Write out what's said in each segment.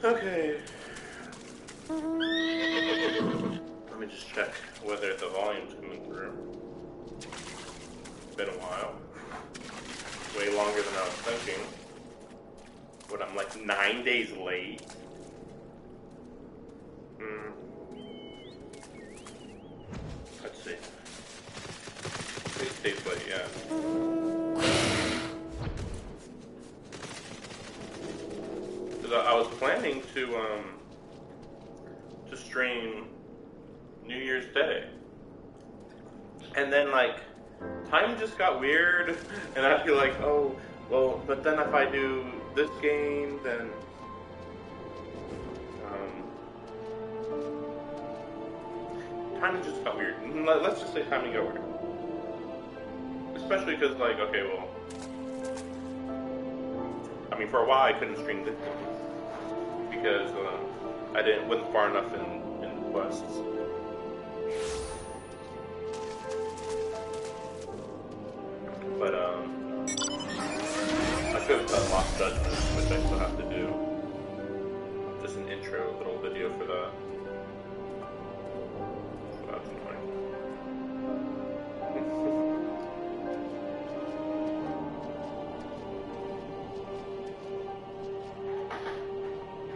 Okay. Let me just check whether the volume's coming through. It's been a while. Way longer than I was thinking. But I'm like 9 days late. Let's see. 6 days late, yeah. I was planning to stream New Year's Day, and then like time just got weird, and I feel like, oh well, but then if I do this game, then time just got weird. Let's just say timing got weird, especially because like, okay, well, I mean, for a while I couldn't stream this because I wasn't far enough in quests. But I could have done Lost Judgment, which I still have to do. Just an intro little video for that. So that's annoying.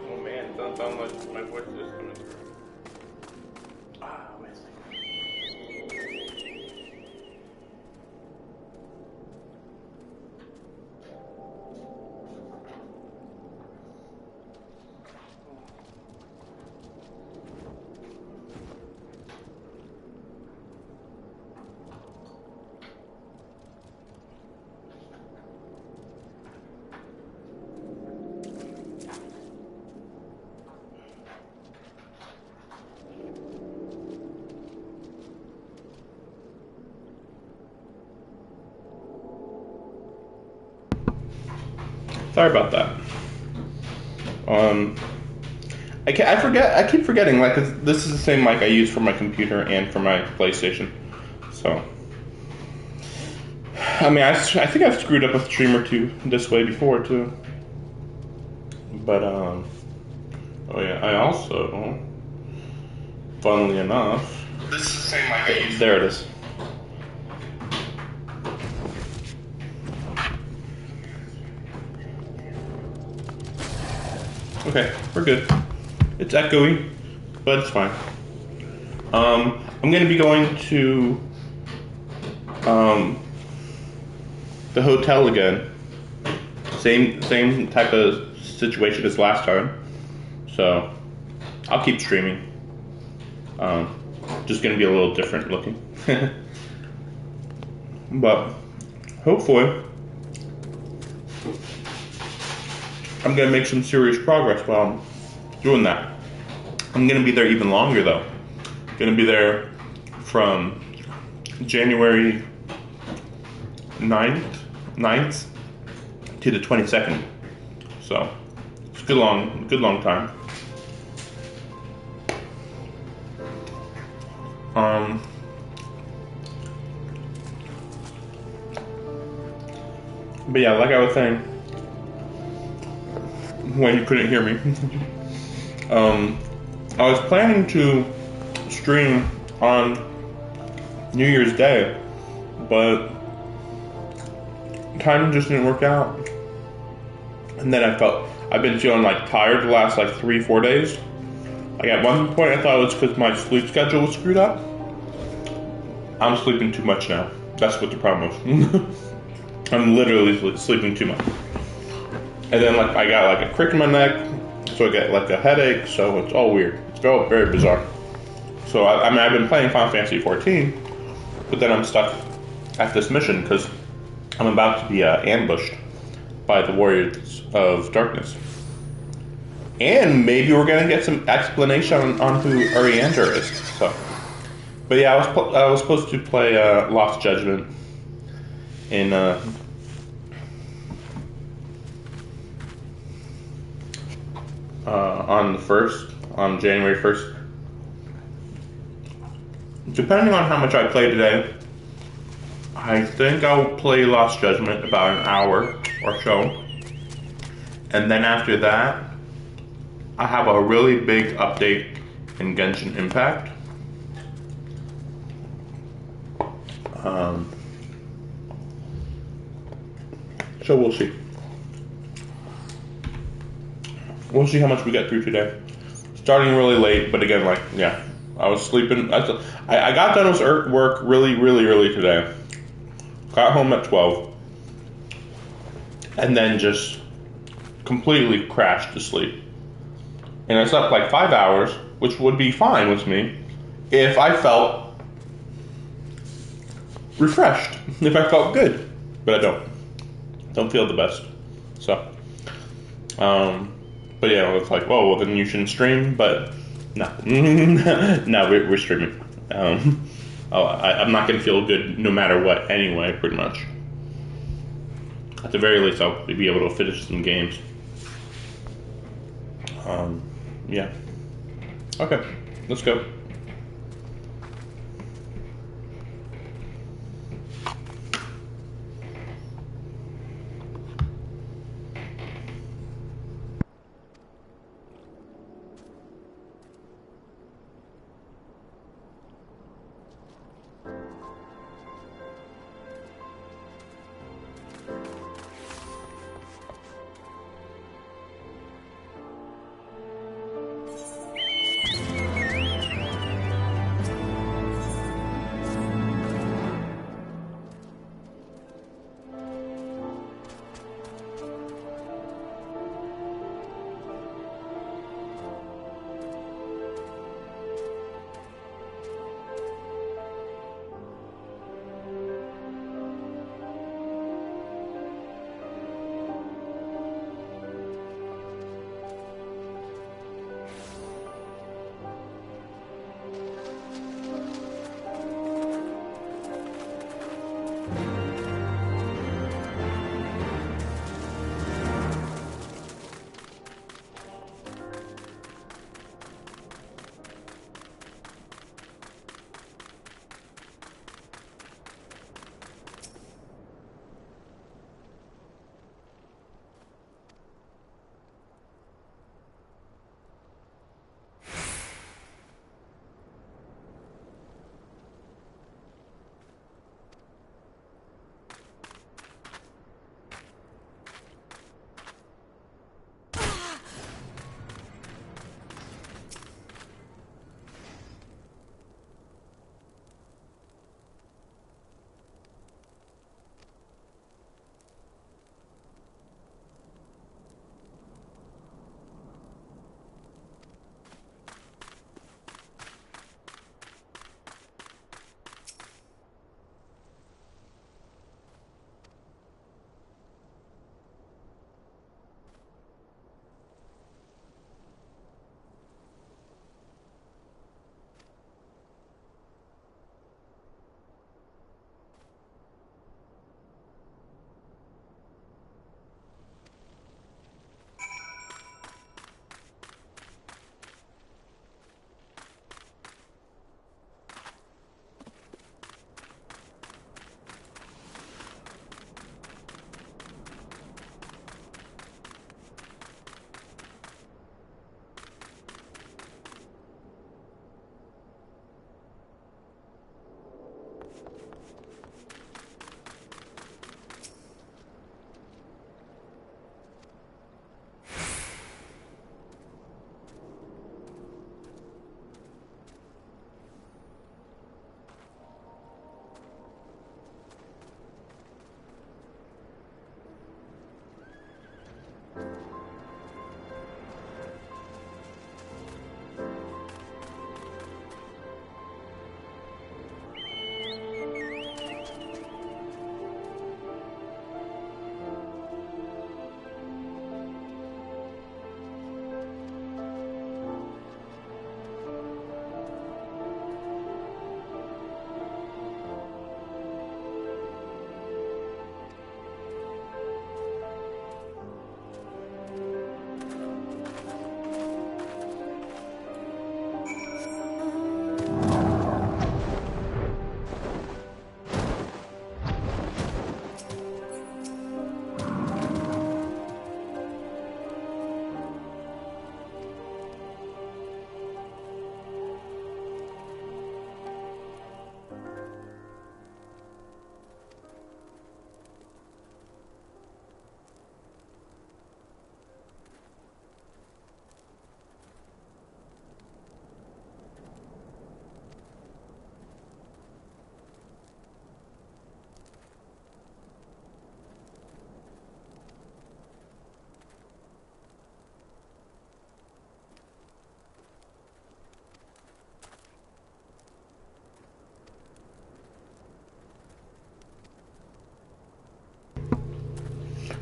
Oh man, it doesn't sound like my voice is coming through. Wait a second. Sorry about that. I keep forgetting. Like, this is the same mic I use for my computer and for my PlayStation. So, I mean, I think I've screwed up a stream or two this way before too. But oh yeah, I also, funnily enough, this is the same mic I use. There it is. Okay, we're good. It's echoey, but it's fine. I'm going to be going to the hotel again. Same type of situation as last time. So I'll keep streaming. Just going to be a little different looking. But hopefully I'm going to make some serious progress while I'm doing that. I'm going to be there even longer though. I'm going to be there from January 9th to the 22nd. So it's a good long time. But yeah, like I was saying, when you couldn't hear me, I was planning to stream on New Year's Day, but time just didn't work out. And then I've been feeling like tired the last like 3-4 days. Like at one point I thought it was because my sleep schedule was screwed up. I'm sleeping too much now. That's what the problem was. I'm literally sleeping too much. And then like I got like a crick in my neck, so I get like a headache, so it's all weird. It's very, very bizarre. So I mean, I've been playing Final Fantasy 14, but then I'm stuck at this mission because I'm about to be ambushed by the Warriors of Darkness. And maybe we're gonna get some explanation on who Ariander is. So, but yeah, I was supposed to play Lost Judgment in on January 1st. Depending on how much I play today, I think I'll play Lost Judgment about an hour or so. And then after that, I have a really big update in Genshin Impact. So we'll see. We'll see how much we get through today. Starting really late, but again, like, yeah, I was sleeping. I got done with work really early today. Got home at 12. And then just completely crashed to sleep. And I slept like 5 hours, which would be fine with me if I felt refreshed, if I felt good. But I don't. Don't feel the best. So, but yeah, it's like, whoa, well then you shouldn't stream, but no. No, we're streaming. I'm not going to feel good no matter what anyway, pretty much. At the very least, I'll be able to finish some games. Yeah. Okay, let's go.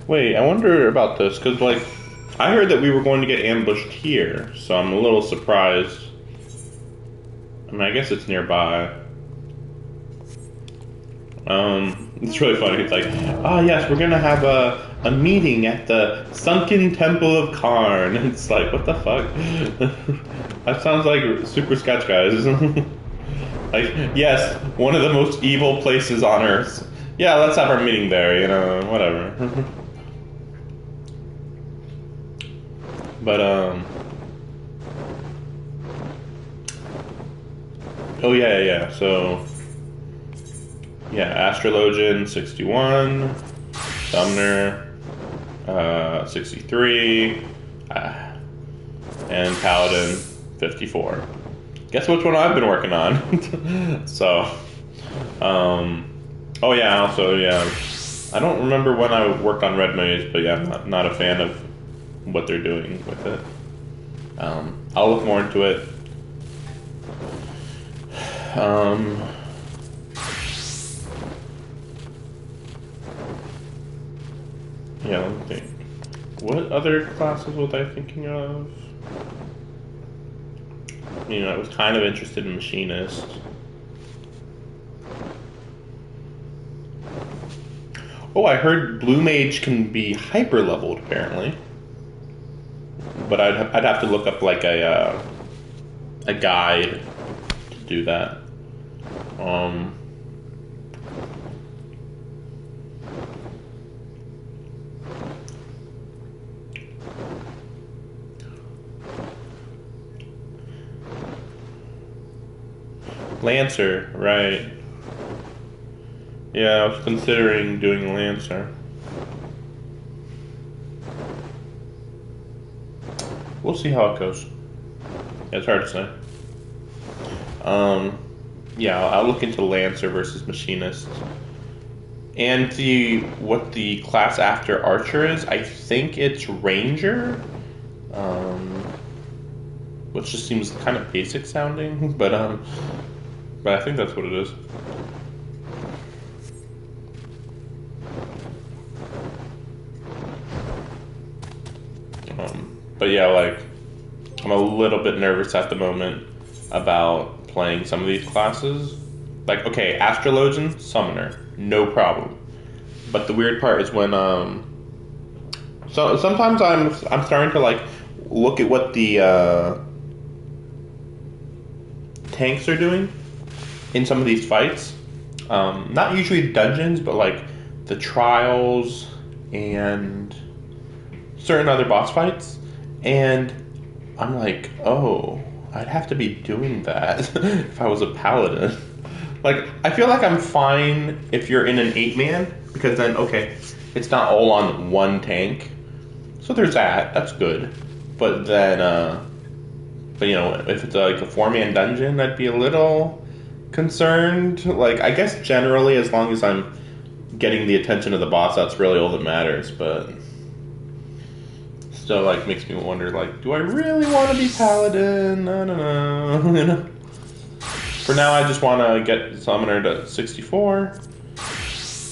Wait, I wonder about this, because, like, I heard that we were going to get ambushed here, so I'm a little surprised. I mean, I guess it's nearby. It's really funny. It's like, ah, yes, we're gonna have a meeting at the Sunken Temple of Karn. It's like, what the fuck? That sounds like super sketch, guys. Like, yes, one of the most evil places on Earth. Yeah, let's have our meeting there, you know, whatever. But, oh, yeah, so, yeah, Astrologian, 61, Sumner, 63, and Paladin, 54. Guess which one I've been working on? So, oh yeah, also, yeah, I don't remember when I worked on Red Maze, but yeah, I'm not a fan of what they're doing with it. I'll look more into it. Yeah, let me think. What other classes was I thinking of? You know, I was kind of interested in Machinist. Oh, I heard Blue Mage can be hyper leveled apparently, but I'd have to look up like a guide to do that. Lancer, right. Yeah, I was considering doing Lancer. We'll see how it goes. It's hard to say. Yeah, I'll look into Lancer versus Machinist. And see what the class after Archer is. I think it's Ranger. Which just seems kind of basic sounding, but I think that's what it is. But yeah, like, I'm a little bit nervous at the moment about playing some of these classes. Like, okay, Astrologian, Summoner, no problem. But the weird part is when, so sometimes I'm starting to, like, look at what the, tanks are doing in some of these fights. Not usually dungeons, but, like, the trials and certain other boss fights. And I'm like, oh, I'd have to be doing that if I was a paladin. Like, I feel like I'm fine if you're in an 8-man, because then, okay, it's not all on one tank. So there's that. That's good. But then, but you know, if it's like a 4-man dungeon, I'd be a little concerned. Like, I guess generally, as long as I'm getting the attention of the boss, that's really all that matters. But still, like, makes me wonder, like, do I really want to be paladin? I don't know. You know? For now, I just want to get Summoner to 64,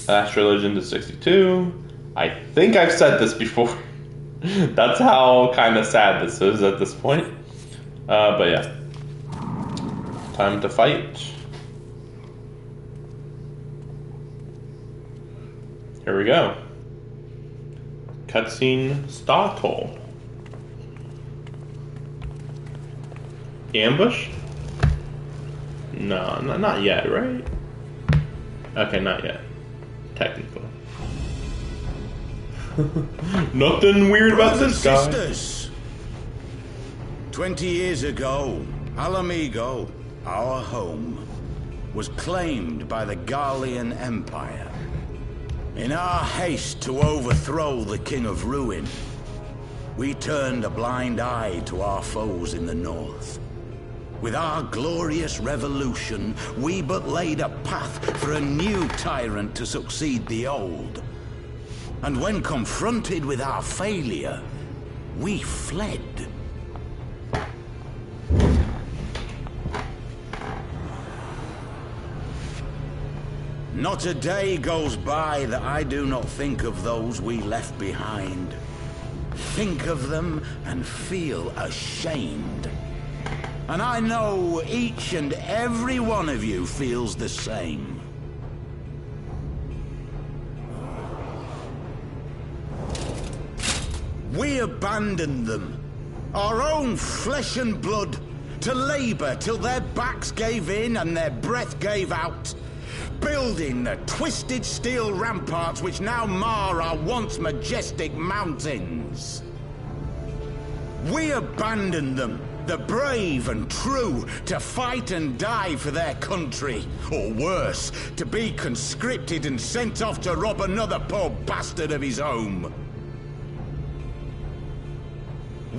Astrologian to 62. I think I've said this before. That's how kind of sad this is at this point. But yeah. Time to fight. Here we go. Cutscene startle. Ambush? No, not yet, right? Okay, not yet. Technically. Nothing weird about this guy. Sisters. 20 years ago, Alamigo, our home, was claimed by the Garlean Empire. In our haste to overthrow the King of Ruin, we turned a blind eye to our foes in the north. With our glorious revolution, we but laid a path for a new tyrant to succeed the old. And when confronted with our failure, we fled. Not a day goes by that I do not think of those we left behind. Think of them and feel ashamed. And I know each and every one of you feels the same. We abandoned them, our own flesh and blood, to labor till their backs gave in and their breath gave out, building the twisted steel ramparts which now mar our once majestic mountains. We abandoned them, the brave and true, to fight and die for their country, or worse, to be conscripted and sent off to rob another poor bastard of his home.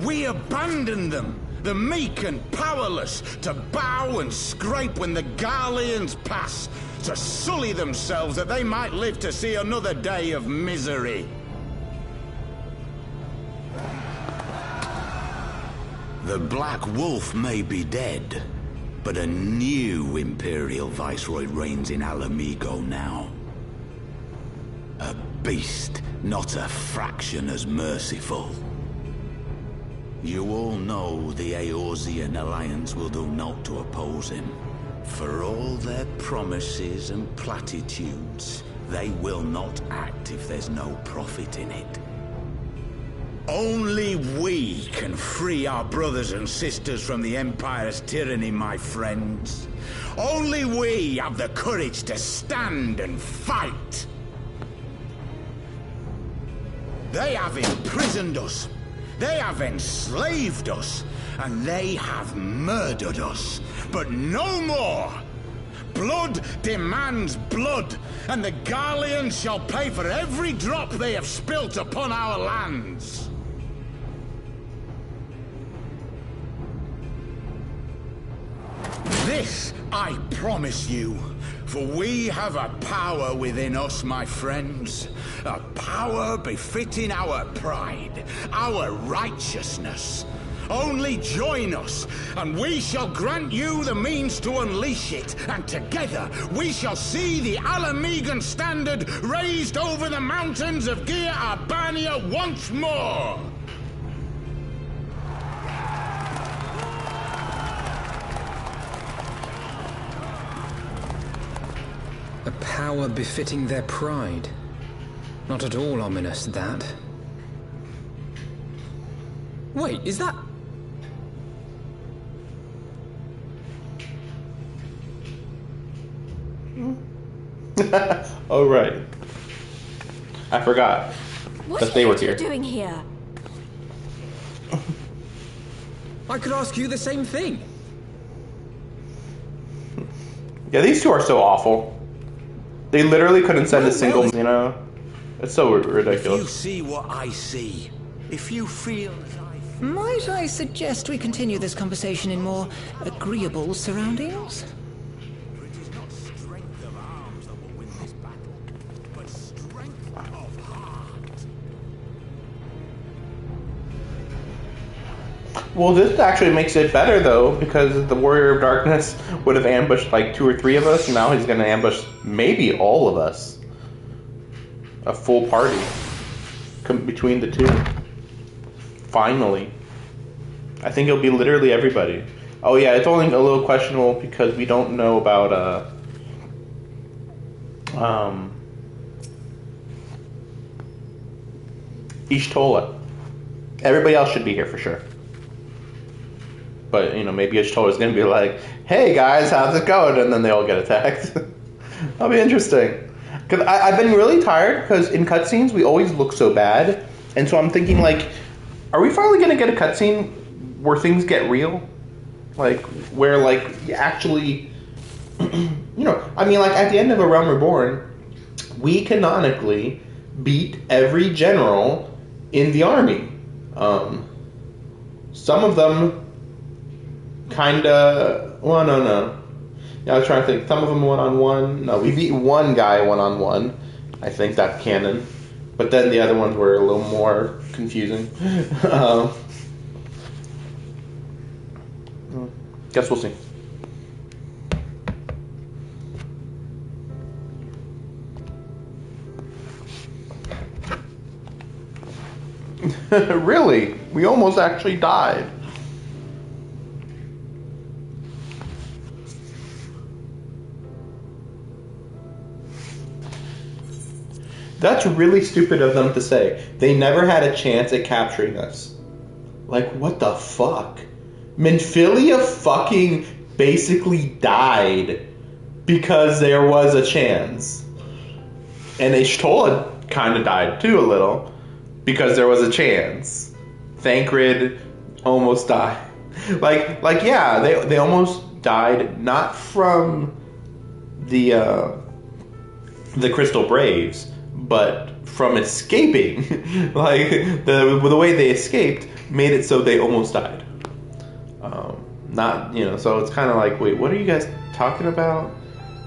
We abandoned them, the meek and powerless, to bow and scrape when the Garleans pass, to sully themselves that they might live to see another day of misery. The Black Wolf may be dead, but a new Imperial Viceroy reigns in Alamigo now. A beast, not a fraction as merciful. You all know the Eorzean Alliance will do naught to oppose him. For all their promises and platitudes, they will not act if there's no profit in it. Only we can free our brothers and sisters from the Empire's tyranny, my friends. Only we have the courage to stand and fight. They have imprisoned us. They have enslaved us, and they have murdered us. But no more! Blood demands blood, and the Garleans shall pay for every drop they have spilt upon our lands. This I promise you, for we have a power within us, my friends. A power befitting our pride, our righteousness. Only join us, and we shall grant you the means to unleash it, and together we shall see the Alamigan standard raised over the mountains of Gia Arbania once more! A power befitting their pride. Not at all ominous, that. Wait, is that... Oh, right. I forgot that they were here. What are you doing here? I could ask you the same thing. Yeah, these two are so awful. They literally couldn't send a single, you know? It's so ridiculous. If you see what I see, if you feel as I feel... Might I suggest we continue this conversation in more agreeable surroundings? For it is not strength of arms that will win this battle, but strength of heart. Well, this actually makes it better, though, because the Warrior of Darkness would have ambushed like 2 or 3 of us, and now he's going to ambush maybe all of us. A full party between the two. Finally. I think it'll be literally everybody. Oh yeah, it's only a little questionable because we don't know about Ishtola. Everybody else should be here for sure. But, you know, maybe Ishtola's going to be like, hey guys, how's it going? And then they all get attacked. That'll be interesting. Because I've been really tired because in cutscenes we always look so bad. And so I'm thinking, like, are we finally going to get a cutscene where things get real? Like, where, like, you actually, you know, I mean, like, at the end of A Realm Reborn, we canonically beat every general in the army. Some of them kinda, well, no. Yeah, I was trying to think. Some of them one-on-one. No, we beat one guy one-on-one. I think that's canon. But then the other ones were a little more confusing. Guess we'll see. Really? We almost actually died. That's really stupid of them to say. They never had a chance at capturing us. Like, what the fuck? Minfilia fucking basically died because there was a chance. And Ishtola kind of died too a little because there was a chance. Thancred almost died. Like yeah, they almost died not from the Crystal Braves, but from escaping. Like the way they escaped made it so they almost died. Not, you know, so it's kind of like, wait, what are you guys talking about?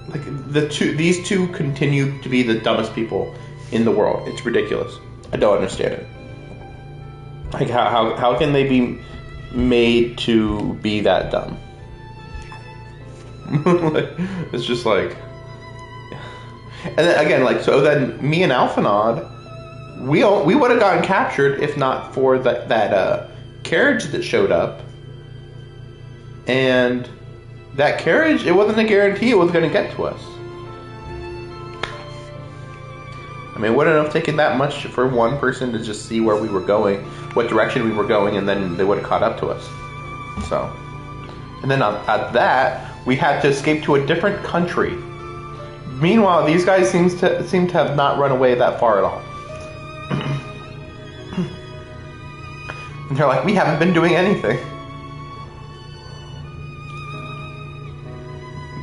Like these two continue to be the dumbest people in the world. It's ridiculous. I don't understand it. Like how can they be made to be that dumb? It's just like, and then again, like, so then me and Alphanod, we would have gotten captured if not for that carriage that showed up. And that carriage, it wasn't a guarantee it was going to get to us. I mean, it wouldn't have taken that much for one person to just see where we were going, what direction we were going, and then they would have caught up to us. So, and then at that, we had to escape to a different country. Meanwhile, these guys seem to have not run away that far at all. And they're like, we haven't been doing anything.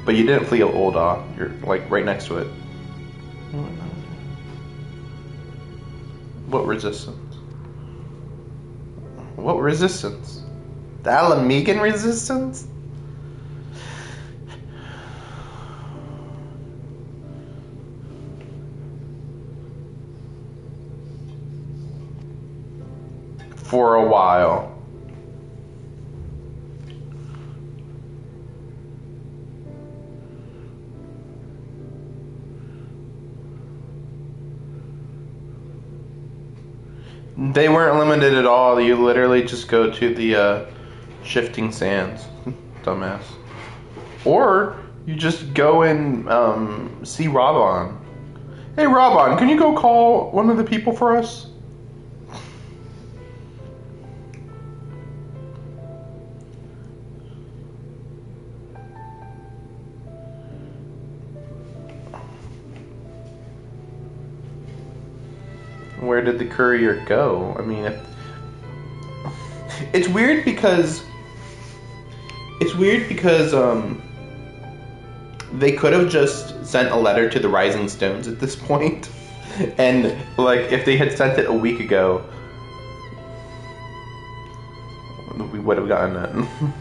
But you didn't flee Ul'dah. You're like right next to it. What resistance? What resistance? The Alamegan resistance? For a while. They weren't limited at all. You literally just go to the shifting sands, dumbass. Or you just go and see Raban. Hey Raban, can you go call one of the people for us? Where did the courier go? I mean, it's weird because they could have just sent a letter to the Rising Stones at this point, and like if they had sent it a week ago, we would have gotten it.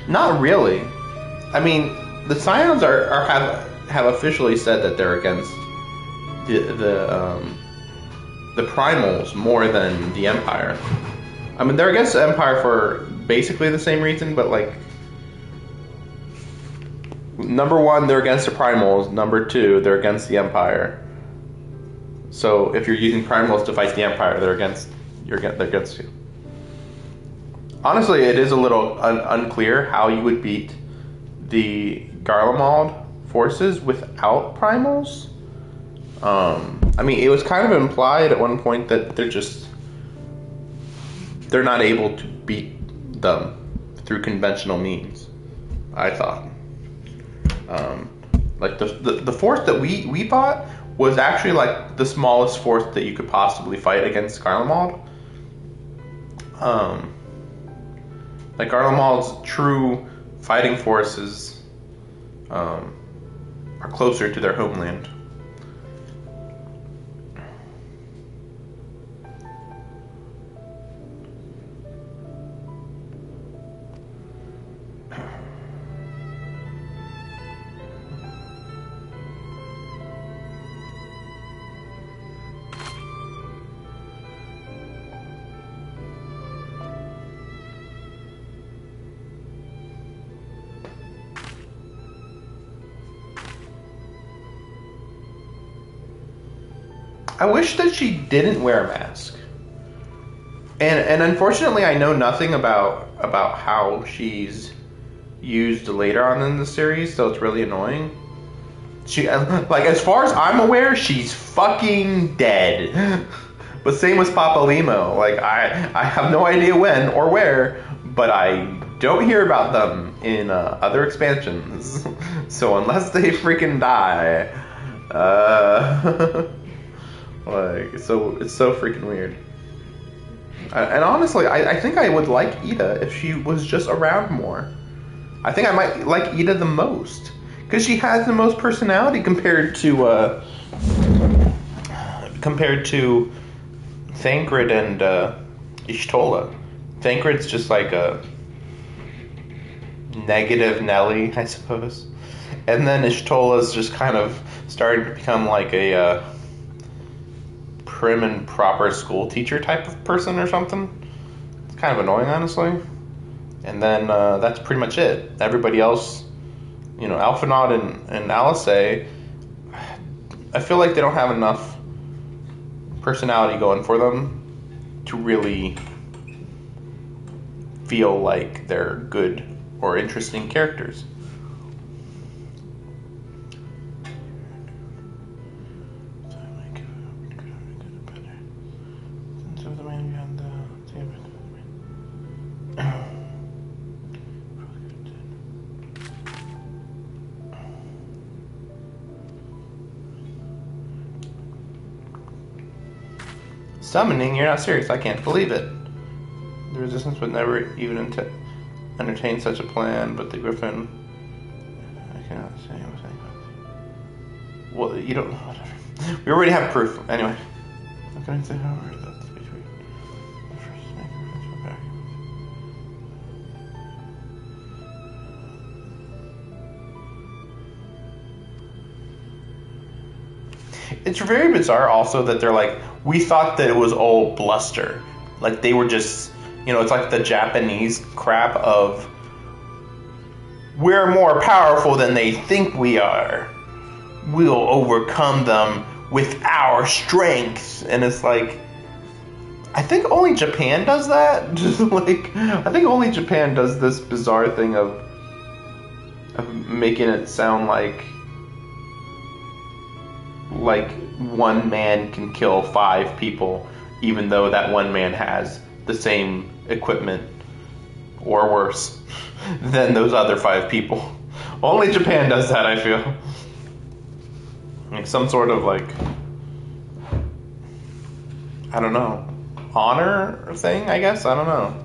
Not really. I mean, the Scions have officially said that they're against the Primals more than the Empire. I mean, they're against the Empire for basically the same reason, but like, number one, they're against the Primals. Number two, they're against the Empire. So if you're using Primals to fight the Empire, they're against you. Honestly, it is a little unclear how you would beat the Garlemald forces without Primals. I mean, it was kind of implied at one point that they're not able to beat them through conventional means, I thought. Like the force that we fought was actually like the smallest force that you could possibly fight against Garlemald. Like Garlemald's true fighting forces are closer to their homeland. I wish that she didn't wear a mask. And unfortunately, I know nothing about how she's used later on in the series, so it's really annoying. She, like, as far as I'm aware, she's fucking dead. But same with Papa Limo. Like, I have no idea when or where, but I don't hear about them in other expansions. So unless they freaking die, like, so it's so freaking weird. And honestly, I think I would like Ida if she was just around more. I think I might like Ida the most. Because she has the most personality compared to Thancred and Y'shtola. Thancred's just like a negative Nelly, I suppose. And then Y'shtola's just kind of starting to become like a prim and proper school teacher type of person or something. It's kind of annoying, honestly. And then that's pretty much it. Everybody else, you know, Alphinaud and Alice, I feel like they don't have enough personality going for them to really feel like they're good or interesting characters. Summoning? You're not serious. I can't believe it. The Resistance would never even entertain such a plan, but the Griffin... I cannot say anything. Well, you don't... Whatever. We already have proof. Anyway. How can I say however that's between... The first maker back. It's very bizarre also that they're like, we thought that it was all bluster. Like they were just, you know, it's like the Japanese crap of, we're more powerful than they think we are. We'll overcome them with our strength. And it's like, I think only Japan does that. Just like, I think only Japan does this bizarre thing of making it sound like one man can kill 5 people, even though that one man has the same equipment or worse than those other 5 people. Only Japan does that, I feel. Like some sort of like, I don't know, honor thing, I guess? I don't know.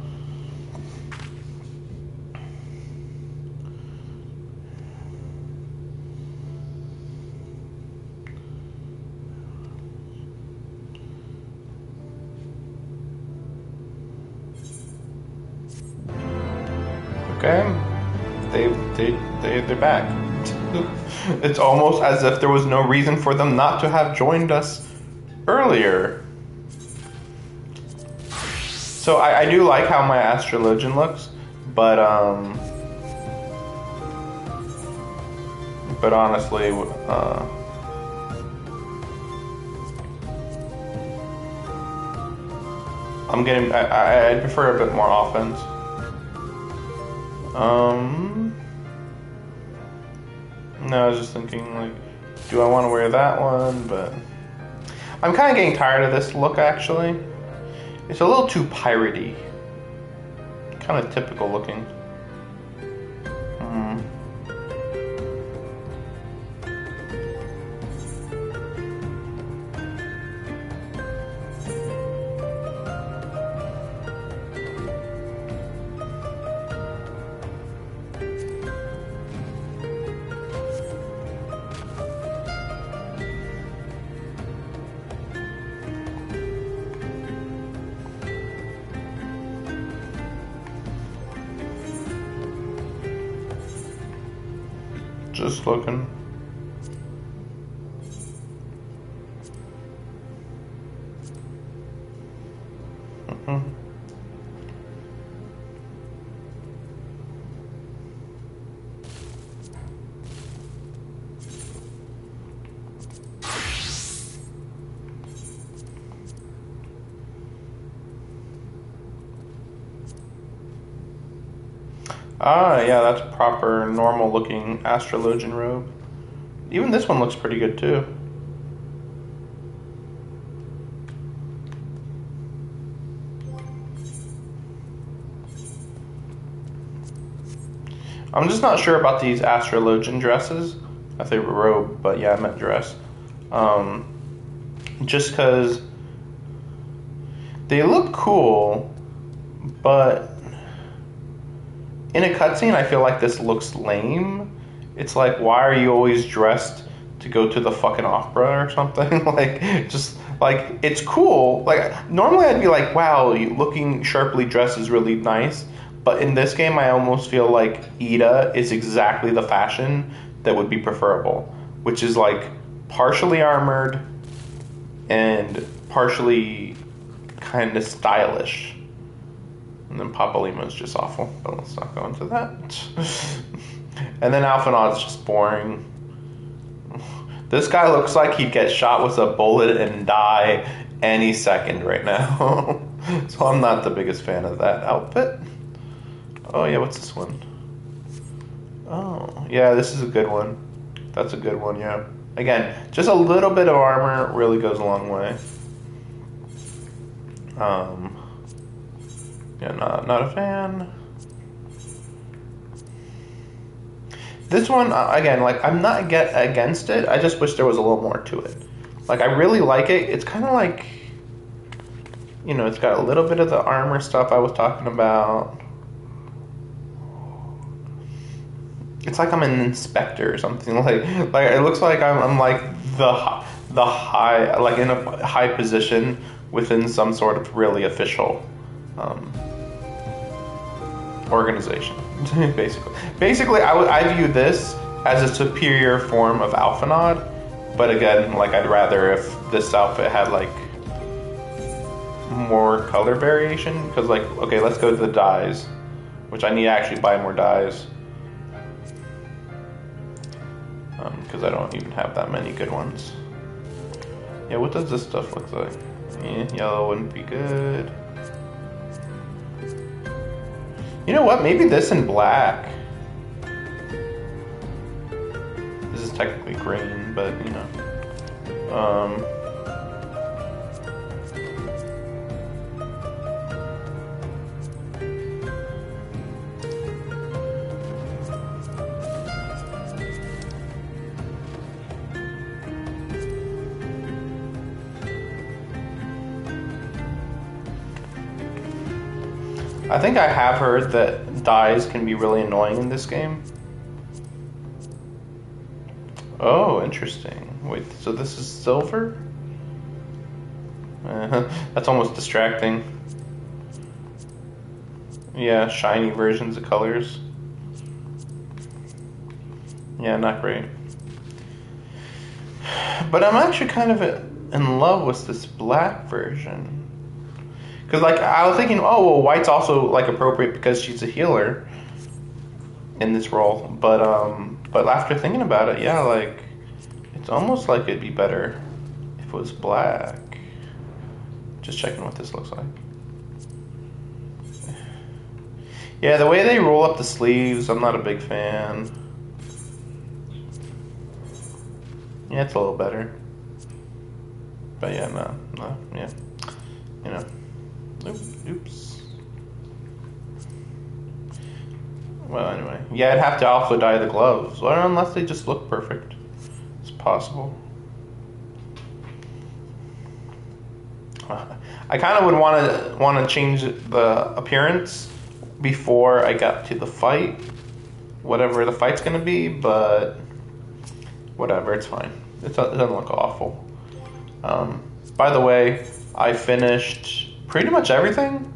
Okay, they're back. It's almost as if there was no reason for them not to have joined us earlier. So I do like how my Astrologian looks, but honestly, I prefer a bit more offense. No, I was just thinking, like, do I want to wear that one? But I'm kind of getting tired of this look, actually. It's a little too piratey. Kind of typical looking. Just looking. Ah, yeah, that's a proper, normal-looking astrologian robe. Even this one looks pretty good, too. I'm just not sure about these astrologian dresses. I think robe, but yeah, I meant dress. Just because they look cool, but in a cutscene, I feel like this looks lame. It's like, why are you always dressed to go to the fucking opera or something? Like, just like, it's cool. Like, normally I'd be like, wow, looking sharply dressed is really nice. But in this game, I almost feel like Ida is exactly the fashion that would be preferable, which is like partially armored and partially kind of stylish. And then Papalima's just awful, but let's not go into that. And then Alphinaud's just boring. This guy looks like he'd get shot with a bullet and die any second right now. So I'm not the biggest fan of that outfit. Oh yeah, what's this one? Oh, yeah, this is a good one. That's a good one, yeah. Again, just a little bit of armor really goes a long way. Yeah, not a fan. This one, again, like, I'm not against it. I just wish there was a little more to it. Like, I really like it. It's kind of like, you know, it's got a little bit of the armor stuff I was talking about. It's like I'm an inspector or something. Like it looks like I'm like the high, like in a high position within some sort of really official organization. Basically, I view this as a superior form of Alphinaud. But again, like, I'd rather if this outfit had like more color variation. Because, like, okay, let's go to the dyes, which I need to actually buy more dyes. Because I don't even have that many good ones. Yeah, what does this stuff look like? Yellow wouldn't be good. You know what? Maybe this in black. This is technically green, but you know. I think I have heard that dyes can be really annoying in this game. Oh, interesting. Wait, so this is silver? That's almost distracting. Yeah, shiny versions of colors. Yeah, not great. But I'm actually kind of in love with this black version. Because, like, I was thinking, oh, well, white's also, like, appropriate because she's a healer in this role. But after thinking about it, yeah, like, it's almost like it'd be better if it was black. Just checking what this looks like. Yeah, the way they roll up the sleeves, I'm not a big fan. Yeah, it's a little better. But yeah, no, yeah. You know. Oops. Well, anyway. Yeah, I'd have to also dye the gloves. Or unless they just look perfect. It's possible. I kind of would want to change the appearance before I got to the fight. Whatever the fight's going to be, but whatever, it's fine. It doesn't look awful. By the way, I finished pretty much everything.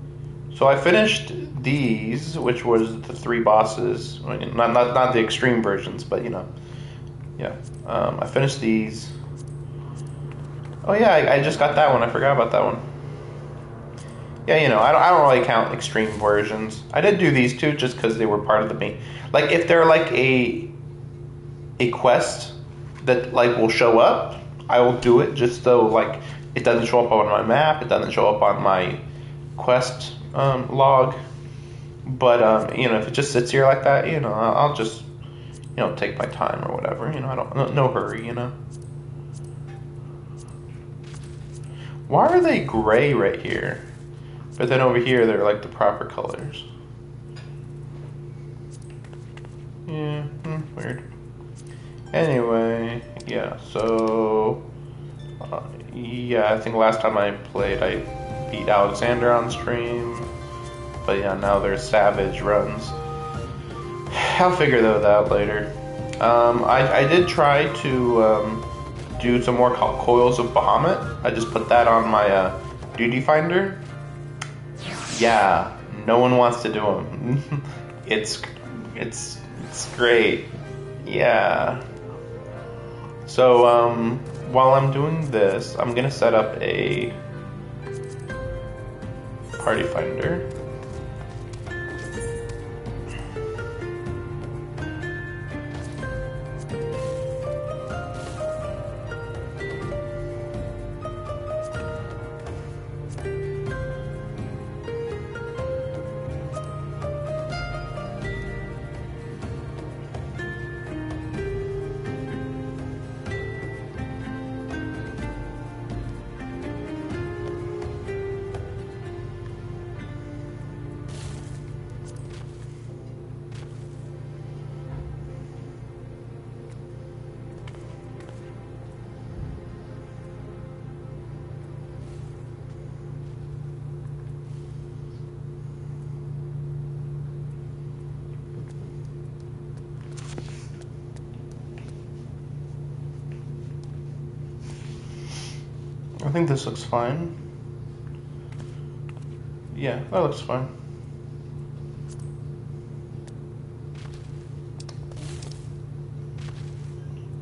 So I finished these, which was the 3 bosses. I mean, not the extreme versions, but you know, yeah. I finished these. Oh yeah, I just got that one. I forgot about that one. Yeah, you know, I don't really count extreme versions. I did do these two just because they were part of the main. Like, if they're like a quest that like will show up, I will do it just so like it doesn't show up on my map, it doesn't show up on my quest log. But you know, if it just sits here like that, you know, I'll just, you know, take my time or whatever. You know, I don't, no hurry. You know. Why are they gray right here? But then over here they're like the proper colors. Yeah, weird. Anyway, yeah. So, yeah, I think last time I played, I beat Alexander on stream. But yeah, now there's Savage runs. I'll figure those out later. I did try to do some more coils of Bahamut. I just put that on my duty finder. Yeah, no one wants to do them. it's great. Yeah. So while I'm doing this, I'm gonna set up a party finder. I think this looks fine. Yeah, that looks fine.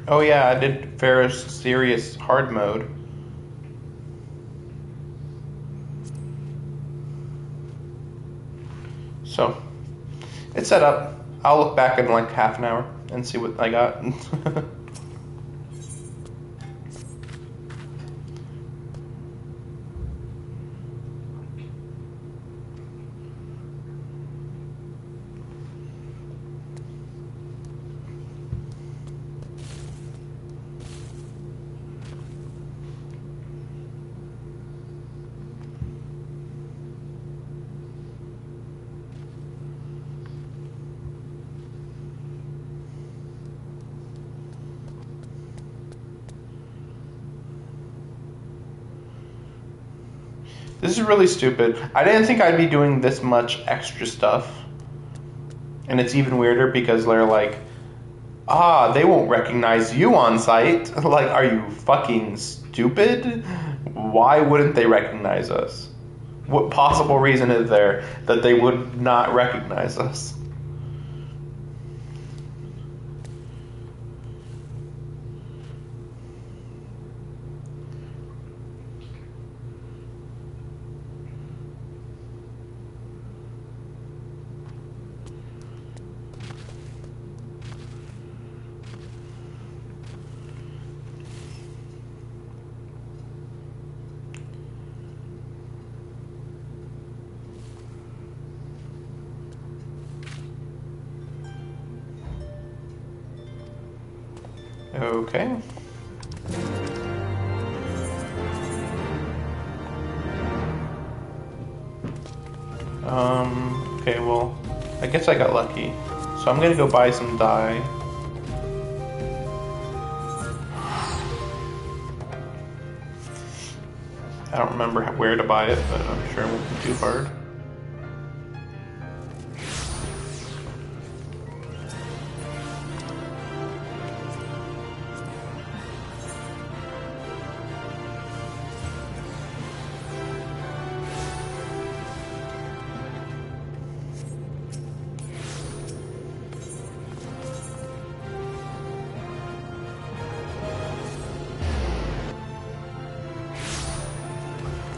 Oh yeah, I did Ferris Serious Hard Mode. So, it's set up. I'll look back in like half an hour and see what I got. This is really stupid. I didn't think I'd be doing this much extra stuff. And it's even weirder because they're like, they won't recognize you on sight. Like, are you fucking stupid? Why wouldn't they recognize us? What possible reason is there that they would not recognize us? Okay. Okay, well, I guess I got lucky. So I'm gonna go buy some dye. I don't remember where to buy it, but I'm sure it won't be too hard.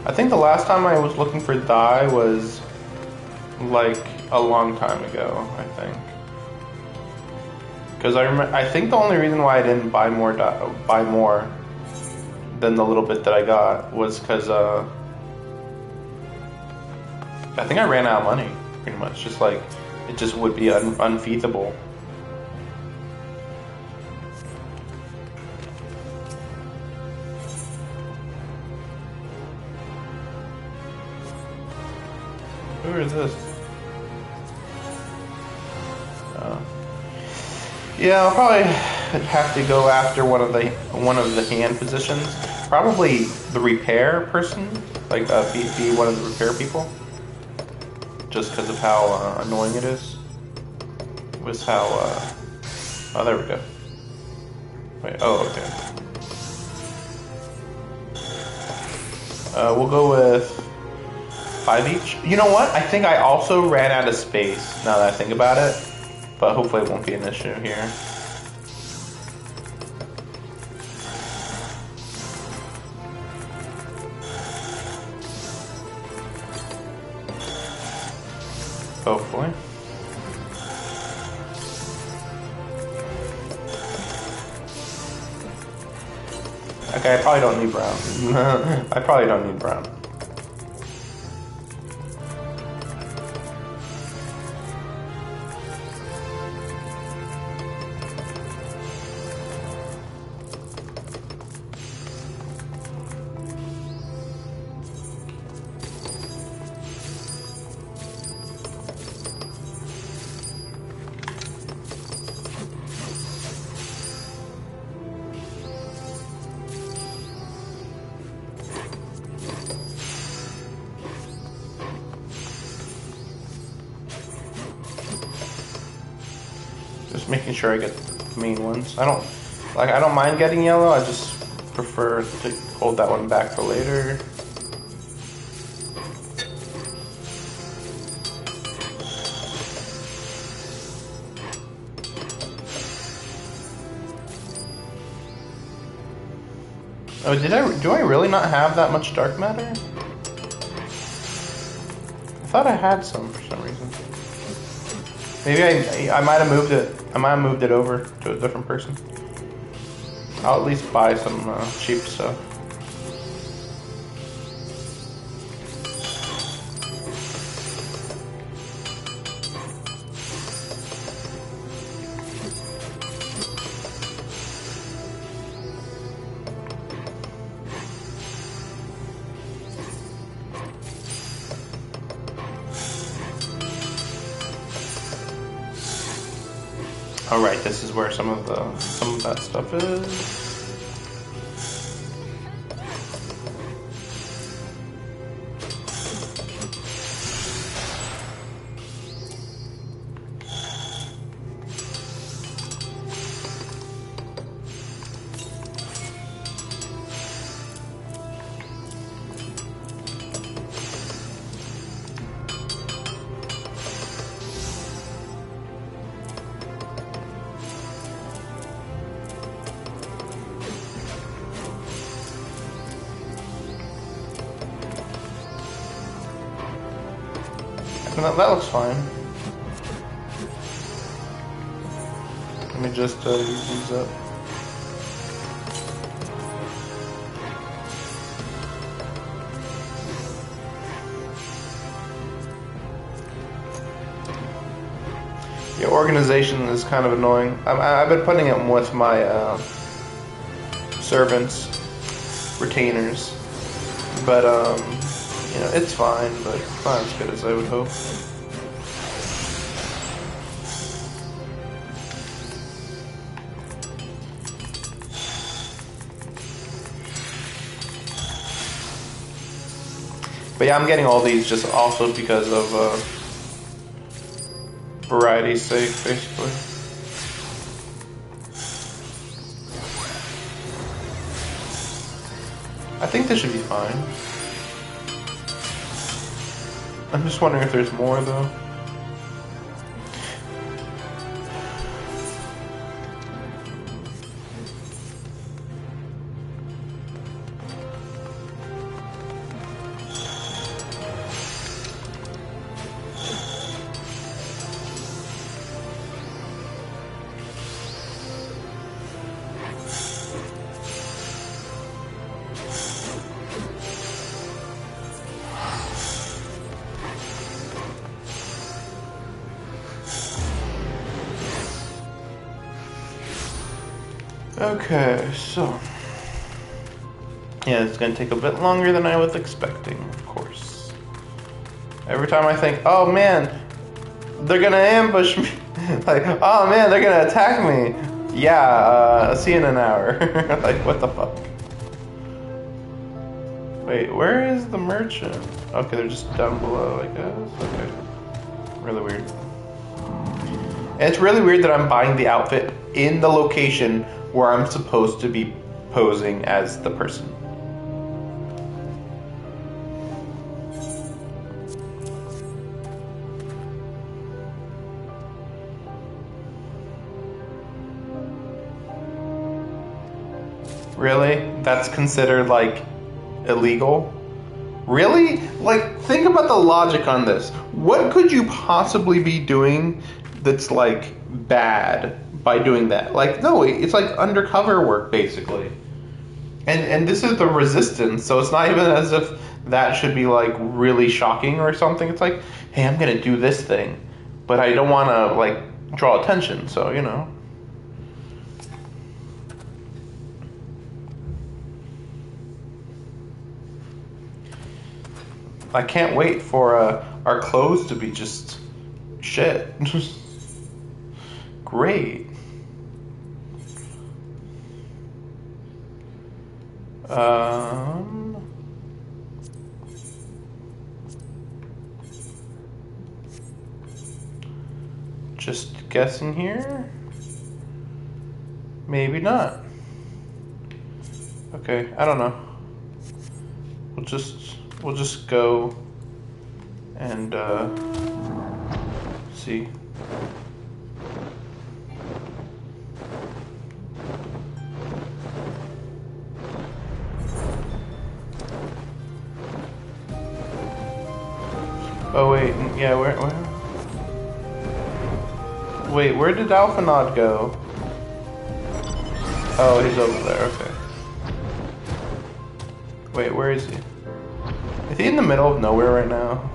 I think the last time I was looking for dye was like a long time ago, I think. Because I think the only reason why I didn't buy more than the little bit that I got was because I think I ran out of money. pretty much. Just like it just would be unfeasible. Who is this? Yeah, I'll probably have to go after one of the hand positions. Probably the repair person, like be one of the repair people. Just because of how annoying it is. With how oh, there we go. Wait, oh, okay. We'll go with 5 each. You know what? I think I also ran out of space now that I think about it. But hopefully it won't be an issue here. Hopefully. Okay, I probably don't need brown. I probably don't need brown. Just making sure I get the main ones. I don't mind getting yellow, I just prefer to hold that one back for later. Oh, do I really not have that much dark matter? I thought I had some for some reason. Maybe I might have moved it. I might have moved it over to a different person. I'll at least buy some cheap stuff. All right, this is where some of that stuff is. That looks fine. Let me just use these up. Yeah, organization is kind of annoying. I've been putting it with my servants, retainers, but you know, it's fine, but not as good as I would hope. But yeah, I'm getting all these just also because of variety's sake, basically. I think this should be fine. I'm just wondering if there's more though. Okay, so yeah, it's gonna take a bit longer than I was expecting, of course. Every time I think, oh man, they're gonna ambush me. Like, oh man, they're gonna attack me. Yeah, see you in an hour. Like, what the fuck? Wait, where is the merchant? Okay, they're just down below, I guess. Okay. Really weird. And it's really weird that I'm buying the outfit in the location where I'm supposed to be posing as the person. Really? That's considered, like, illegal? Really? Like, think about the logic on this. What could you possibly be doing that's, like, bad by doing that? Like, no, it's like undercover work, basically. And this is the resistance, so it's not even as if that should be, like, really shocking or something. It's like, hey, I'm gonna do this thing, but I don't want to, like, draw attention, so, you know. I can't wait for our clothes to be just shit. Great. Just guessing here. Maybe not. Okay, I don't know. We'll just go and see. Oh wait, yeah, where? Wait, where did Alphanod go? Oh, he's over there, okay. Wait, where is he? Is he in the middle of nowhere right now?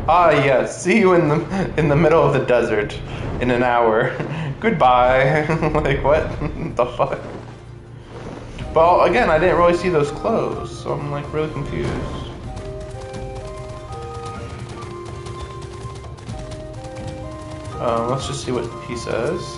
Ah, yes. See you in the middle of the desert in an hour. Goodbye. Like, what the fuck? Well, again, I didn't really see those clothes, so I'm like really confused. Let's just see what he says.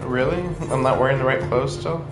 Really? I'm not wearing the right clothes still?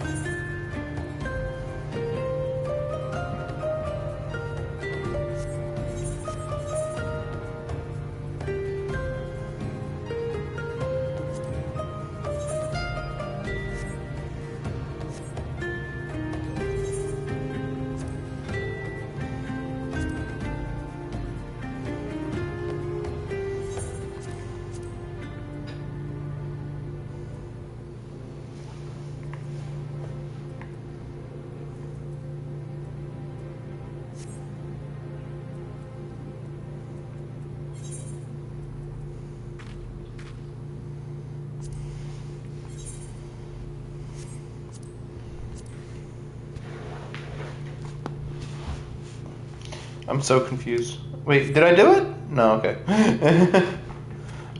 I'm so confused. Wait, did I do it? No, okay.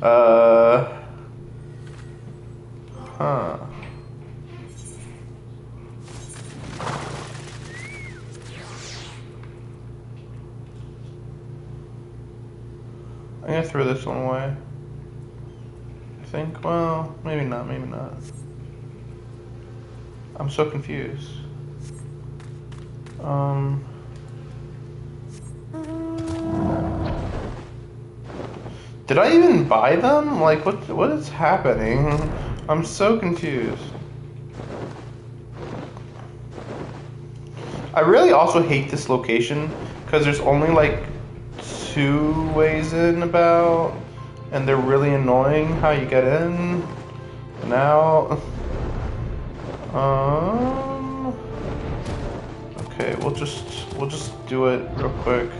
Huh. I'm gonna throw this one away. I think, well, maybe not, maybe not. I'm so confused. Did I even buy them? Like, what is happening? I'm so confused. I really also hate this location because there's only like 2 ways in about, and they're really annoying how you get in and out. Okay, we'll just do it real quick.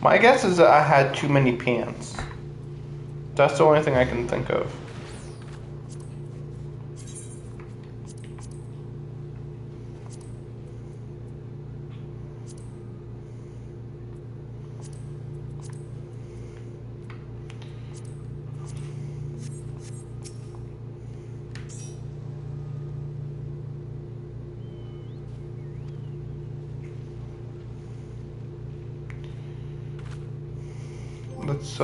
My guess is that I had too many pants. That's the only thing I can think of. Let's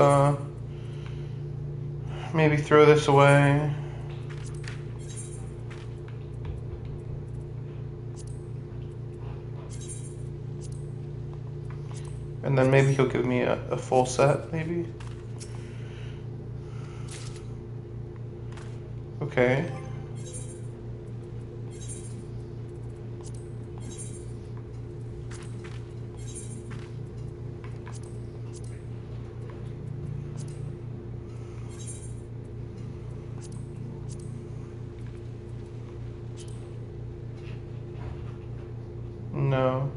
maybe throw this away. And then maybe he'll give me a full set, maybe. Okay. No.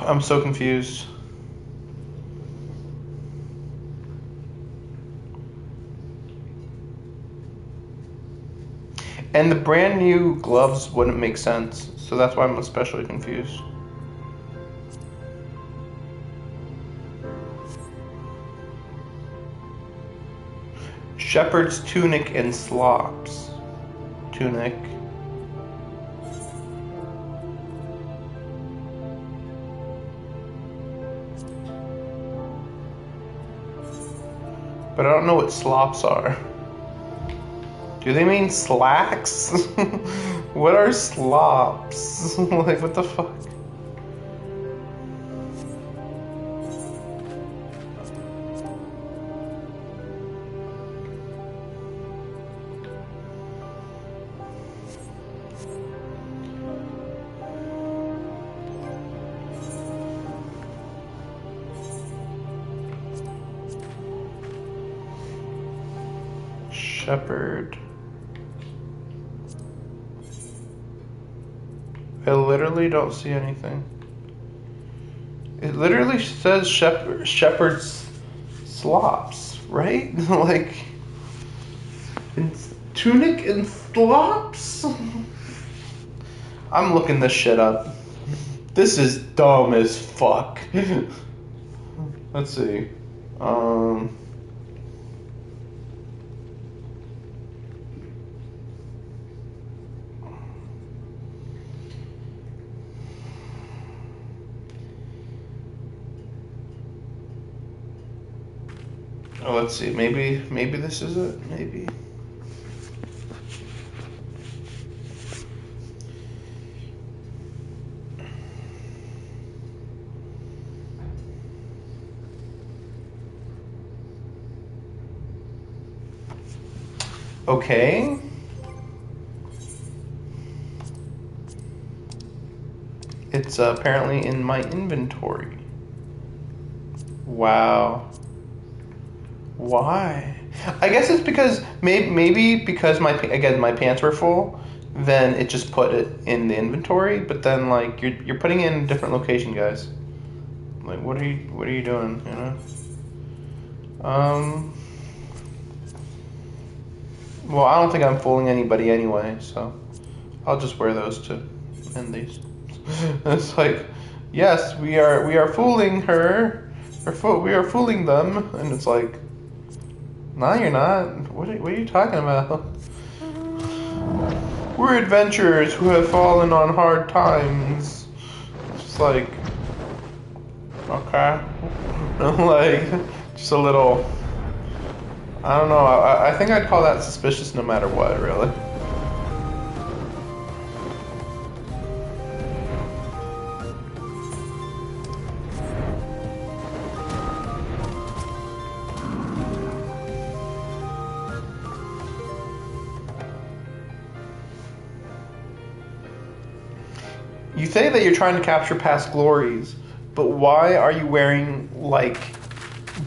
I'm so confused. And the brand new gloves wouldn't make sense, so that's why I'm especially confused. Shepherd's tunic and slops. Tunic. But I don't know what slops are. Do they mean slacks? What are slops? Like, what the fuck? Shepherd. I literally don't see anything. It literally says shepherd's slops, right? Like, it's tunic and slops? I'm looking this shit up. This is dumb as fuck. Let's see. Oh, let's see. Maybe this is it. Maybe. Okay. It's apparently in my inventory. Wow. Why? I guess it's because maybe because my pants were full, then it just put it in the inventory. But then like you're putting it in a different location, guys. Like what are you doing? You know. Well, I don't think I'm fooling anybody anyway, so I'll just wear those to end these. It's like, yes, we are fooling her. We are fooling them, and it's like, no, you're not. What are you talking about? We're adventurers who have fallen on hard times. It's like, okay, like just a little. I don't know. I think I'd call that suspicious no matter what, really. You say that you're trying to capture past glories, but why are you wearing, like,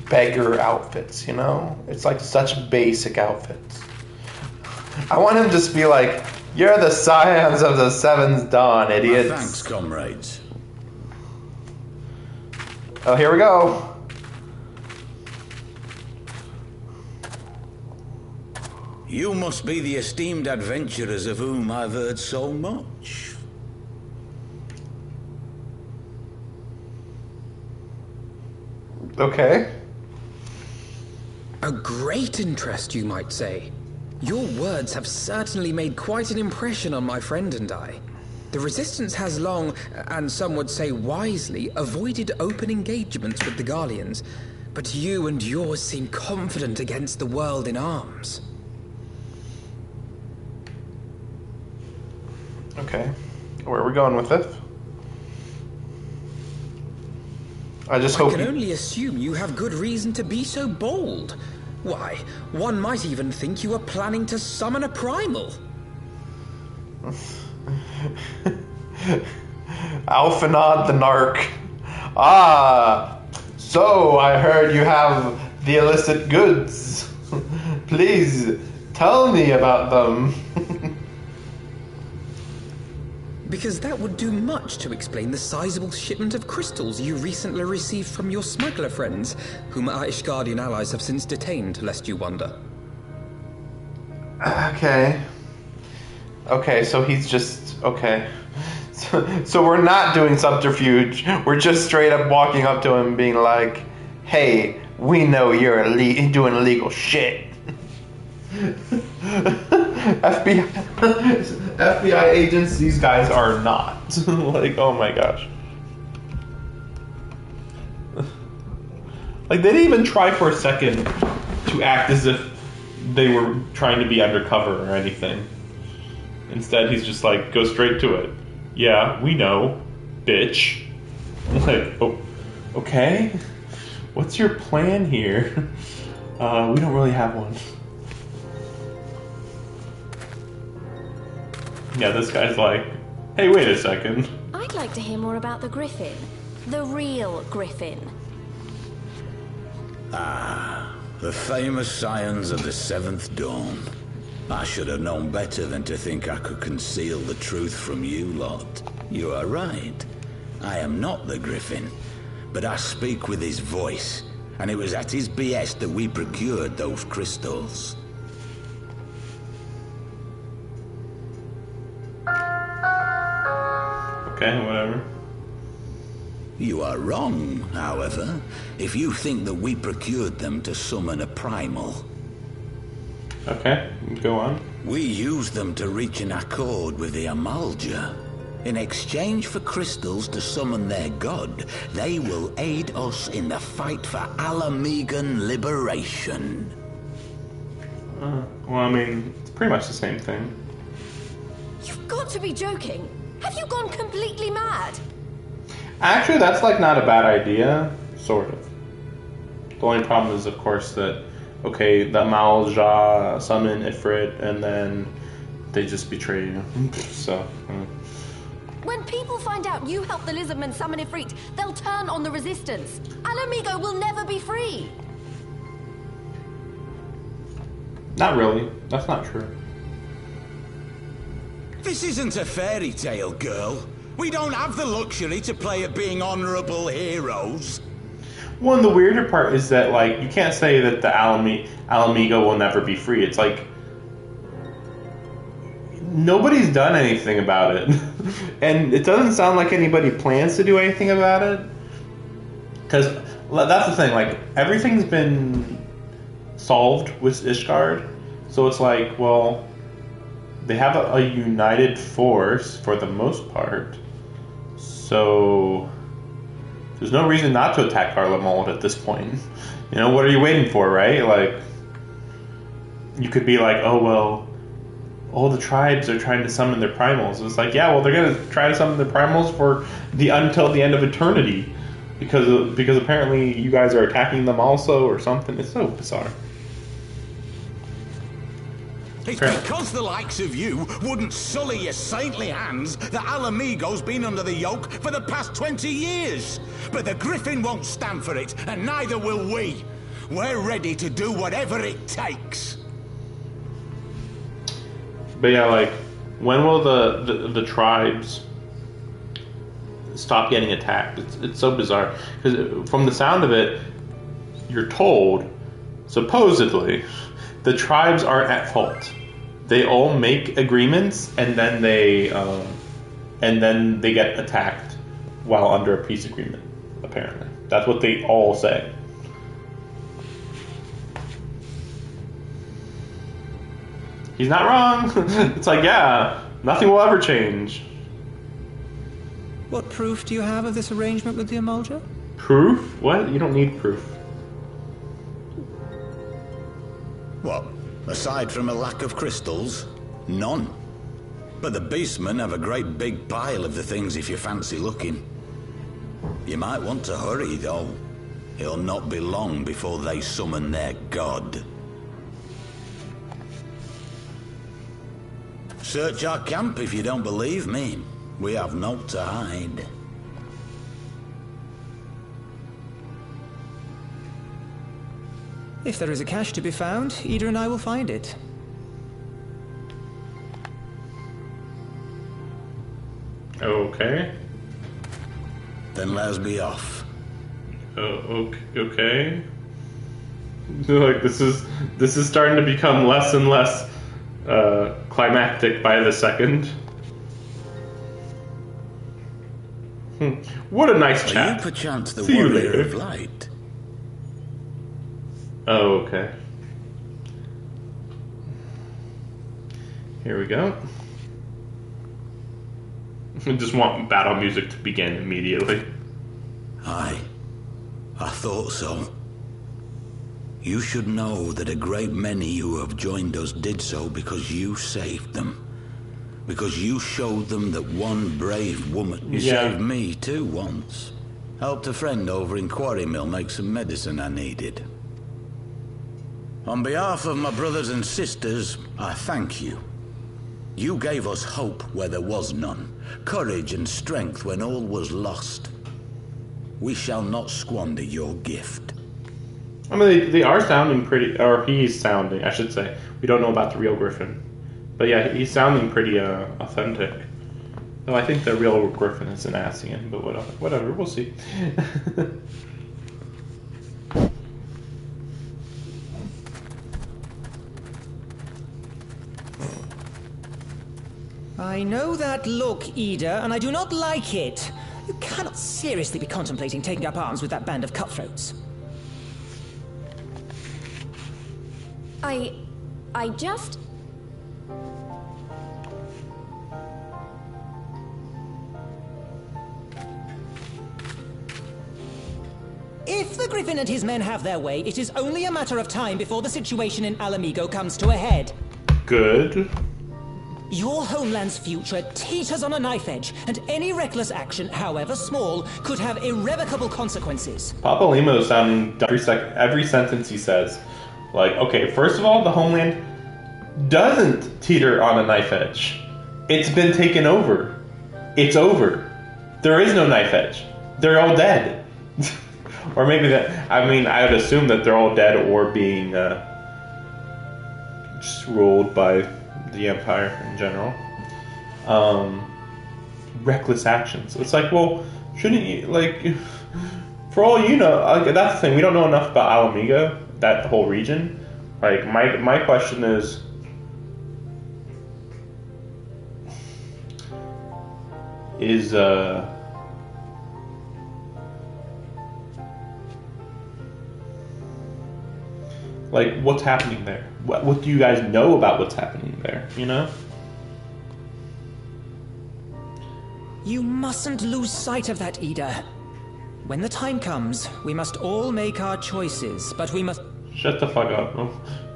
beggar outfits, you know? It's like such basic outfits. I want him to just be like, you're the scions of the Seventh Dawn, idiots. Thanks, comrades. Oh, here we go. You must be the esteemed adventurers of whom I've heard so much. Okay. A great interest, you might say. Your words have certainly made quite an impression on my friend and I. The Resistance has long, and some would say wisely, avoided open engagements with the Garleans, but you and yours seem confident against the world in arms. Okay. Where are we going with this? I can only assume you have good reason to be so bold. Why, one might even think you are planning to summon a primal. Alphanod the Narc. Ah, so I heard you have the illicit goods. Please tell me about them. Because that would do much to explain the sizable shipment of crystals you recently received from your smuggler friends, whom our Ishgardian allies have since detained, lest you wonder. Okay. Okay, so he's just... Okay. So we're not doing subterfuge. We're just straight up walking up to him being like, hey, we know you're doing illegal shit. FBI agents, these guys are not. Like, oh my gosh. Like, they didn't even try for a second to act as if they were trying to be undercover or anything. Instead, he's just like, go straight to it. Yeah, we know, bitch. Like, oh, okay. What's your plan here? We don't really have one. Yeah, this guy's like, hey, wait a second. I'd like to hear more about the Griffin. The real Griffin. Ah, the famous scions of the Seventh Dawn. I should have known better than to think I could conceal the truth from you lot. You are right. I am not the Griffin, but I speak with his voice, and it was at his behest that we procured those crystals. Okay, whatever. You are wrong, however, if you think that we procured them to summon a primal. Okay, go on. We used them to reach an accord with the Amalja. In exchange for crystals to summon their god, they will aid us in the fight for Alamegan liberation. Well, I mean, it's pretty much the same thing. You've got to be joking. Have you gone completely mad? Actually, that's like not a bad idea, sort of. The only problem is, of course, that, okay, the Malja summon Ifrit, and then they just betray you. So, When people find out you helped the Lizardmen summon Ifrit, they'll turn on the Resistance. Alamigo will never be free. not really. That's not true. This isn't a fairy tale, girl. We don't have the luxury to play at being honorable heroes. Well, and the weirder part is that, like, you can't say that the Alamigo will never be free. It's like, nobody's done anything about it. And it doesn't sound like anybody plans to do anything about it. Because that's the thing, like, everything's been solved with Ishgard. So it's like, well, they have a united force for the most part. So there's no reason not to attack Garlemald at this point. You know, what are you waiting for, right? Like, you could be like, oh, well, all the tribes are trying to summon their primals. It's like, yeah, well, they're going to try to summon their primals for until the end of eternity. Because apparently you guys are attacking them also or something. It's so bizarre. It's because the likes of you wouldn't sully your saintly hands that Alamigo's been under the yoke for the past 20 years. But the Griffin won't stand for it, and neither will we. We're ready to do whatever it takes. But yeah, like, when will the tribes stop getting attacked? It's so bizarre. Because from the sound of it, you're told, supposedly, the tribes aren't at fault. They all make agreements, and then they get attacked while under a peace agreement. Apparently, that's what they all say. He's not wrong. It's like, yeah, nothing will ever change. What proof do you have of this arrangement with the Emulger? Proof? What? You don't need proof. What? Aside from a lack of crystals? None. But the beastmen have a great big pile of the things if you fancy looking. You might want to hurry, though. It'll not be long before they summon their god. Search our camp if you don't believe me. We have naught to hide. If there is a cache to be found, Ida and I will find it. Okay. Then let us be off. Oh, okay. Like, this is starting to become less and less climactic by the second. What a nice chat. Are you perchance the See you warrior later. of light? Oh, okay. Here we go. I just want battle music to begin immediately. Aye, I thought so. You should know that a great many who have joined us did so because you saved them. Because you showed them that one brave woman... You saved me too once. Helped a friend over in Quarry Mill make some medicine I needed. On behalf of my brothers and sisters, I thank you. You gave us hope where there was none, courage and strength when all was lost. We shall not squander your gift. I mean, they are sounding pretty... Or he's sounding, I should say. We don't know about the real Griffin. But yeah, he's sounding pretty authentic. Though I think the real Griffin is an Ascian, but whatever, we'll see. I know that look, Ida, and I do not like it. You cannot seriously be contemplating taking up arms with that band of cutthroats. I just... If the Griffin and his men have their way, it is only a matter of time before the situation in Alamigo comes to a head. Good. Your homeland's future teeters on a knife edge, and any reckless action, however small, could have irrevocable consequences. Papa Limo's sounding every sentence he says. Like, okay, first of all, the homeland doesn't teeter on a knife edge. It's been taken over. It's over. There is no knife edge. They're all dead. Or maybe that, I mean, I would assume that they're all dead or being just ruled by the Empire in general. Reckless actions. It's like, well, shouldn't you, like, for all you know, like, that's the thing, we don't know enough about Alamigo, that whole region. Like, my question is, is like, what's happening there? What do you guys know about what's happening there? You know? You mustn't lose sight of that, Ida. When the time comes, we must all make our choices, but we must... Shut the fuck up.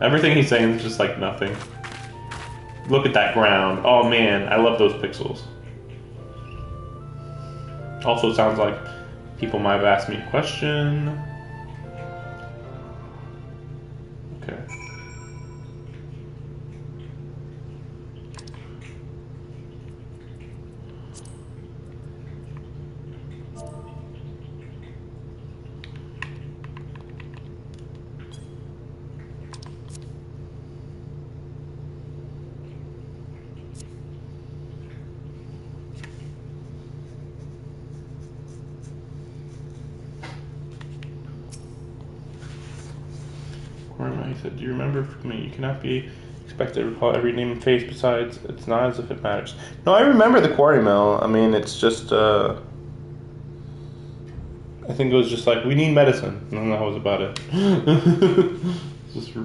Everything he's saying is just like nothing. Look at that ground. Oh man, I love those pixels. Also, it sounds like people might have asked me a question. Okay. He said, do you remember from me? You cannot be expected to recall every name and face. Besides, it's not as if it matters. No, I remember the quarry mill. I mean, it's just, I think it was just like, we need medicine. And that was about it. Just,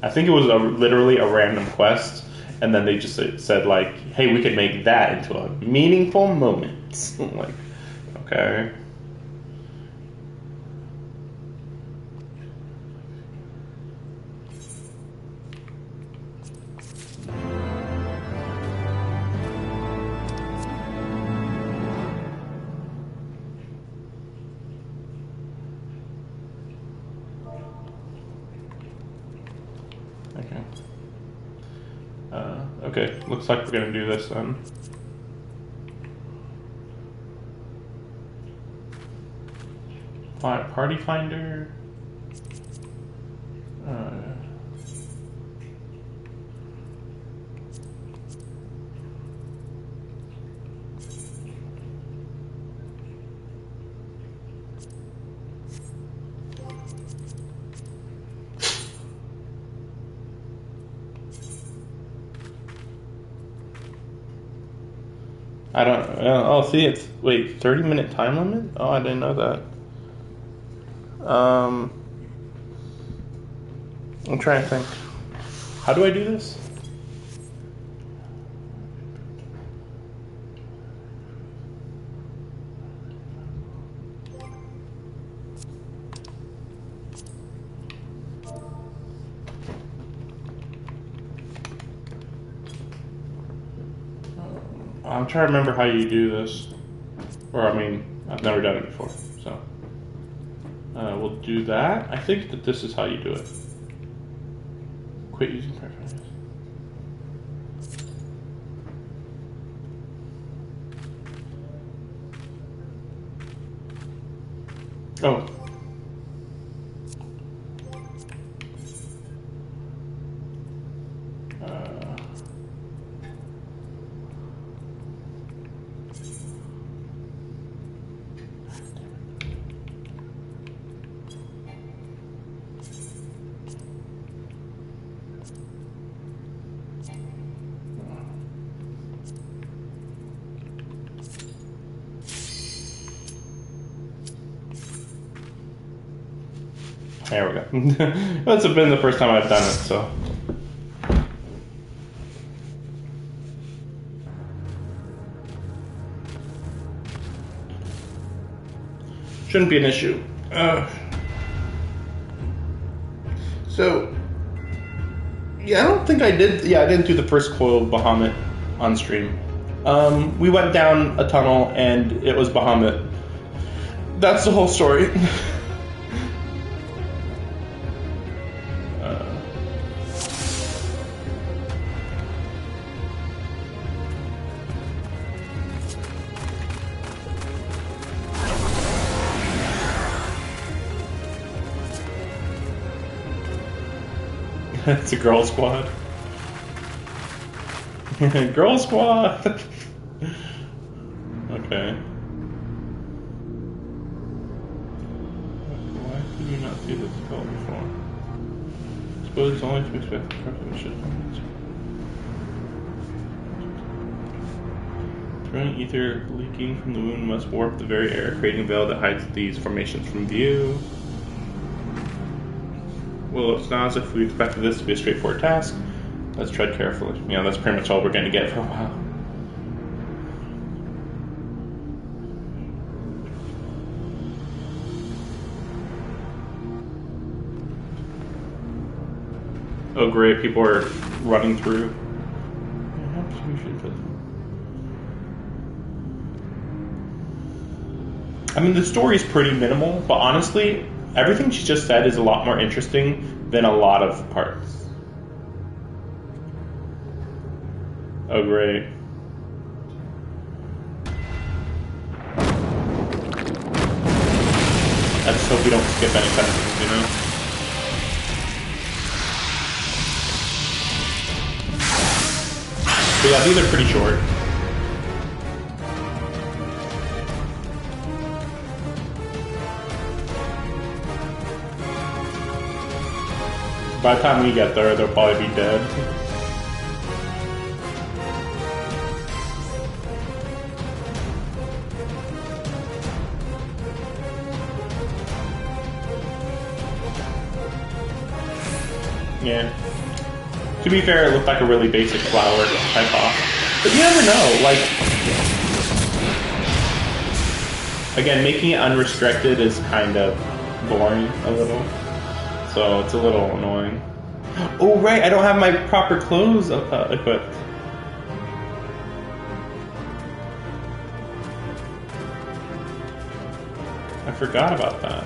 I think it was literally a random quest. And then they just said like, hey, we could make that into a meaningful moment. Like, okay. Okay, looks like we're gonna do this then. Party finder. I don't. Oh, see, it's 30-minute time limit. Oh, I didn't know that. I'm trying to think. How do I do this? I'm trying to remember how you do this. Or, I mean, I've never done it before, so. We'll do that. I think that this is how you do it. Quit using preferences. Oh. There we go. That's been the first time I've done it, so. Shouldn't be an issue. So, yeah, I don't think I did. Yeah, I didn't do the first coil of Bahamut on stream. We went down a tunnel and it was Bahamut. That's the whole story. It's a girl squad. Girl squad! Okay. Why did you not see this spell before? Suppose it's only to expect the perfect should Brilliant ether leaking from the wound must warp the very air, creating a veil that hides these formations from view. Well, it's not as if we expected this to be a straightforward task. Let's tread carefully. You know, that's pretty much all we're going to get for a while. Oh great, people are running through. I mean, the story is pretty minimal, but honestly, everything she just said is a lot more interesting than a lot of parts. Oh great. I just hope we don't skip any cutscenes, you know? But yeah, these are pretty short. By the time we get there, they'll probably be dead. Yeah. To be fair, it looked like a really basic flower type off. But you never know, like... Again, making it unrestricted is kind of boring a little. So it's a little annoying. Oh right, I don't have my proper clothes equipped. I forgot about that.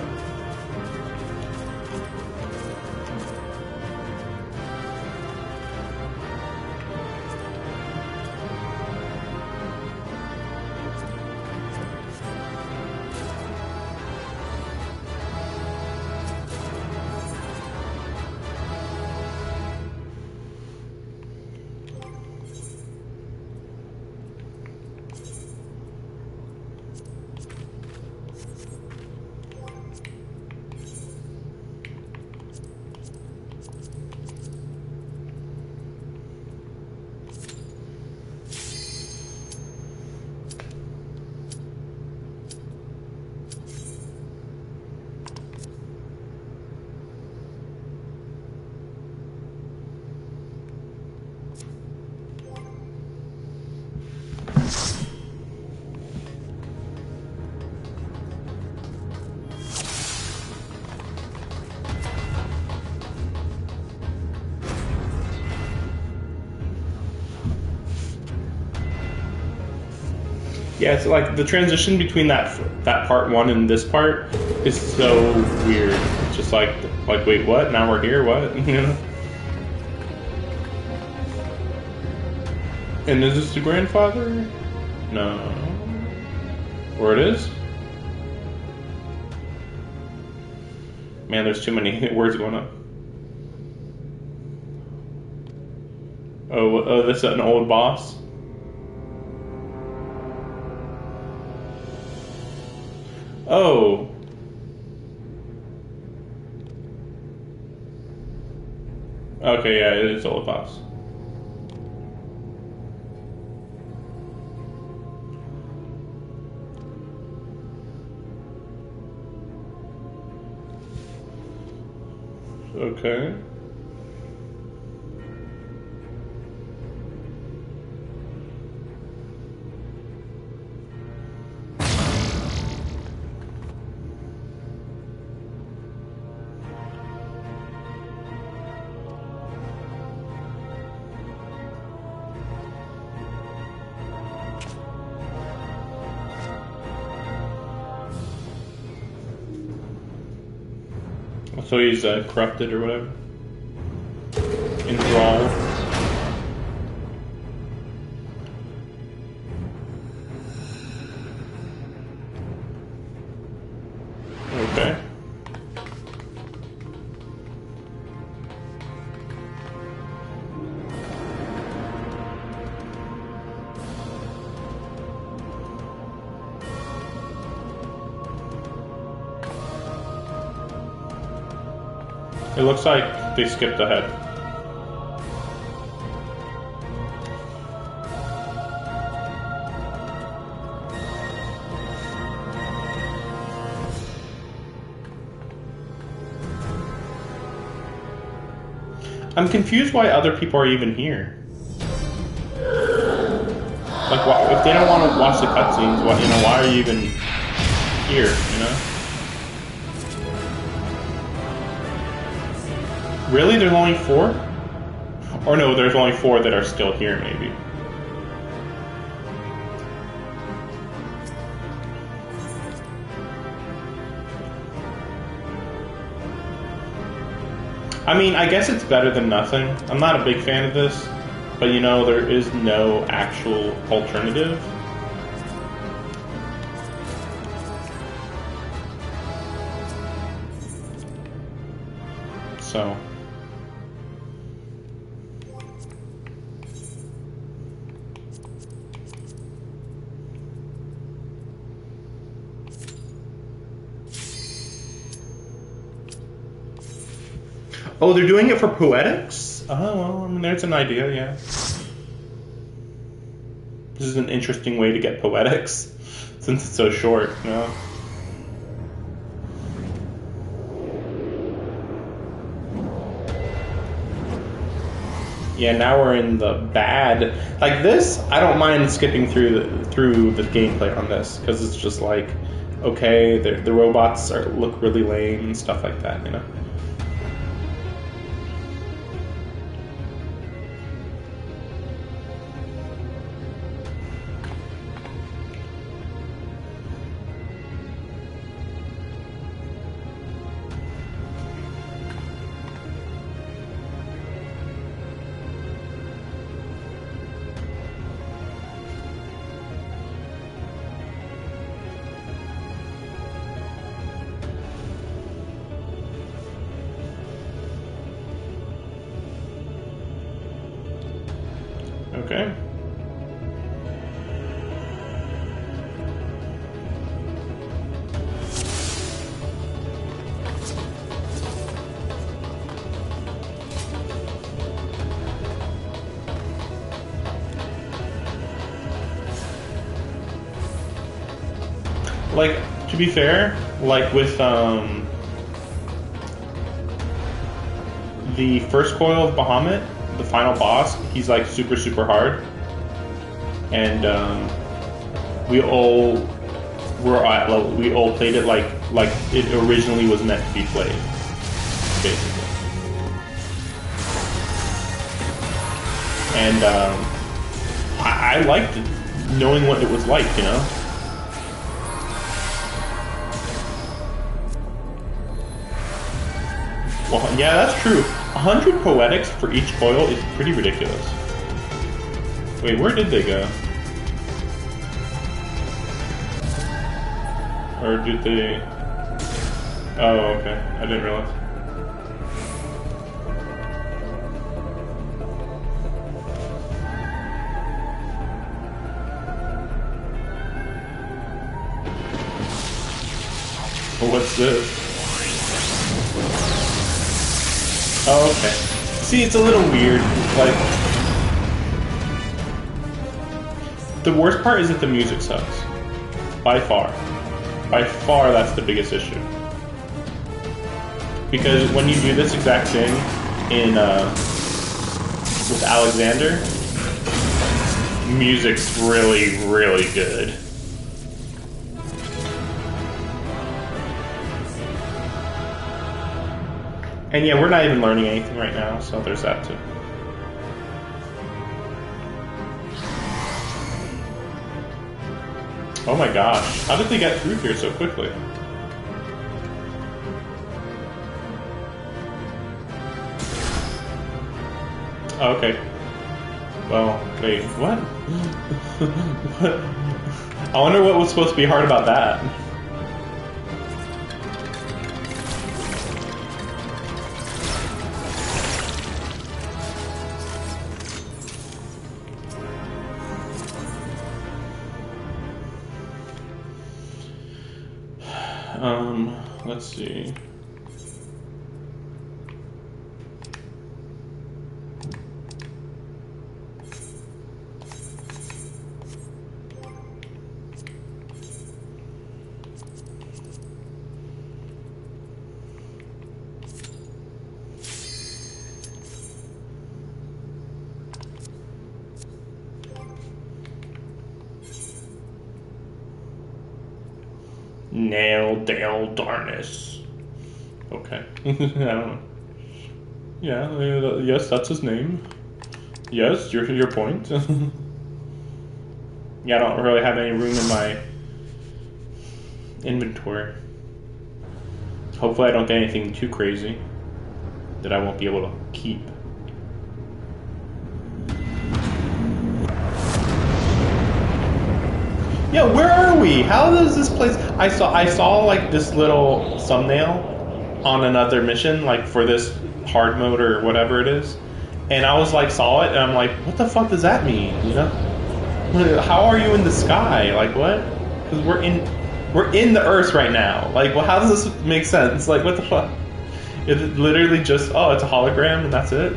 Yeah, it's like the transition between that part one and this part is so weird. It's just like wait, what? Now we're here, what? You know? And is this the grandfather? No. Or it is? Man, there's too many words going on. Oh, this is an old boss? Oh. Okay, yeah, it is old boss. Okay. So he's corrupted or whatever? Enthralled. Okay. It looks like they skipped ahead. I'm confused why other people are even here. Like, why, if they don't want to watch the cutscenes, why, you know, why are you even here? You know? Really? There's only 4? Or no, there's only 4 that are still here, maybe. I mean, I guess it's better than nothing. I'm not a big fan of this, but you know, there is no actual alternative. So. Oh, they're doing it for poetics? Oh, well, I mean, there's an idea, yeah. This is an interesting way to get poetics, since it's so short, you know? Yeah, now we're in the bad. Like this, I don't mind skipping through the gameplay on this, because it's just like, okay, the robots look really lame and stuff like that, you know? Okay. Like, to be fair, like with the first coil of Bahamut, the final boss, he's like super hard, and we all played it like it originally was meant to be played, basically. And I liked it, knowing what it was like, you know. Well, yeah, that's true. 100 poetics for each coil is pretty ridiculous. Wait, where did they go? Or did they... Oh, okay. I didn't realize. Well, what's this? Oh, okay. See, it's a little weird. Like, the worst part is that the music sucks. By far. By far, that's the biggest issue. Because when you do this exact thing in with Alexander, music's really good. And yeah, we're not even learning anything right now, so there's that too. Oh my gosh, how did they get through here so quickly? Oh, okay. Well, wait, what? What? I wonder what was supposed to be hard about that. Let's see. Nail Dale Darnus. Okay. I don't know. Yeah, yes, that's his name. Yes, your point. Yeah, I don't really have any room in my inventory. Hopefully I don't get anything too crazy that I won't be able to keep. Yeah, where are we? How does this place... I saw like this little thumbnail on another mission, like for this hard mode or whatever it is. And I was like, saw it, and I'm like, what the fuck does that mean? You know? How are you in the sky? Like, what? Because we're in the Earth right now. Like, well, how does this make sense? Like, what the fuck? Is it literally just, oh, it's a hologram and that's it?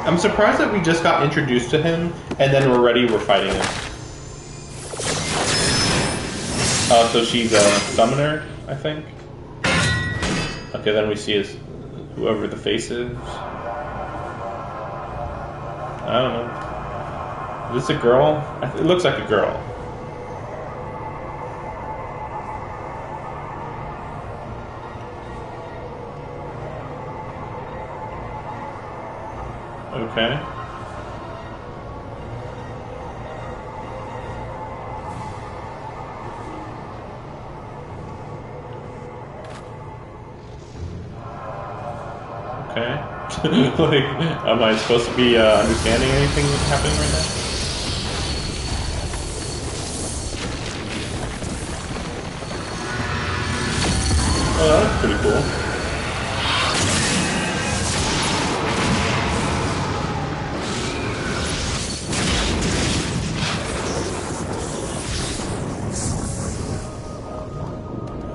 I'm surprised that we just got introduced to him, and then we're fighting him. Oh, so she's a summoner, I think? Okay, then we see his... whoever the face is. I don't know. Is this a girl? It looks like a girl. Okay. Okay. Like, am I supposed to be understanding anything that's happening right now? Oh, that's pretty cool.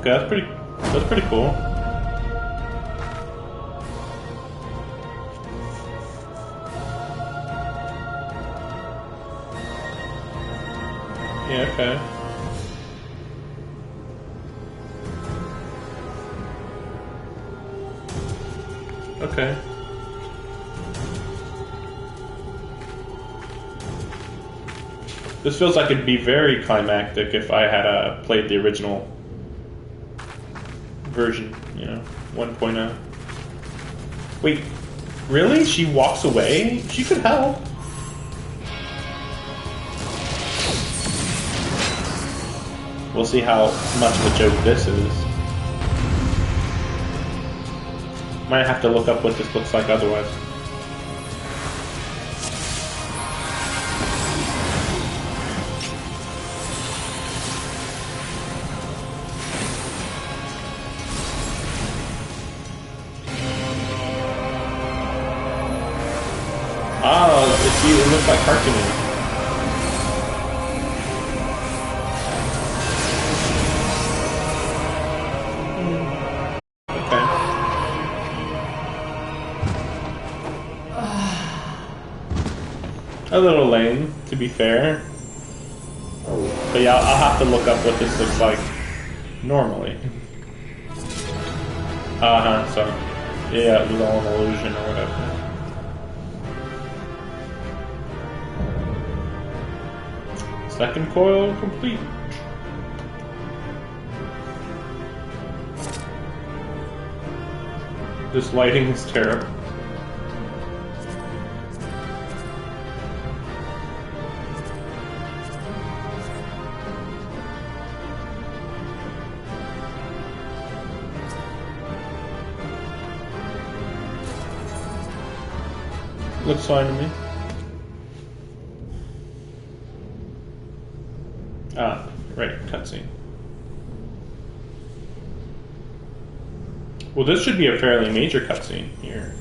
Okay, that's pretty cool. Yeah, okay. Okay. This feels like it'd be very climactic if I had played the original version, you know, 1.0. Wait, really? She walks away? She could help. We'll see how much of a joke this is. Might have to look up what this looks like otherwise. Oh, it looks like cartoony. A little lame, to be fair. But yeah, I'll have to look up what this looks like normally. So yeah, it was all an illusion or whatever. Second coil complete. This lighting is terrible. Looks fine to me. Ah, right, cutscene. Well, this should be a fairly major cutscene here.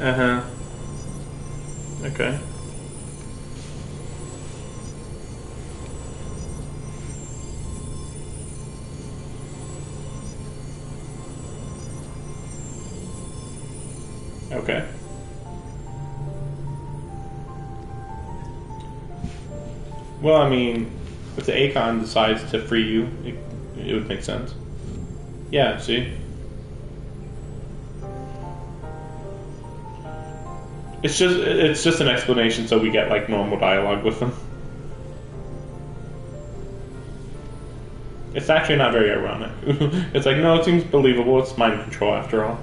Uh-huh. Okay. Okay. Well, I mean, if the Akon decides to free you, it would make sense. Yeah, see? It's just an explanation so we get like normal dialogue with them. It's actually not very ironic. It's like, no, it seems believable, it's mind control after all.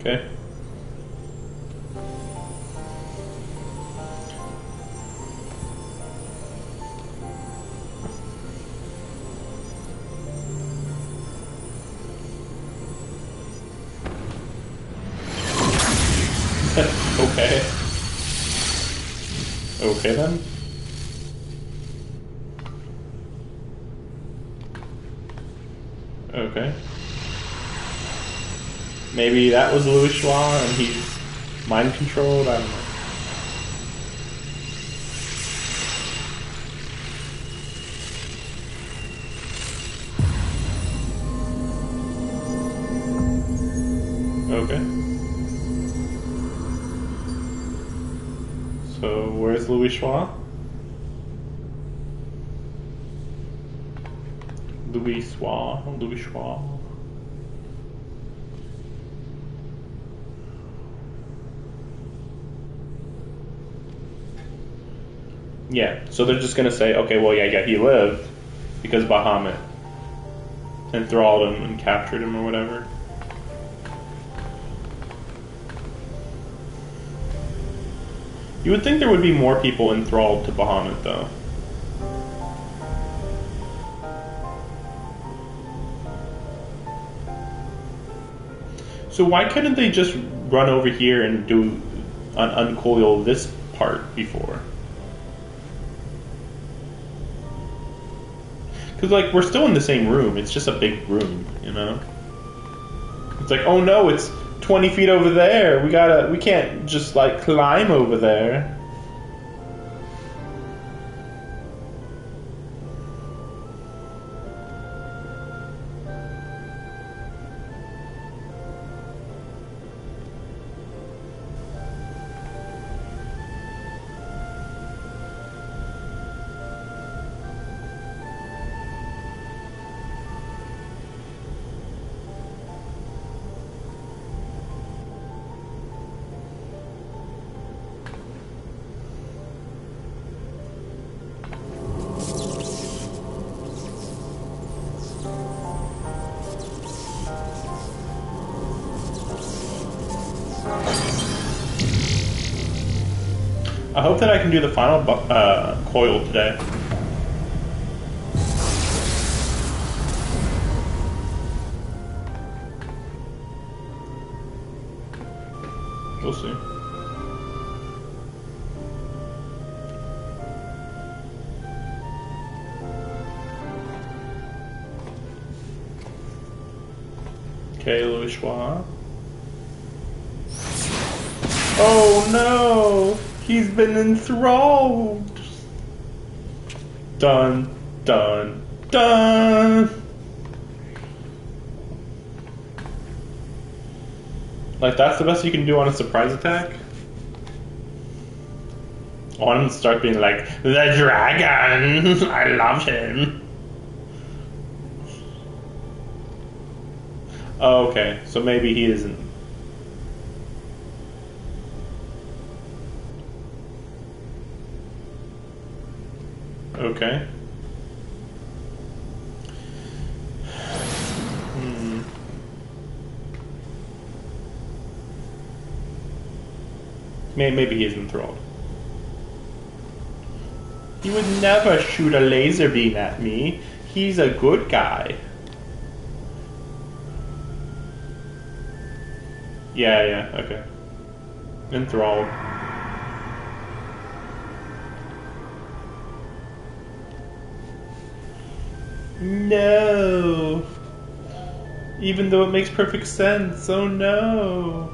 Okay. Okay. Okay then. Okay. Maybe that was Louis Schwa and he's mind controlled, I don't know. Okay. So where's Louis Schwa? Louis Schwa. Yeah, so they're just gonna say, okay, well, yeah, he lived because Bahamut enthralled him and captured him or whatever. You would think there would be more people enthralled to Bahamut, though. So why couldn't they just run over here and do uncoil this part before? Because, like, we're still in the same room. It's just a big room, you know? It's like, oh no, it's 20 feet over there. We can't just, like, climb over there. I hope that I can do the final coil today. We'll see. Okay, Louis Schwa. Oh no! He's been enthralled! Dun, dun, dun! Like, that's the best you can do on a surprise attack? I want him to start being like, the dragon! I love him! Oh, okay, so maybe he isn't. Okay. Maybe he is enthralled. He would never shoot a laser beam at me. He's a good guy. Yeah, okay. Enthralled. No. Even though it makes perfect sense. Oh no.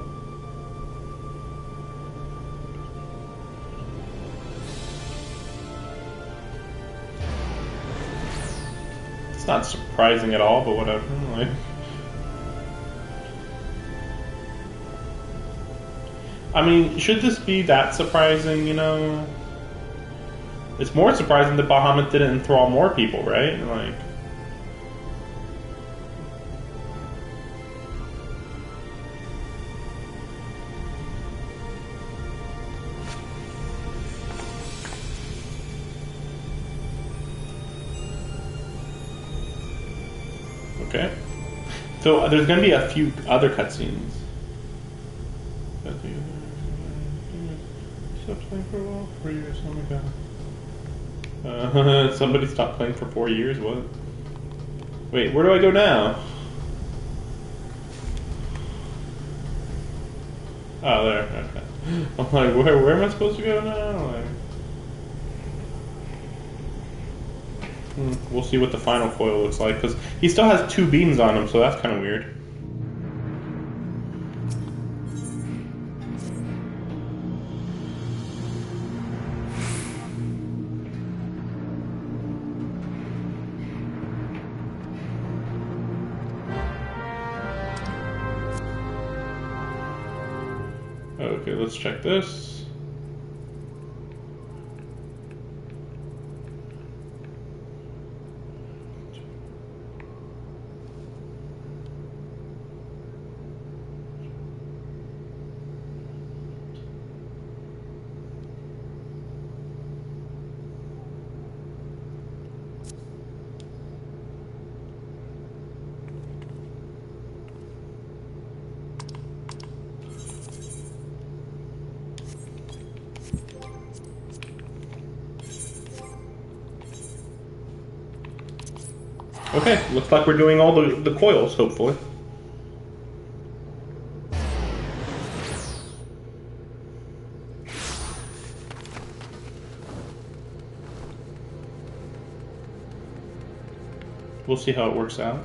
It's not surprising at all, but whatever. Like, I mean, should this be that surprising, you know? It's more surprising that Bahamut didn't enthrall more people, right? Like... Okay. So there's going to be a few other cutscenes. Stop playing for a while? 4 years, oh my god. Somebody stopped playing for 4 years, what? Wait, where do I go now? Oh, there, okay. I'm like, where am I supposed to go now? Like... We'll see what the final coil looks like, because he still has 2 beams on him, so that's kind of weird. Okay, let's check this. Okay, looks like we're doing all the coils, hopefully. We'll see how it works out.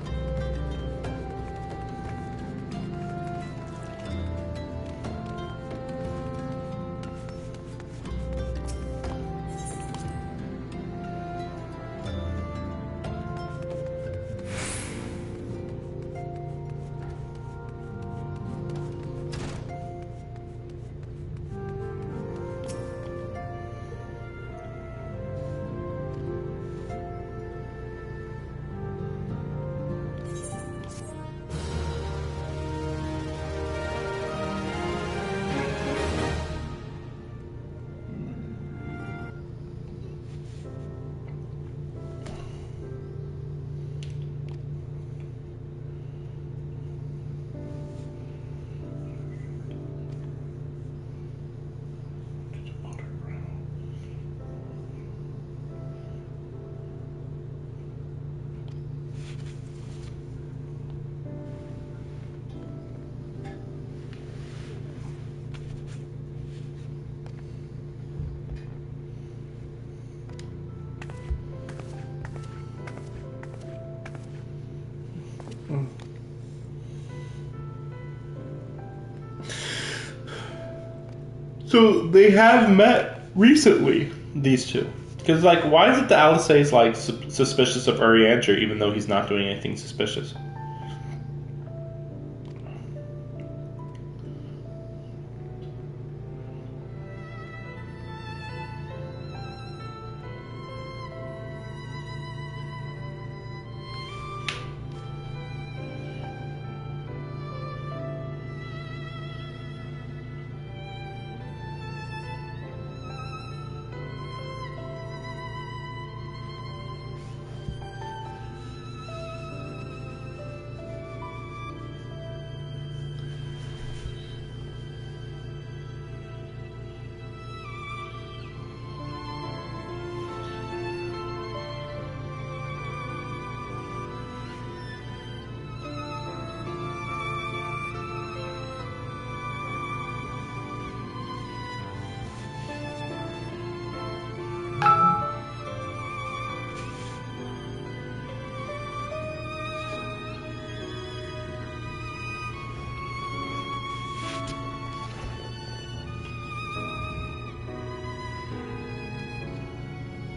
So they have met recently, these two. Because, like, why is it that Alice is, like, suspicious of Urianger even though he's not doing anything suspicious?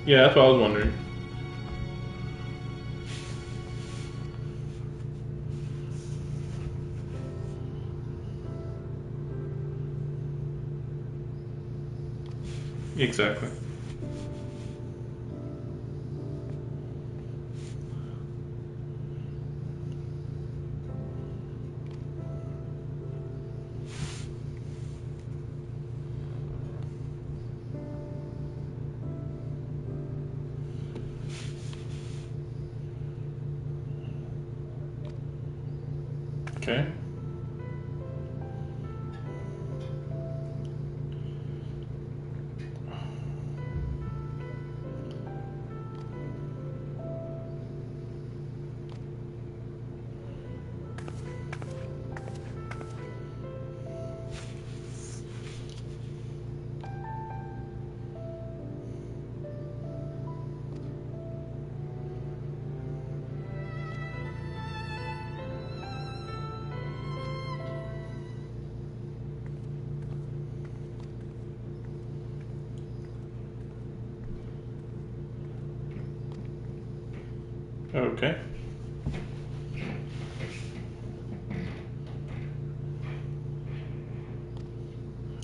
Yeah, that's what I was wondering. Exactly. Okay. Okay.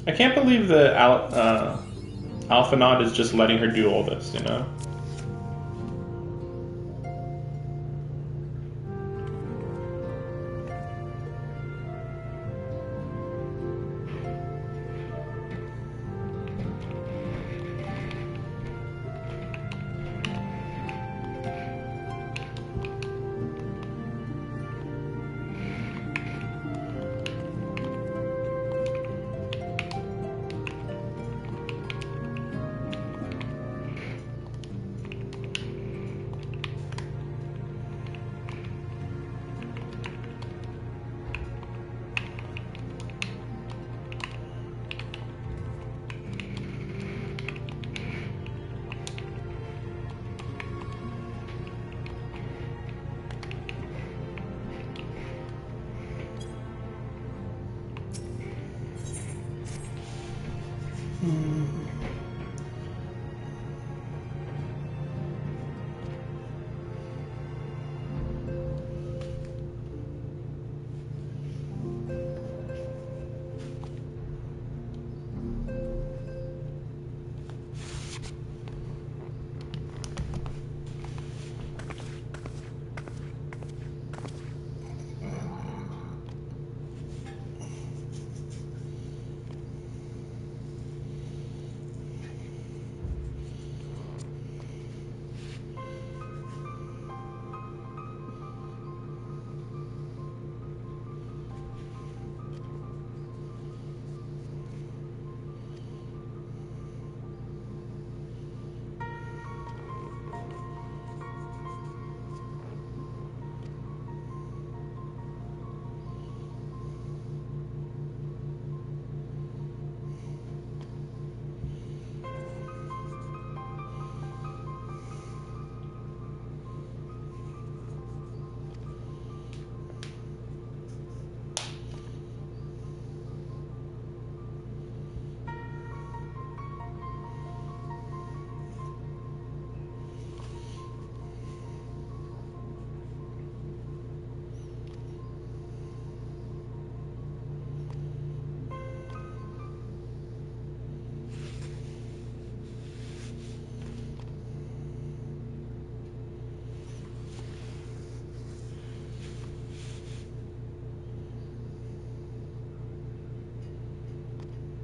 I can't believe that Alphanaud is just letting her do all this, you know?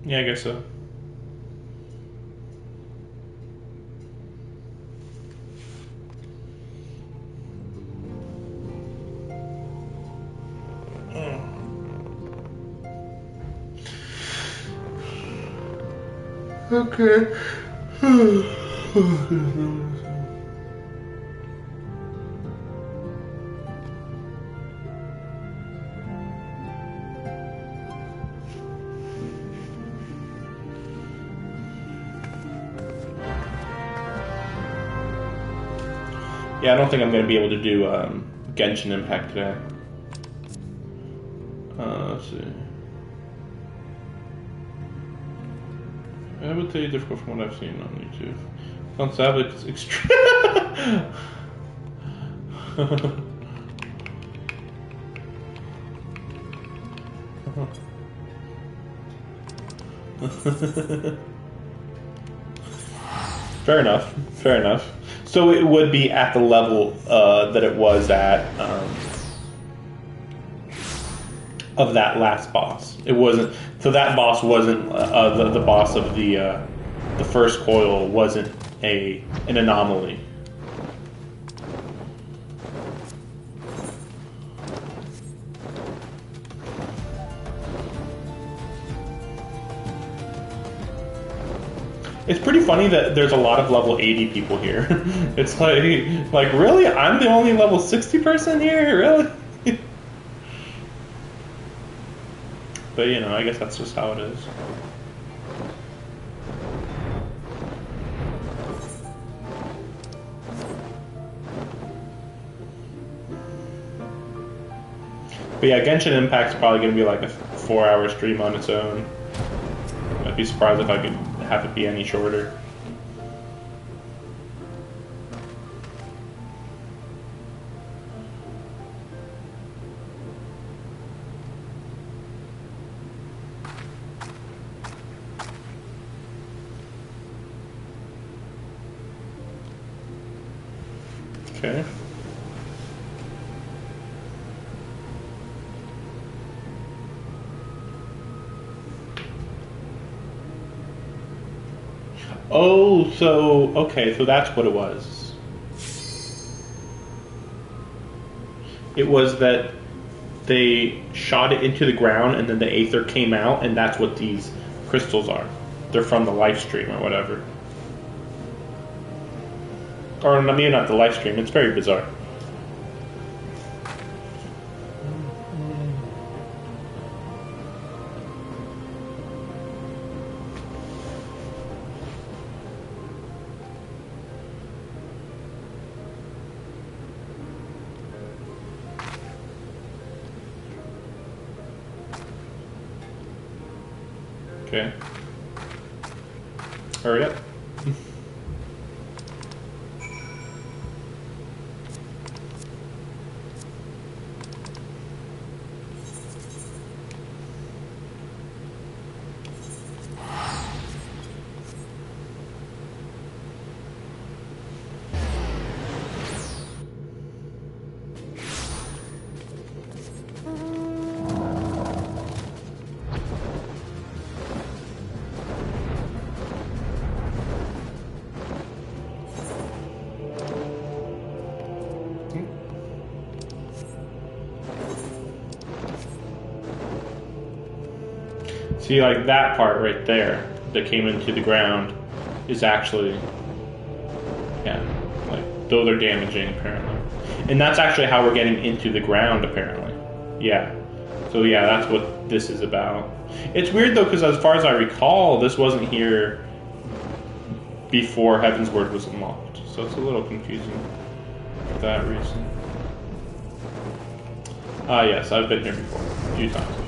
Yeah, I guess so. Okay. Yeah, I don't think I'm going to be able to do Genshin Impact today. Let's see. I would say difficult from what I've seen on YouTube. Sounds savage. Extreme. Fair enough. Fair enough. So it would be at the level that it was at of that last boss. It wasn't. So that boss wasn't the boss of the first coil wasn't an anomaly. It's pretty funny that there's a lot of level 80 people here. It's like really? I'm the only level 60 person here? Really? But, you know, I guess that's just how it is. But yeah, Genshin Impact's probably going to be like a 4-hour stream on its own. I'd be surprised if I could have it be any shorter. Okay. Oh, so, okay, so that's what it was. It was that they shot it into the ground and then the aether came out, and that's what these crystals are. They're from the live stream or whatever. Or maybe not the live stream, it's very bizarre. Okay. Hurry up. See, like that part right there that came into the ground is actually, yeah, like those are damaging apparently. And that's actually how we're getting into the ground apparently. Yeah. So yeah, that's what this is about. It's weird though, because as far as I recall, this wasn't here before Heavensward was unlocked. So it's a little confusing for that reason. Ah, yes, I've been here before. A few times before.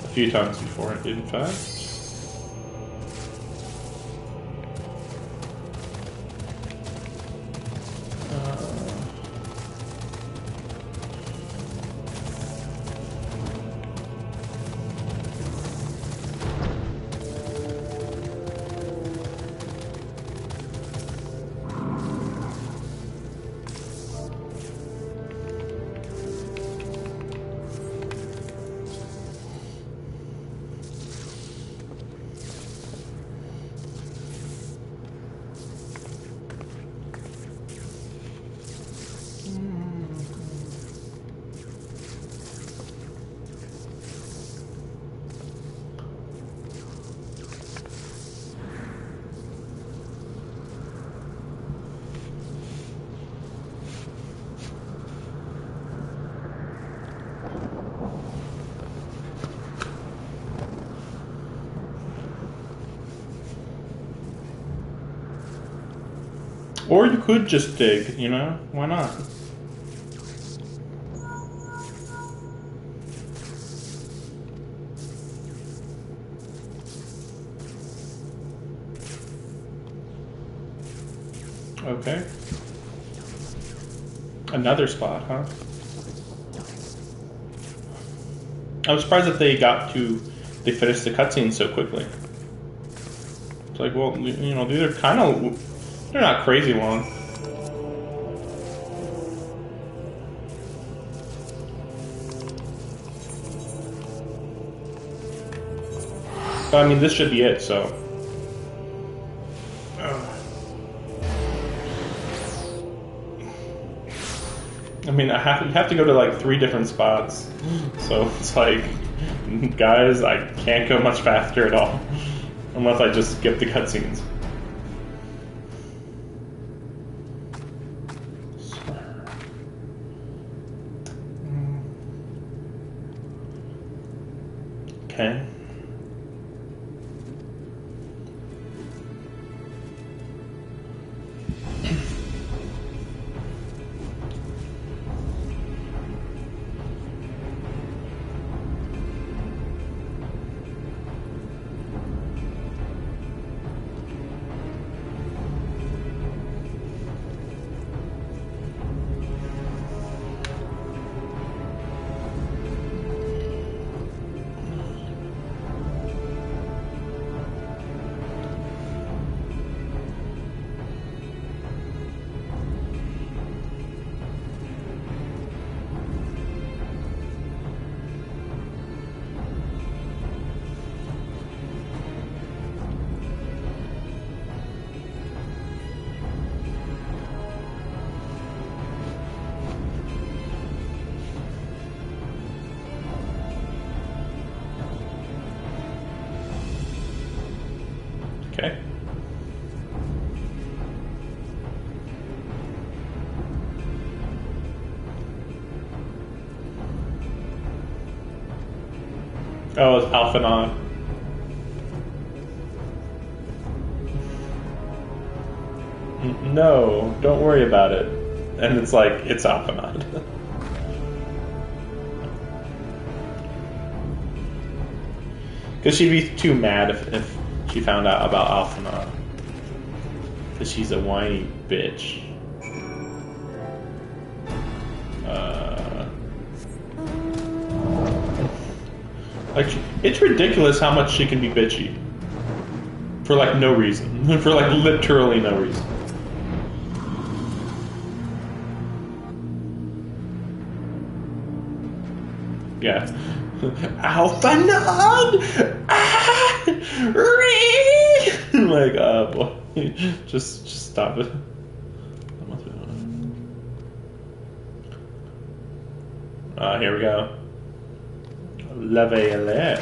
A few times before, in fact. Or you could just dig, you know? Why not? Okay. Another spot, huh? I'm surprised that they finished the cutscene so quickly. It's like, well, you know, these are they're not crazy long. But I mean, this should be it, so. I mean, you have to go to like 3 different spots. So it's like, guys, I can't go much faster at all. Unless I just skip the cutscenes. Okay. Okay. Oh, it's Alphanon. No, don't worry about it. And it's like, it's Alphanon. Because she'd be too mad if she found out about Alphanon. Because she's a whiny bitch. Like, it's ridiculous how much she can be bitchy. For like no reason. For like literally no reason. Yeah. Alphanon! Ah! Like, oh boy. Just stop it. Here we go. Leveler.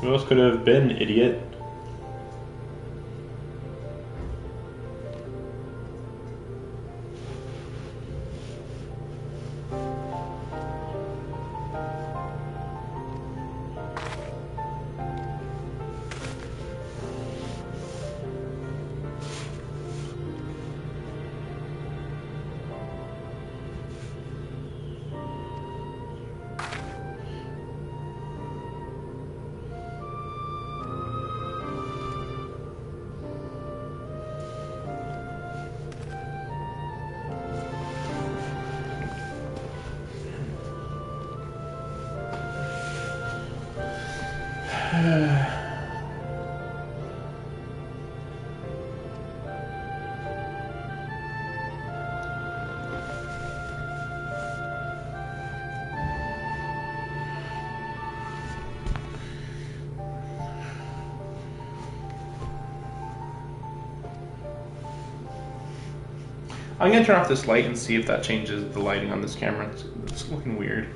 Who else could it have been, idiot? I'm gonna turn off this light and see if that changes the lighting on this camera. It's looking weird.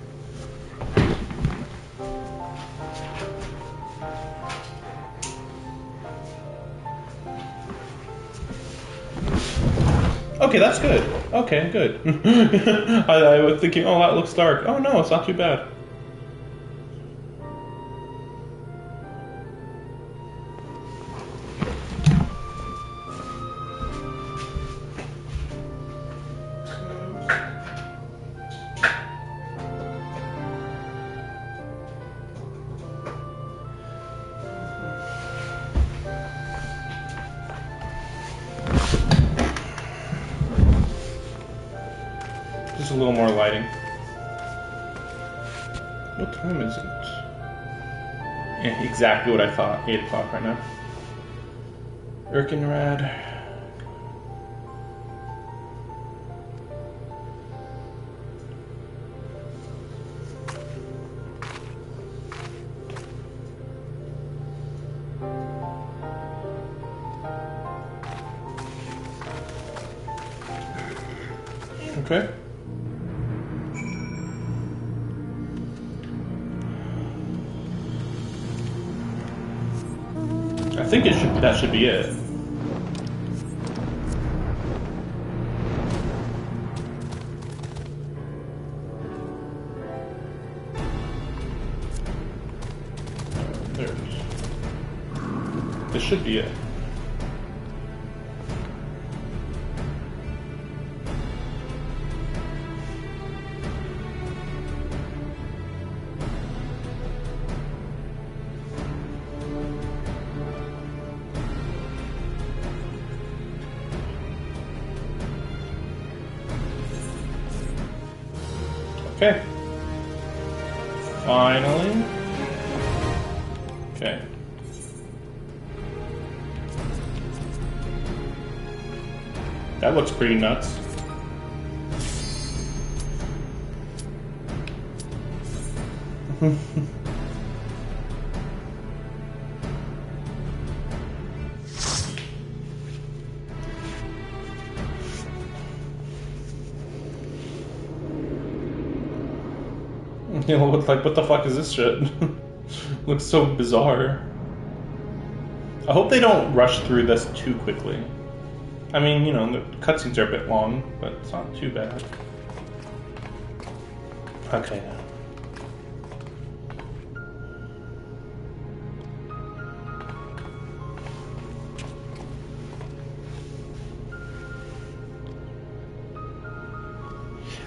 Okay, that's good. Okay, good. I was thinking, oh, that looks dark. Oh no, it's not too bad. Just a little more lighting. What time is it? Yeah, exactly what I thought. 8 o'clock right now. Erkenrad. Okay. I think that should be it. This should be it. Okay. Finally. Okay. That looks pretty nuts. You know, like, what the fuck is this shit? Looks so bizarre. I hope they don't rush through this too quickly. I mean, you know, the cutscenes are a bit long, but it's not too bad. Okay.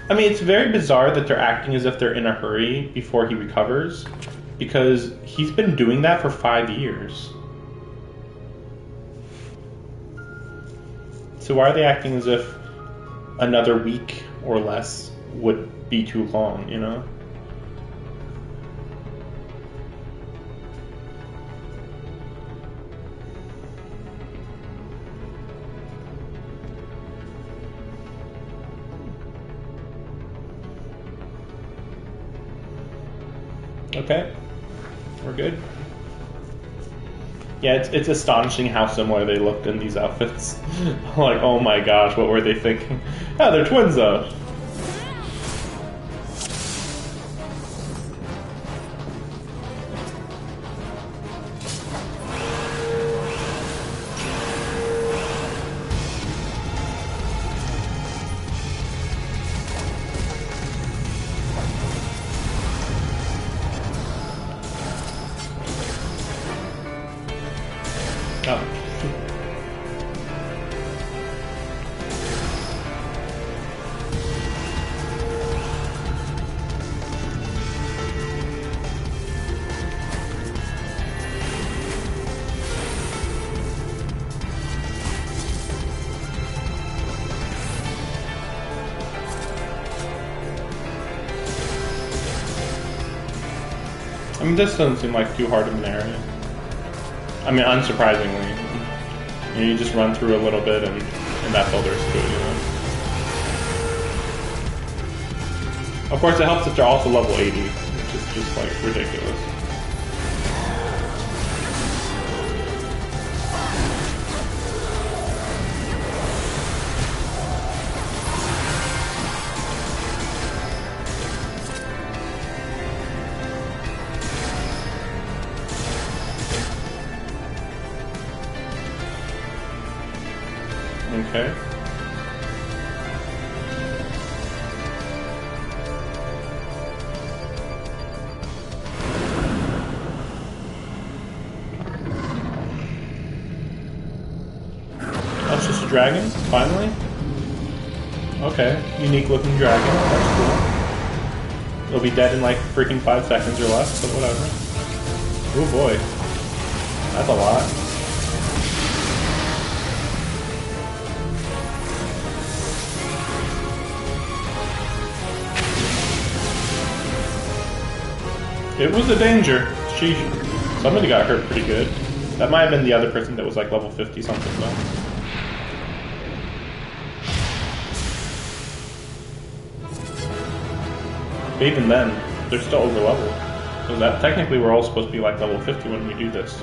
I mean, it's very bizarre that they're acting as if they're in a hurry before he recovers, because he's been doing that for 5 years. So why are they acting as if another week or less would be too long, you know? Okay, we're good. Yeah, it's astonishing how similar they look in these outfits. Like, oh my gosh, what were they thinking? Oh, they're twins though. Oh. I mean, this doesn't seem like too hard of an area. I mean, unsurprisingly. You know, you just run through a little bit and that's all there is to it, you know? Of course, it helps that they're also level 80, which is just, like, ridiculous. Okay. That's just a dragon, finally? Okay, unique looking dragon, that's cool. It'll be dead in like freaking 5 seconds or less, but whatever. Oh boy. That's a lot. It was a danger. Somebody got hurt pretty good. That might have been the other person that was like level 50 something though. But even then, they're still over leveled. So that technically we're all supposed to be like level 50 when we do this.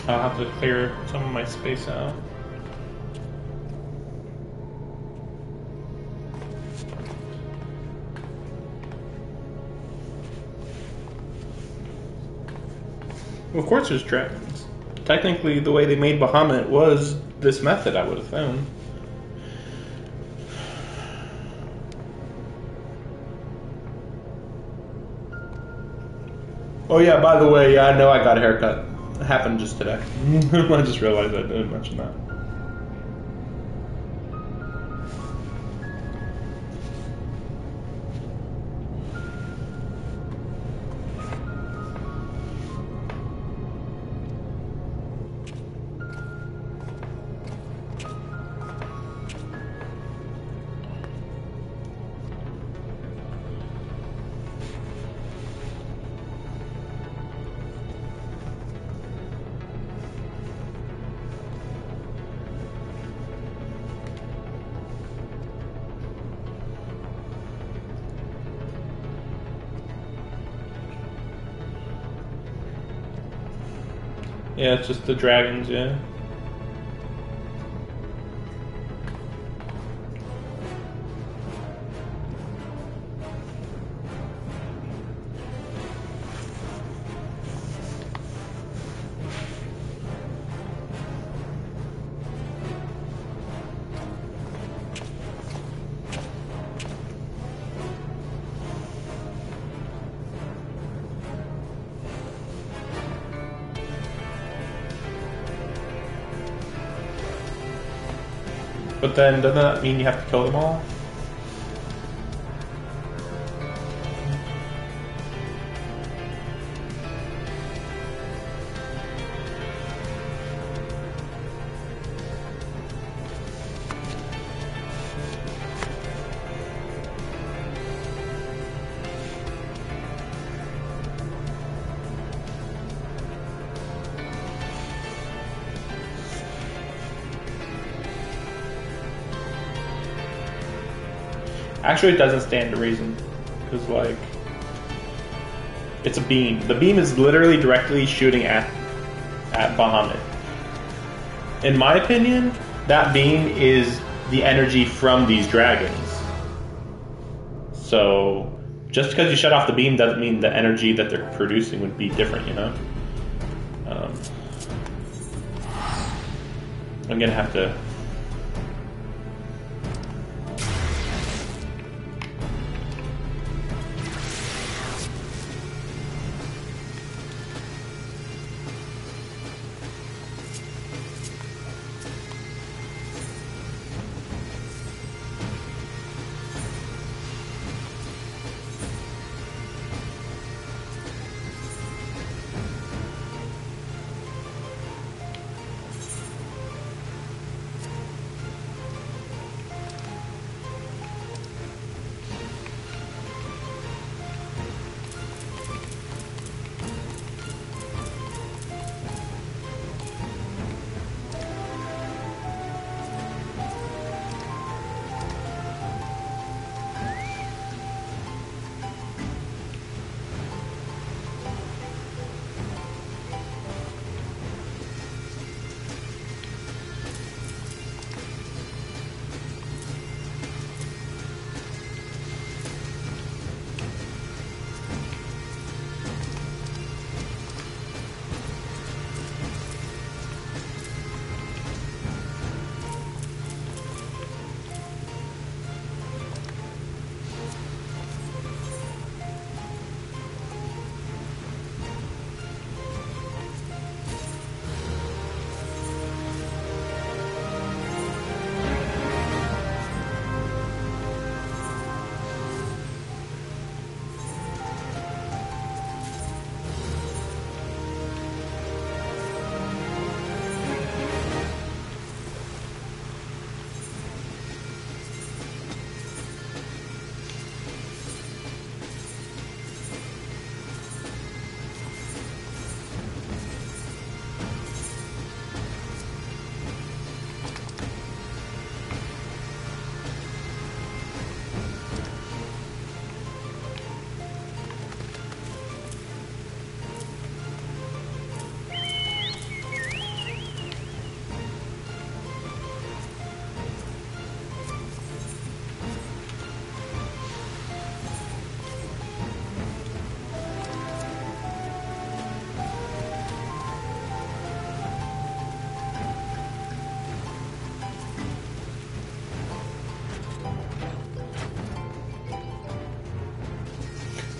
I'll have to clear some of my space out. Of course there's dragons. Technically the way they made Bahamut was this method, I would have found. Oh yeah, by the way, I know I got a haircut. It happened just today. I just realized I didn't mention that. Yeah, it's just the dragons, yeah. But then, doesn't that mean you have to kill them all? Actually, it doesn't stand to reason. Because, like, it's a beam. The beam is literally directly shooting at Bahamut. In my opinion, that beam is the energy from these dragons. So, just because you shut off the beam doesn't mean the energy that they're producing would be different, you know? I'm gonna have to...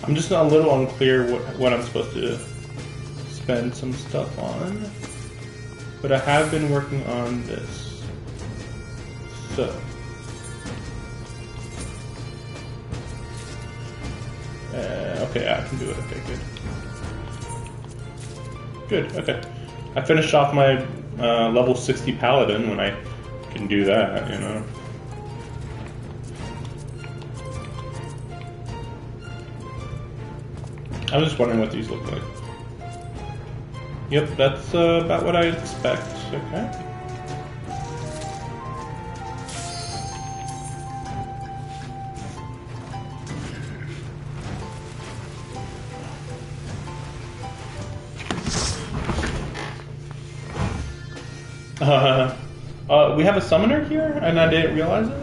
I'm just a little unclear what I'm supposed to spend some stuff on. But I have been working on this. So. Okay, I can do it. Okay, good. Good, okay. I finished off my level 60 paladin when I can do that, you know. I was just wondering what these look like. Yep, that's about what I expect. Okay. We have a summoner here, and I didn't realize it.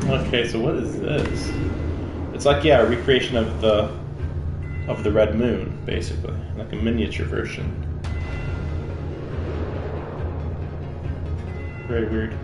Okay, so what is this? It's like, yeah, a recreation of the Red Moon, basically, like a miniature version. Very weird.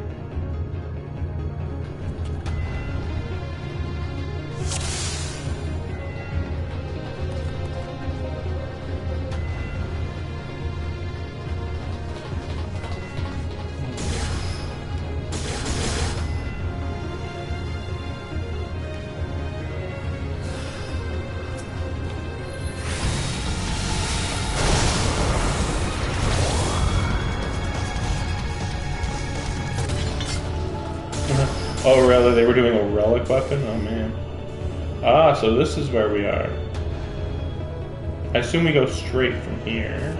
Oh, really? They were doing a relic weapon? Oh, man. Ah, so this is where we are. I assume we go straight from here.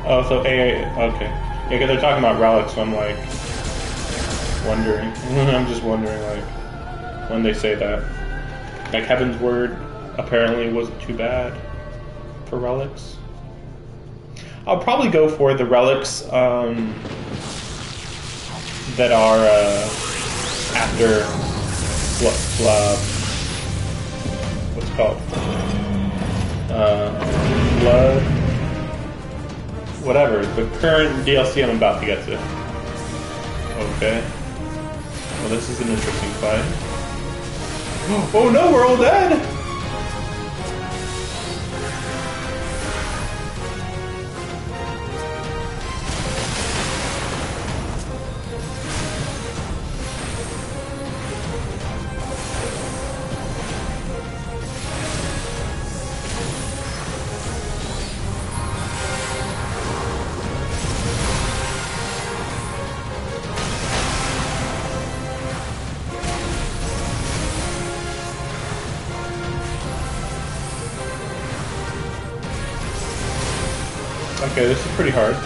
Oh, so AA, okay. Yeah, because they're talking about relics, so I'm like, wondering. I'm just wondering, like, when they say that. Like, Heaven's Word apparently wasn't too bad for relics. I'll probably go for the relics that are after what's it called? Blood. Whatever, the current DLC I'm about to get to. Okay. Well, this is an interesting fight. Oh no, we're all dead! Okay, this is pretty hard.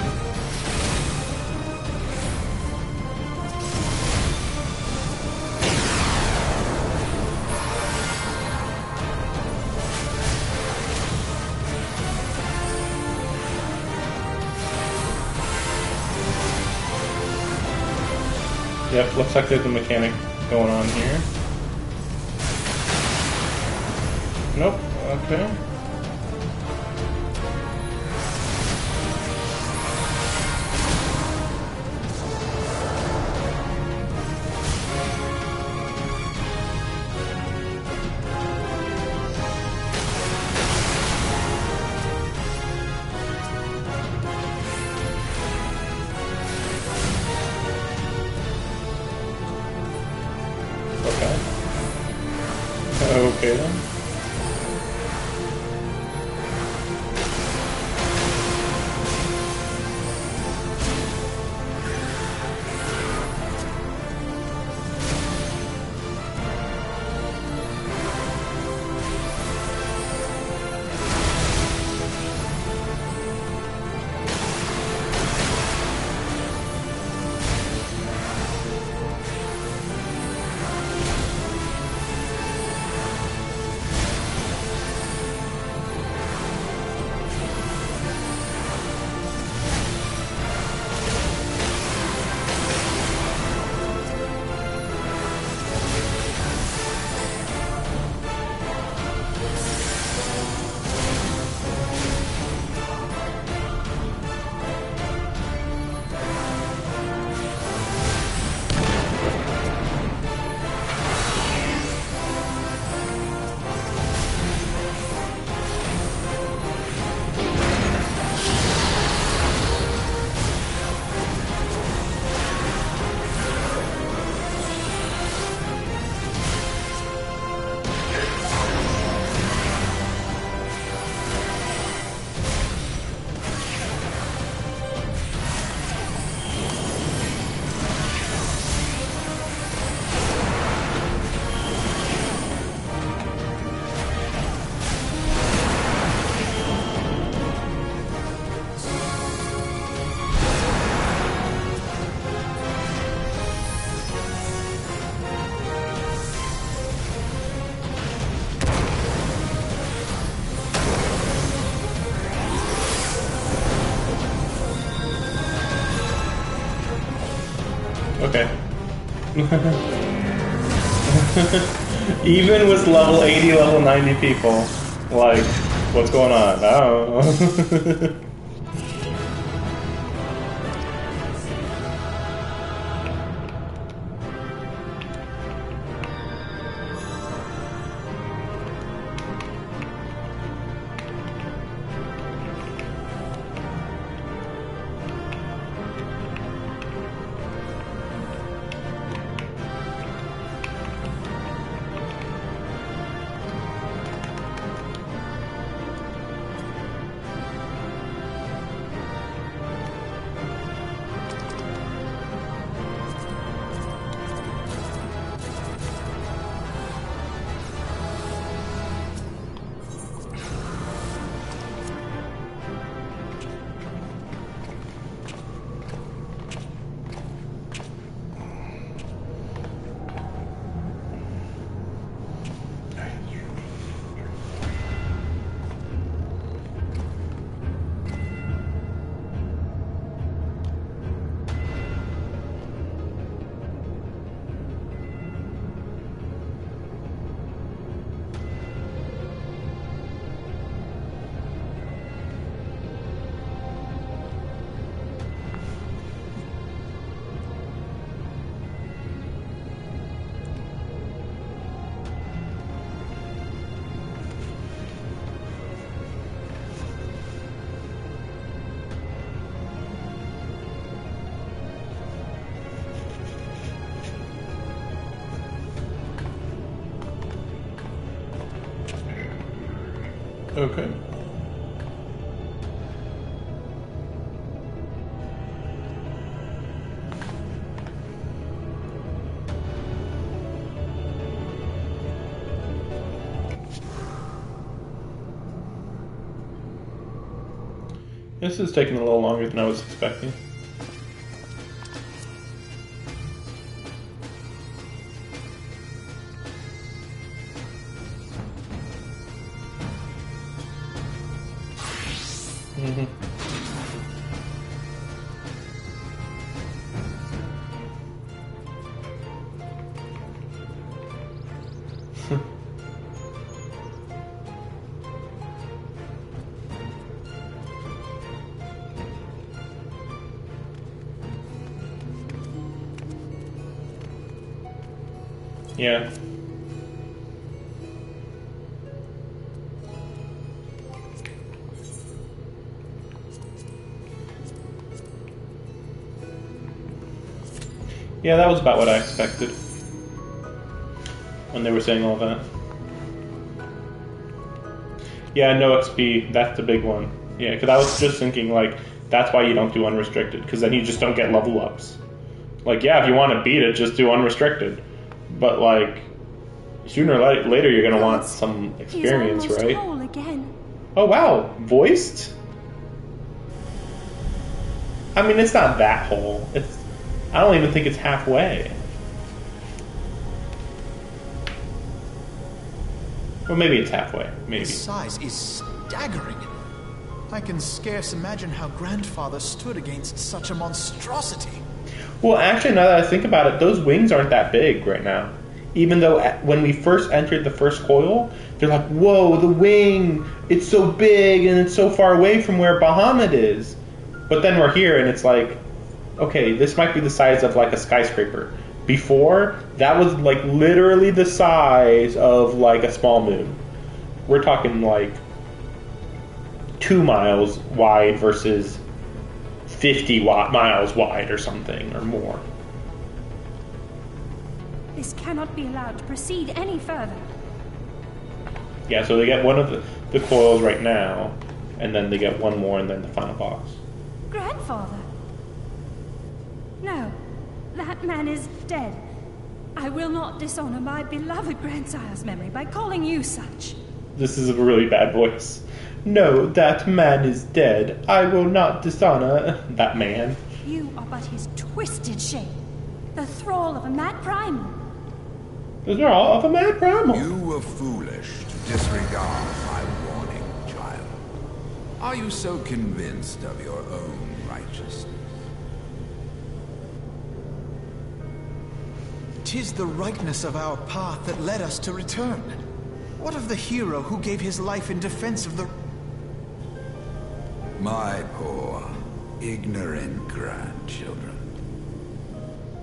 Yep, looks like there's a mechanic going on here. Nope, okay. Okay then. Okay. Even with level 80, level 90 people, like, what's going on? I don't know. Okay. This is taking a little longer than I was expecting. Yeah. Yeah, that was about what I expected when they were saying all that. Yeah, no XP. That's the big one. Yeah, because I was just thinking, like, that's why you don't do unrestricted, because then you just don't get level ups. Like, yeah, if you want to beat it, just do unrestricted. But, like, sooner or later you're going to want some experience, He's almost right? whole again. Oh, wow. Voiced? I mean, it's not that whole. I don't even think it's halfway. Well, maybe it's halfway. Maybe. His size is staggering. I can scarce imagine how Grandfather stood against such a monstrosity. Well, actually, now that I think about it, those wings aren't that big right now. Even though when we first entered the first coil, they're like, whoa, the wing, it's so big and it's so far away from where Bahamut is. But then we're here and it's like, okay, this might be the size of like a skyscraper. Before, that was like literally the size of like a small moon. We're talking like 2 miles wide versus 50 miles wide or something or more. This cannot be allowed to proceed any further. Yeah, so they get one of the coils right now, and then they get one more, and then the final boss. Grandfather? No, that man is dead. I will not dishonor my beloved grandsire's memory by calling you such. This is a really bad voice. No, that man is dead. I will not dishonor that man. You are but his twisted shape, the thrall of a mad primal. The thrall of a mad primal. You were foolish to disregard my warning, child. Are you so convinced of your own righteousness? 'Tis the rightness of our path that led us to return. What of the hero who gave his life in defense of the... My poor, ignorant grandchildren.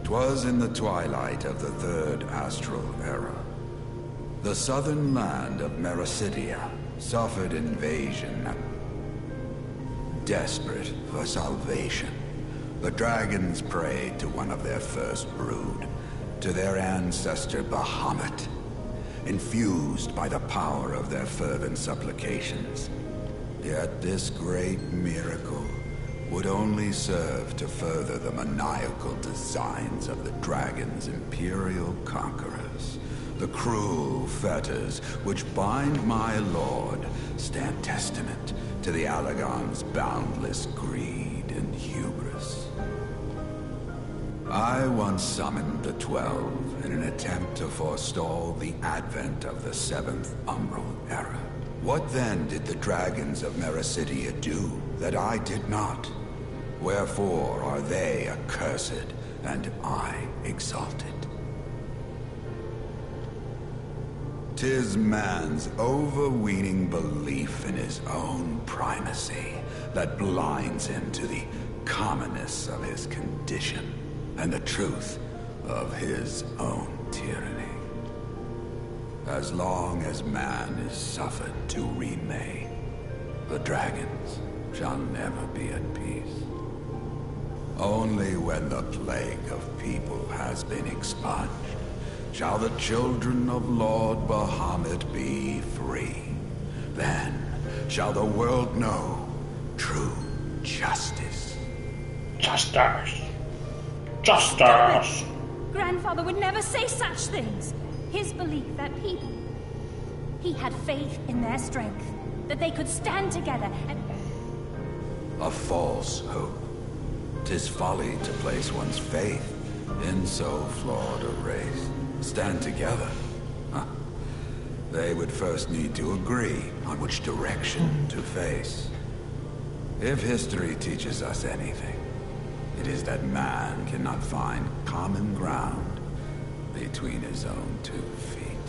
'Twas in the twilight of the third astral era. The southern land of Mericidia suffered invasion. Desperate for salvation, the dragons prayed to one of their first brood, to their ancestor Bahamut, infused by the power of their fervent supplications. Yet this great miracle would only serve to further the maniacal designs of the dragon's imperial conquerors. The cruel fetters which bind my lord stand testament to the Allagon's boundless greed and hubris. I once summoned the 12 in an attempt to forestall the advent of the 7th Umbral Era. What then did the dragons of Mericidia do that I did not? Wherefore are they accursed and I exalted? 'Tis man's overweening belief in his own primacy that blinds him to the commonness of his condition and the truth of his own tyranny. As long as man is suffered to remain, the dragons shall never be at peace. Only when the plague of people has been expunged shall the children of Lord Bahamut be free. Then shall the world know true justice. Justice. Justice. Grandfather would never say such things. His belief that people... He had faith in their strength, that they could stand together and... A false hope. 'Tis folly to place one's faith in so flawed a race. Stand together? Huh. They would first need to agree on which direction to face. If history teaches us anything, it is that man cannot find common ground between his own 2 feet.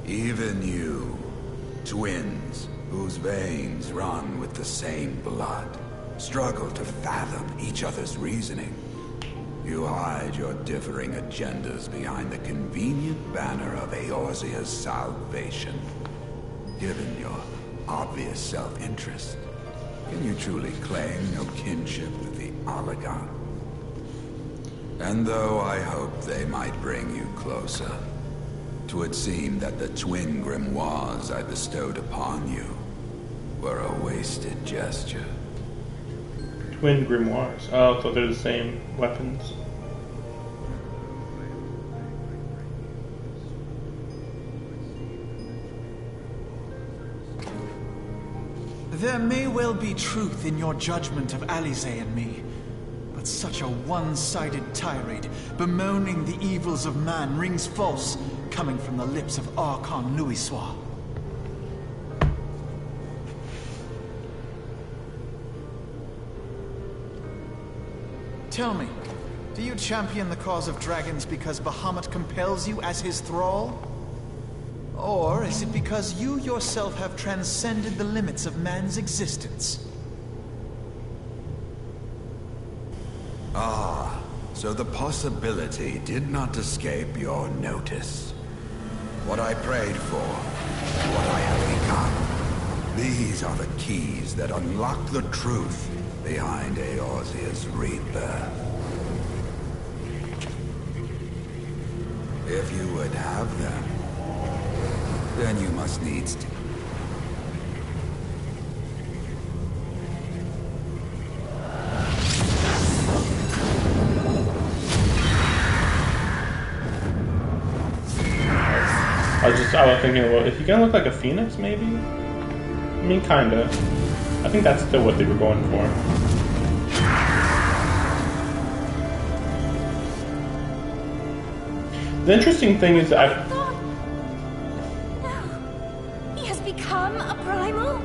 Even you, twins whose veins run with the same blood, struggle to fathom each other's reasoning. You hide your differing agendas behind the convenient banner of Eorzea's salvation. Given your obvious self-interest, can you truly claim no kinship with the Allagon? And though I hope they might bring you closer, 'twould seem that the twin grimoires I bestowed upon you were a wasted gesture. Twin grimoires. Oh, so they're the same weapons. There may well be truth in your judgment of Alize and me, but such a one-sided tirade, bemoaning the evils of man, rings false, coming from the lips of Archon Louisoix. Tell me, do you champion the cause of dragons because Bahamut compels you as his thrall? Or is it because you yourself have transcended the limits of man's existence? Ah, so the possibility did not escape your notice. What I prayed for, what I have become. These are the keys that unlock the truth behind Eorzea's rebirth. If you would have them, then you must needs to. I was thinking, well, is he gonna look like a phoenix, maybe? I mean, kinda. I think that's still what they were going for. The interesting thing is that He has become a primal?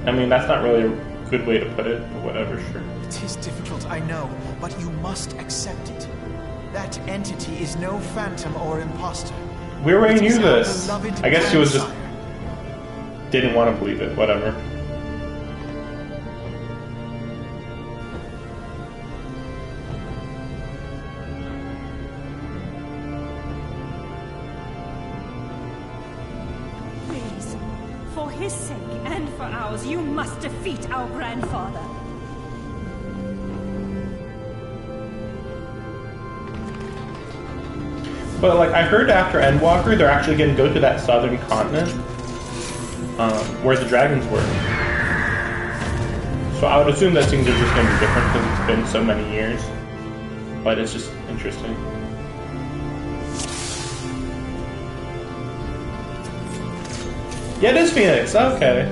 I mean, that's not really a good way to put it, but whatever, sure. It is difficult, I know, but you must accept it. That entity is no phantom or imposter. We already It is knew our this. beloved I guess she was just grandsire. didn't want to believe it, whatever. Please, for his sake and for ours, you must defeat our grandfather. But like I heard after Endwalker, they're actually going to go to that southern continent where the dragons were. So I would assume that things are just going to be different because it's been so many years. But it's just interesting. Yeah, it is Phoenix. Okay.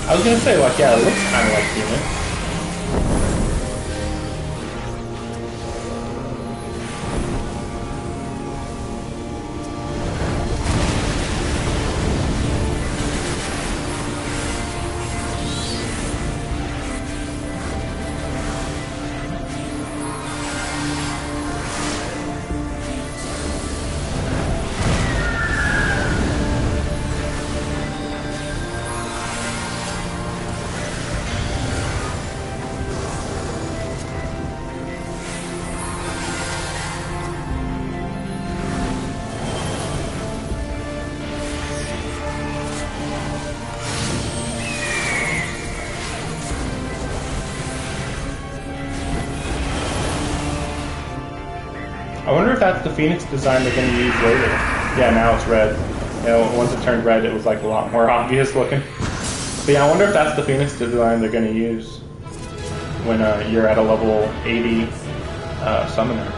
I was gonna say, like, yeah, it looks kind of like Phoenix. I wonder if that's the Phoenix design they're going to use later. Yeah, now it's red. You know, once it turned red, it was like a lot more obvious looking. But yeah, I wonder if that's the Phoenix design they're going to use when you're at a level 80 summoner.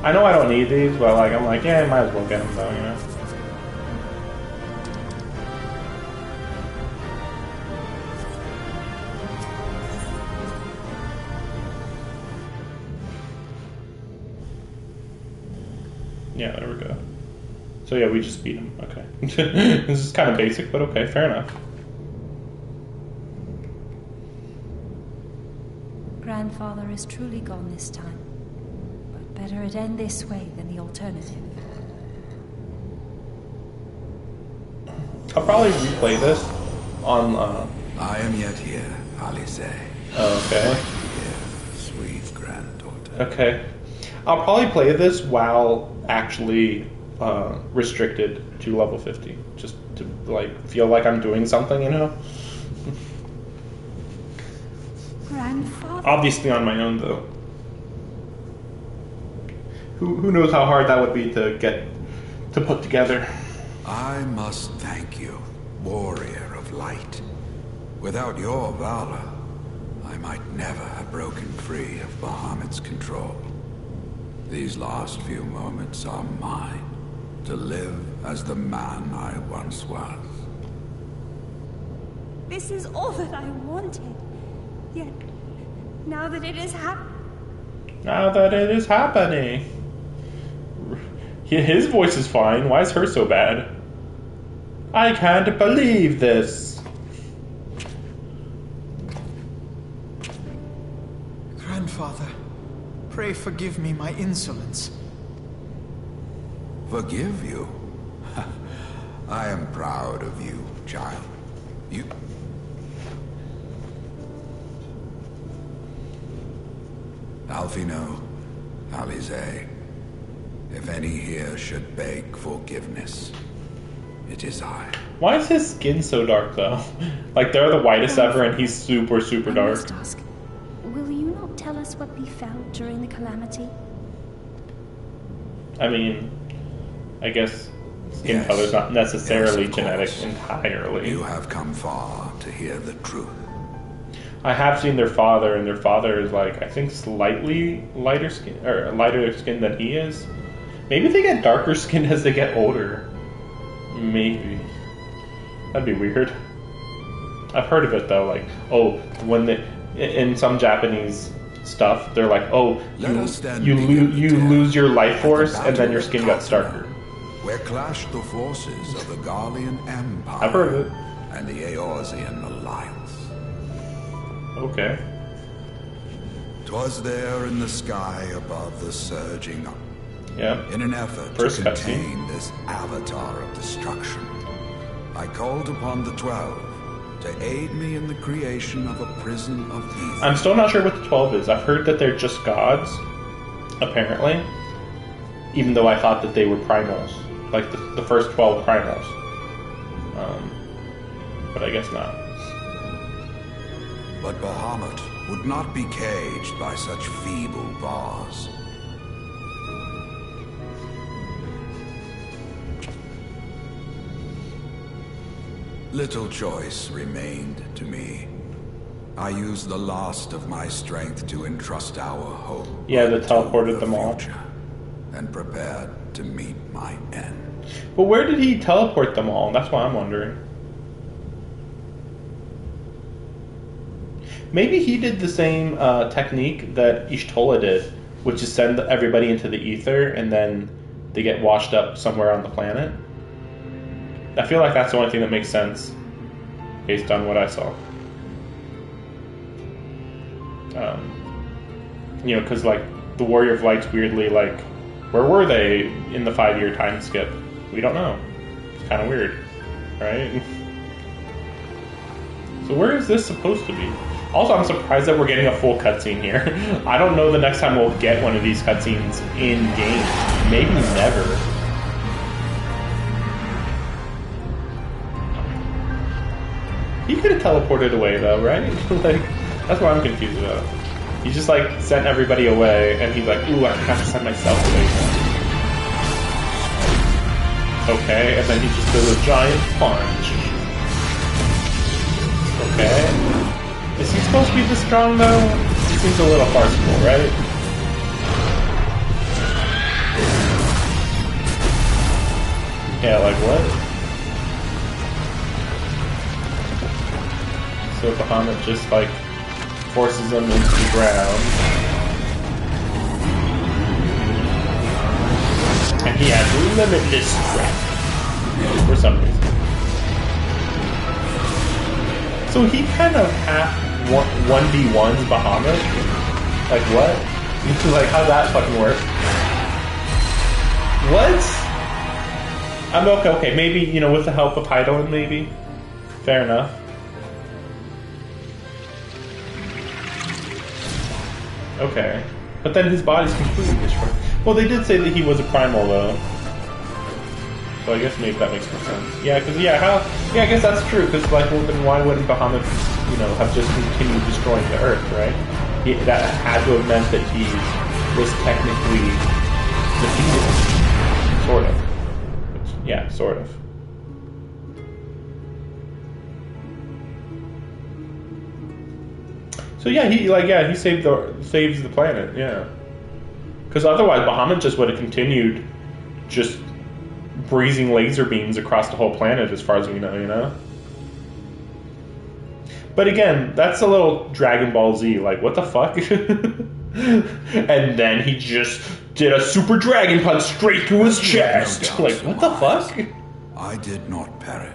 I know I don't need these, but like I'm like, yeah, I might as well get them though, you know. Yeah, there we go. So yeah, we just beat him. Okay. This is kind of basic, but okay, fair enough. Grandfather is truly gone this time. But better it end this way than the alternative. I'll probably replay this on I am yet here, Alize. oh, okay. Here, sweet granddaughter. Okay. I'll probably play this while actually restricted to level 50. Just to like feel like I'm doing something, you know. Grandfather? Obviously on my own though. Who knows how hard that would be to get to put together. I must thank you, warrior of light. Without your valor, I might never have broken free of Bahamut's control. These last few moments are mine, to live as the man I once was. This is all that I wanted. Yet, now that it is happening. His voice is fine. Why is hers so bad? I can't believe this. Grandfather, pray forgive me my insolence. Forgive you? I am proud of you, child. You... Alfino, Alize, if any here should beg forgiveness, it is I. Why is his skin so dark though? Like they're the whitest ever and he's super, super I dark. must ask, will you not tell us what befell during the calamity? I mean, I guess skin Yes. color's not necessarily Yes, of genetic course. entirely. You have come far to hear the truth. I have seen their father, and their father is like, I think slightly lighter skin, or lighter skin than he is. Maybe they get darker skin as they get older. Maybe. That'd be weird. I've heard of it though, like, oh, when they, in some Japanese stuff, they're like, oh, you lose your life force, and then your skin gets darker. Where clashed the forces of the Garlean Empire I've heard of it. and the Eorzean Alliance. Okay. 'Twas there in the sky above the surging, Yeah. in an effort First to cutscene. contain this avatar of destruction, I called upon the 12 to aid me in the creation of a prison of evil. I'm still not sure what the 12 is. I've heard that they're just gods, apparently. Even though I thought that they were primals. Like the first 12 primals. But I guess not. But Bahamut would not be caged by such feeble bars. Little choice remained to me. I used the last of my strength to entrust our hope. Yeah, they to teleported the them all. future, and prepared to meet my end. But where did he teleport them all? That's what I'm wondering. Maybe he did the same technique that Ishtola did, which is send everybody into the ether and then they get washed up somewhere on the planet. I feel like that's the only thing that makes sense based on what I saw. You know, because like the Warrior of Light's weirdly like, where were they in the 5-year time skip? We don't know. It's kind of weird, right? So where is this supposed to be? Also, I'm surprised that we're getting a full cutscene here. I don't know the next time we'll get one of these cutscenes in game. Maybe never. He could have teleported away though, right? Like, that's what I'm confused about. He just like sent everybody away, and he's like, "Ooh, I have to send myself away now." Okay, and then he just does a giant punch. Okay. Is he supposed to be this strong though? He seems a little farcical, right? Yeah, like what? So Bahamut just like forces him into the ground. And he has limitless strength. For some reason. So he kind of half 1v1s Bahamut? Like what? Like how'd that fucking work? What? I'm okay, maybe, you know, with the help of Hydaelyn, maybe? Fair enough. Okay. But then his body's completely destroyed. Well, they did say that he was a primal, though. So I guess maybe that makes more sense. Yeah, because I guess that's true. Because like, well, then why wouldn't Bahamut, have just continued destroying the Earth, right? That had to have meant that he was technically defeated, sort of. Yeah, sort of. So yeah, he saves the planet. Yeah, because otherwise Bahamut just would have continued just breezing laser beams across the whole planet, as far as we know. But again, that's a little Dragon Ball Z. Like, what the fuck? And then he just did a Super Dragon Punch straight through his chest. Like, what the fuck? I did not perish.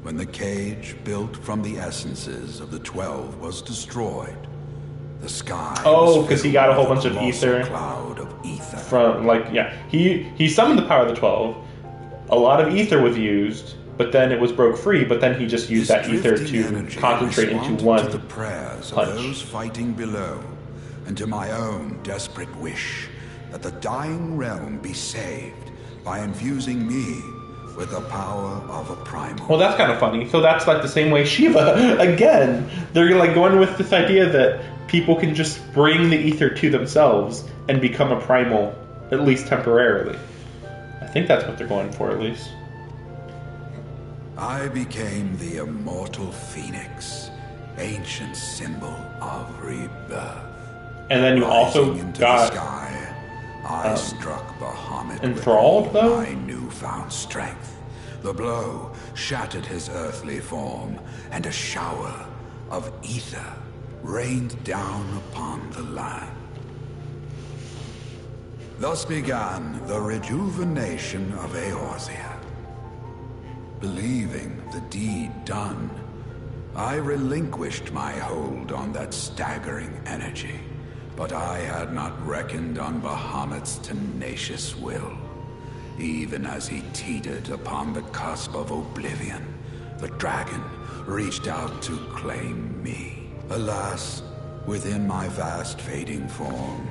When the cage built from the essences of the 12 was destroyed, the sky. Oh, because he got a whole bunch of ether. Cloud of ether. From he summoned the power of the 12. A lot of ether was used, but then it was broke free. But then he just used that ether to concentrate into one to the prayers punch. Of those fighting below, and to my own desperate wish that the dying realm be saved by infusing me with the power of a primal. Well, that's kind of funny. So that's like the same way Shiva, again, they're like going with this idea that people can just bring the ether to themselves and become a primal, at least temporarily. I think that's what they're going for, at least. I became the immortal phoenix, ancient symbol of rebirth. And then you also into got the sky, I struck Bahamut enthralled, with all though? my newfound strength. The blow shattered his earthly form, and a shower of ether rained down upon the land. Thus began the rejuvenation of Eorzea. Believing the deed done, I relinquished my hold on that staggering energy. But I had not reckoned on Bahamut's tenacious will. Even as he teetered upon the cusp of oblivion, the dragon reached out to claim me. Alas, within my vast fading form,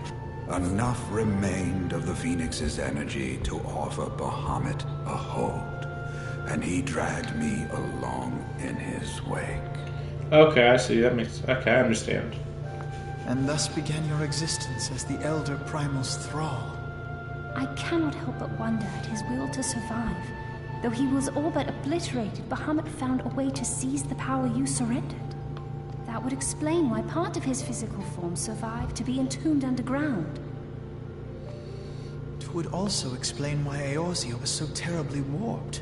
enough remained of the Phoenix's energy to offer Bahamut a hold, and he dragged me along in his wake. Okay, I see. Okay, I understand. And thus began your existence as the Elder Primal's thrall. I cannot help but wonder at his will to survive. Though he was all but obliterated, Bahamut found a way to seize the power you surrendered. That would explain why part of his physical form survived to be entombed underground. It would also explain why Eorzea was so terribly warped.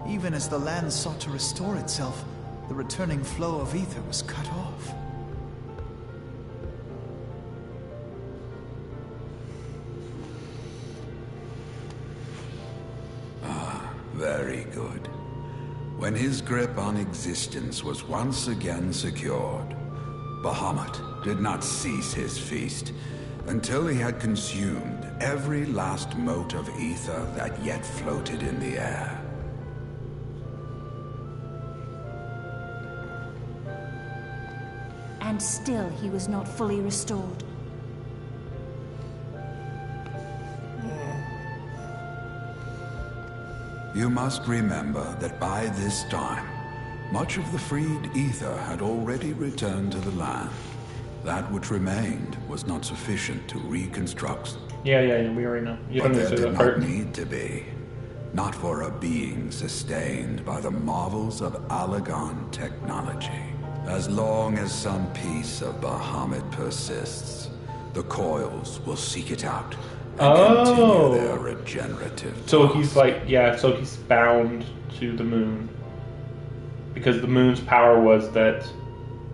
Even as the land sought to restore itself, the returning flow of ether was cut off. Very good. When his grip on existence was once again secured, Bahamut did not cease his feast until he had consumed every last mote of ether that yet floated in the air. And still he was not fully restored. You must remember that by this time, much of the freed ether had already returned to the land. That which remained was not sufficient to reconstruct. Yeah, we already know. You But don't need there to say did that not part. need to be. Not for a being sustained by the marvels of Allagan technology. As long as some piece of Bahamut persists, the coils will seek it out and continue their regenerative So task. he's so he's bound to the moon. Because the moon's power was that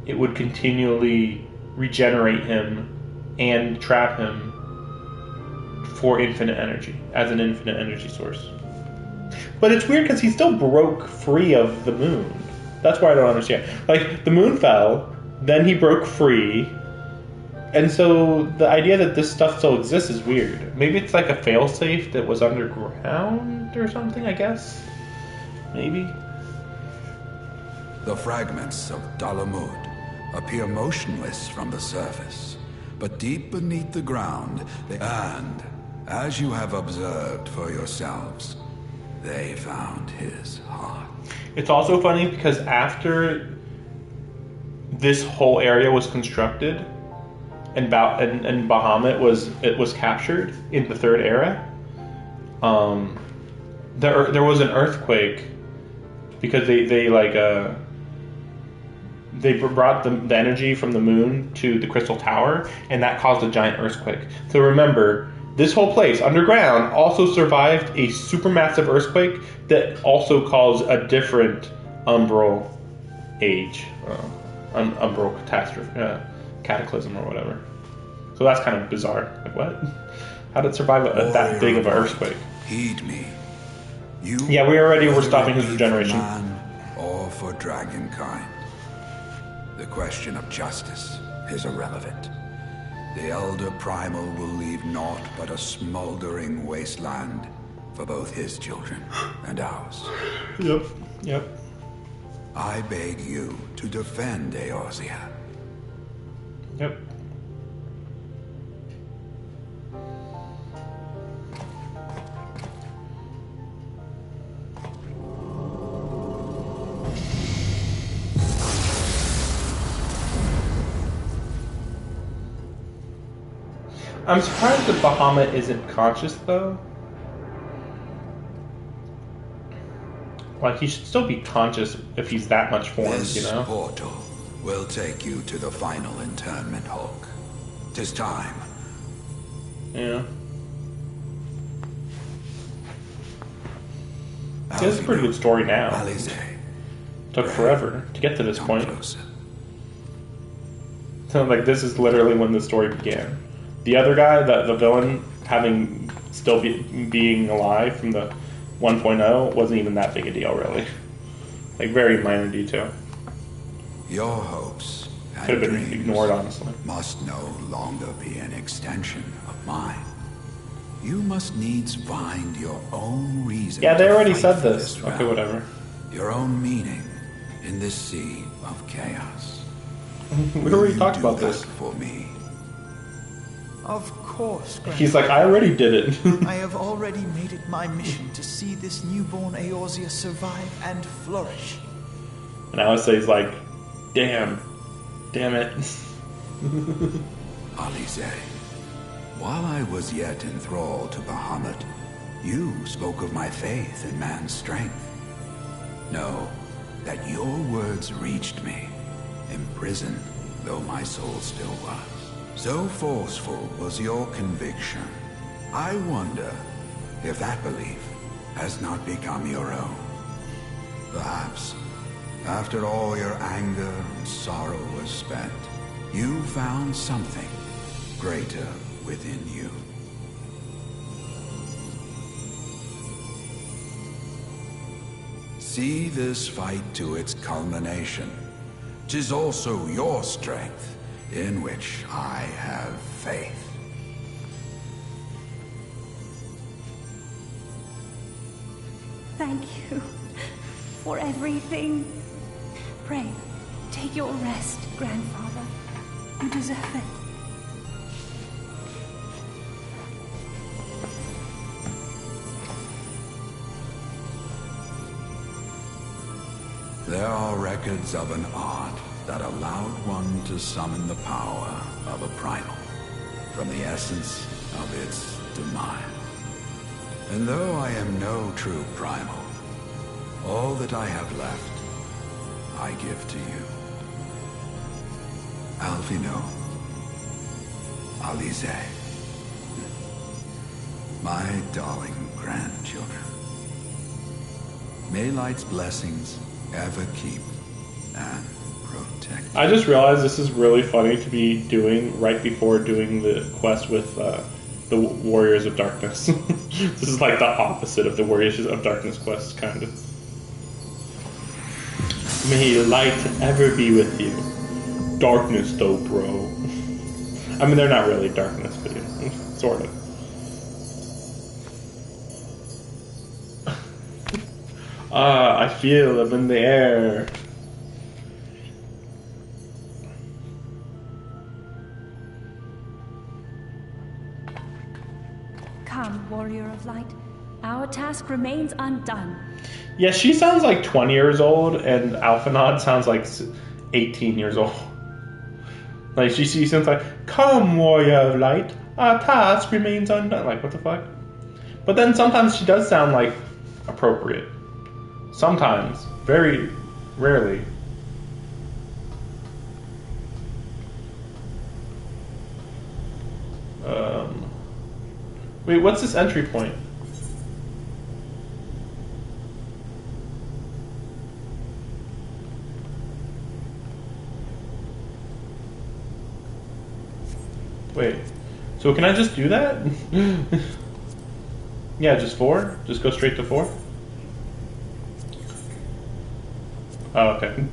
it would continually regenerate him and trap him for infinite energy, as an infinite energy source. But it's weird because he still broke free of the moon. That's why I don't understand. Like, the moon fell, then he broke free, and so the idea that this stuff still exists is weird. Maybe it's like a failsafe that was underground or something, I guess? Maybe? The fragments of Dalamud appear motionless from the surface, but deep beneath the ground, and, as you have observed for yourselves, they found his heart. It's also funny because after this whole area was constructed and Bahamut was captured in the third era, there was an earthquake because they brought the energy from the moon to the Crystal Tower, and that caused a giant earthquake. So remember, this whole place underground also survived a supermassive earthquake that also caused a different umbral age, umbral catastrophe, cataclysm or whatever. So that's kind of bizarre. Like, what? How did it survive that big of an earthquake? Heed me. You, yeah, we already were stopping his regeneration. For man or for dragonkind. The question of justice is irrelevant. The Elder Primal will leave naught but a smoldering wasteland for both his children and ours. Yep. I beg you to defend Eorzea. Yep. I'm surprised that Bahamut isn't conscious, though. Like, he should still be conscious if he's that much formed, you know? This portal will take you to the final internment, Hulk. 'Tis time. Yeah. It's a pretty good story now. Alize, Took forever to get to this point. closer. So, like, this is literally when the story began. The other guy, the villain, having still being alive from the 1.0 wasn't even that big a deal, really. Like, very minor detail. Your hopes Could and have been dreams ignored, honestly. must no longer be an extension of mine. You must needs find your own reason. Yeah, they to already fight said for this. Okay, realm. whatever. Your own meaning in this sea of chaos. We already talked Do about that this. for me. Of course, He's like, I already did it. I have already made it my mission to see this newborn Eorzea survive and flourish. And I would say he's like, damn it. Alize, while I was yet enthralled to Bahamut, you spoke of my faith in man's strength. Know that your words reached me, imprisoned though my soul still was. So forceful was your conviction. I wonder if that belief has not become your own. Perhaps, after all your anger and sorrow was spent, you found something greater within you. See this fight to its culmination. 'Tis also your strength in which I have faith. Thank you for everything. Pray, take your rest, Grandfather. You deserve it. There are records of an art that allowed one to summon the power of a primal from the essence of its demise. And though I am no true primal, all that I have left, I give to you. Alphino, Alize, my darling grandchildren. May light's blessings ever keep and protect. I just realized this is really funny to be doing right before doing the quest with the Warriors of Darkness. This is like the opposite of the Warriors of Darkness quest, kind of. May light ever be with you. Darkness, though, bro. I mean, they're not really darkness, but you know, sort of. I feel them in the air. Come, Warrior of Light. Our task remains undone. Yeah, she sounds like 20 years old, and Alphanod sounds like 18 years old. Like, she sounds like, "Come, warrior of light, our task remains undone." Like, what the fuck? But then sometimes she does sound, like, appropriate. Sometimes. Very rarely. Wait, what's this entry point? Wait, so can I just do that? Yeah, just 4? Just go straight to 4? Oh, okay.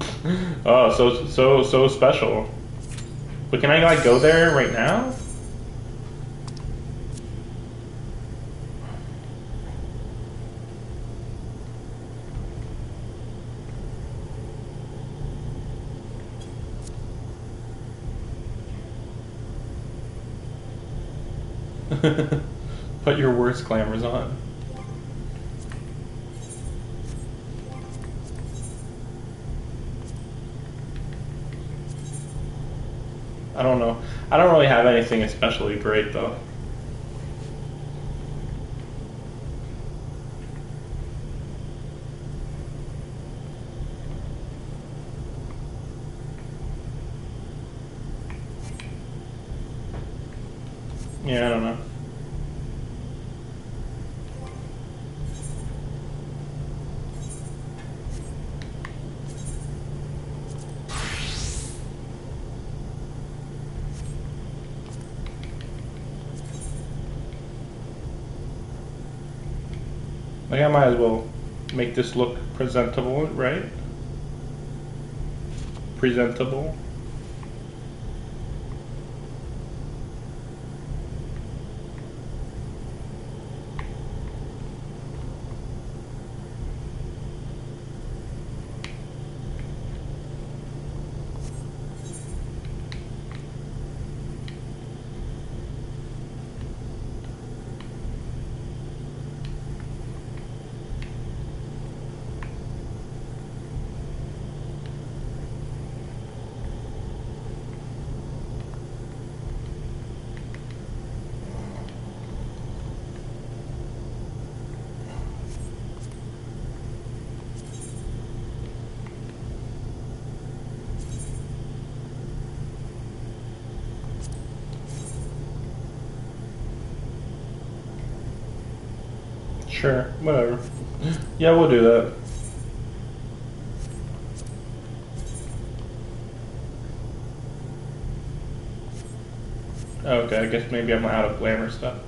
Oh, so special. But can I, like, go there right now? Put your worst glamours on. I don't know. I don't really have anything especially great though. Yeah, I don't know. Like, I might as well make this look presentable, right? Presentable. Sure, whatever. Yeah, we'll do that. Okay, I guess maybe I'm out of glamour stuff.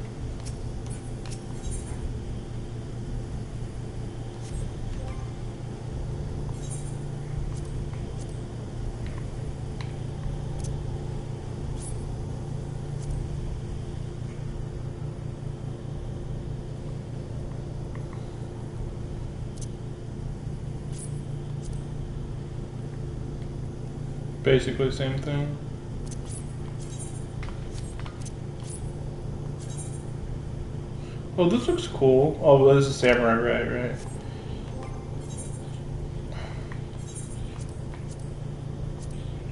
Basically the same thing. Oh, this looks cool. Oh, well, this is samurai, right?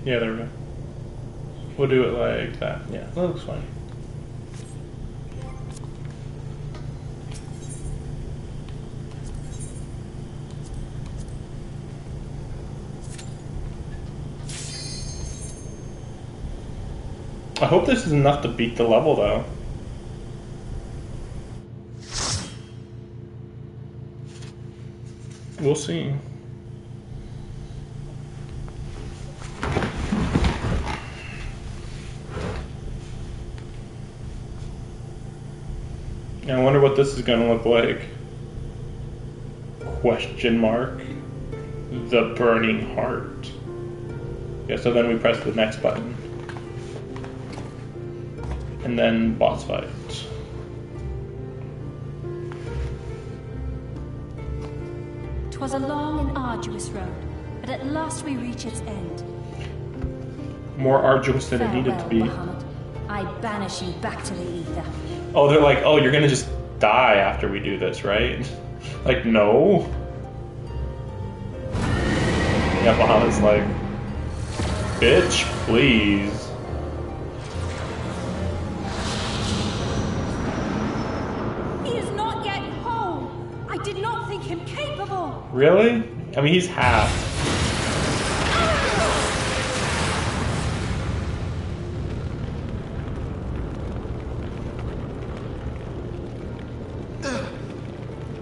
Yeah, there we go. We'll do it like that. Yeah, that looks fine. I hope this is enough to beat the level, though. We'll see. I wonder what this is going to look like. Question mark. The burning heart. Yeah, so then we press the next button. And then boss fight. 'Twas a long and arduous road, but at last we reach its end. More arduous than it needed to be. Bahamut. I banish you back to the ether. Oh, they're like, oh, you're gonna just die after we do this, right? Like, no. Yeah, Bahamut's like, bitch, please. He is not yet whole. I did not think him capable. Really? I mean, he's half.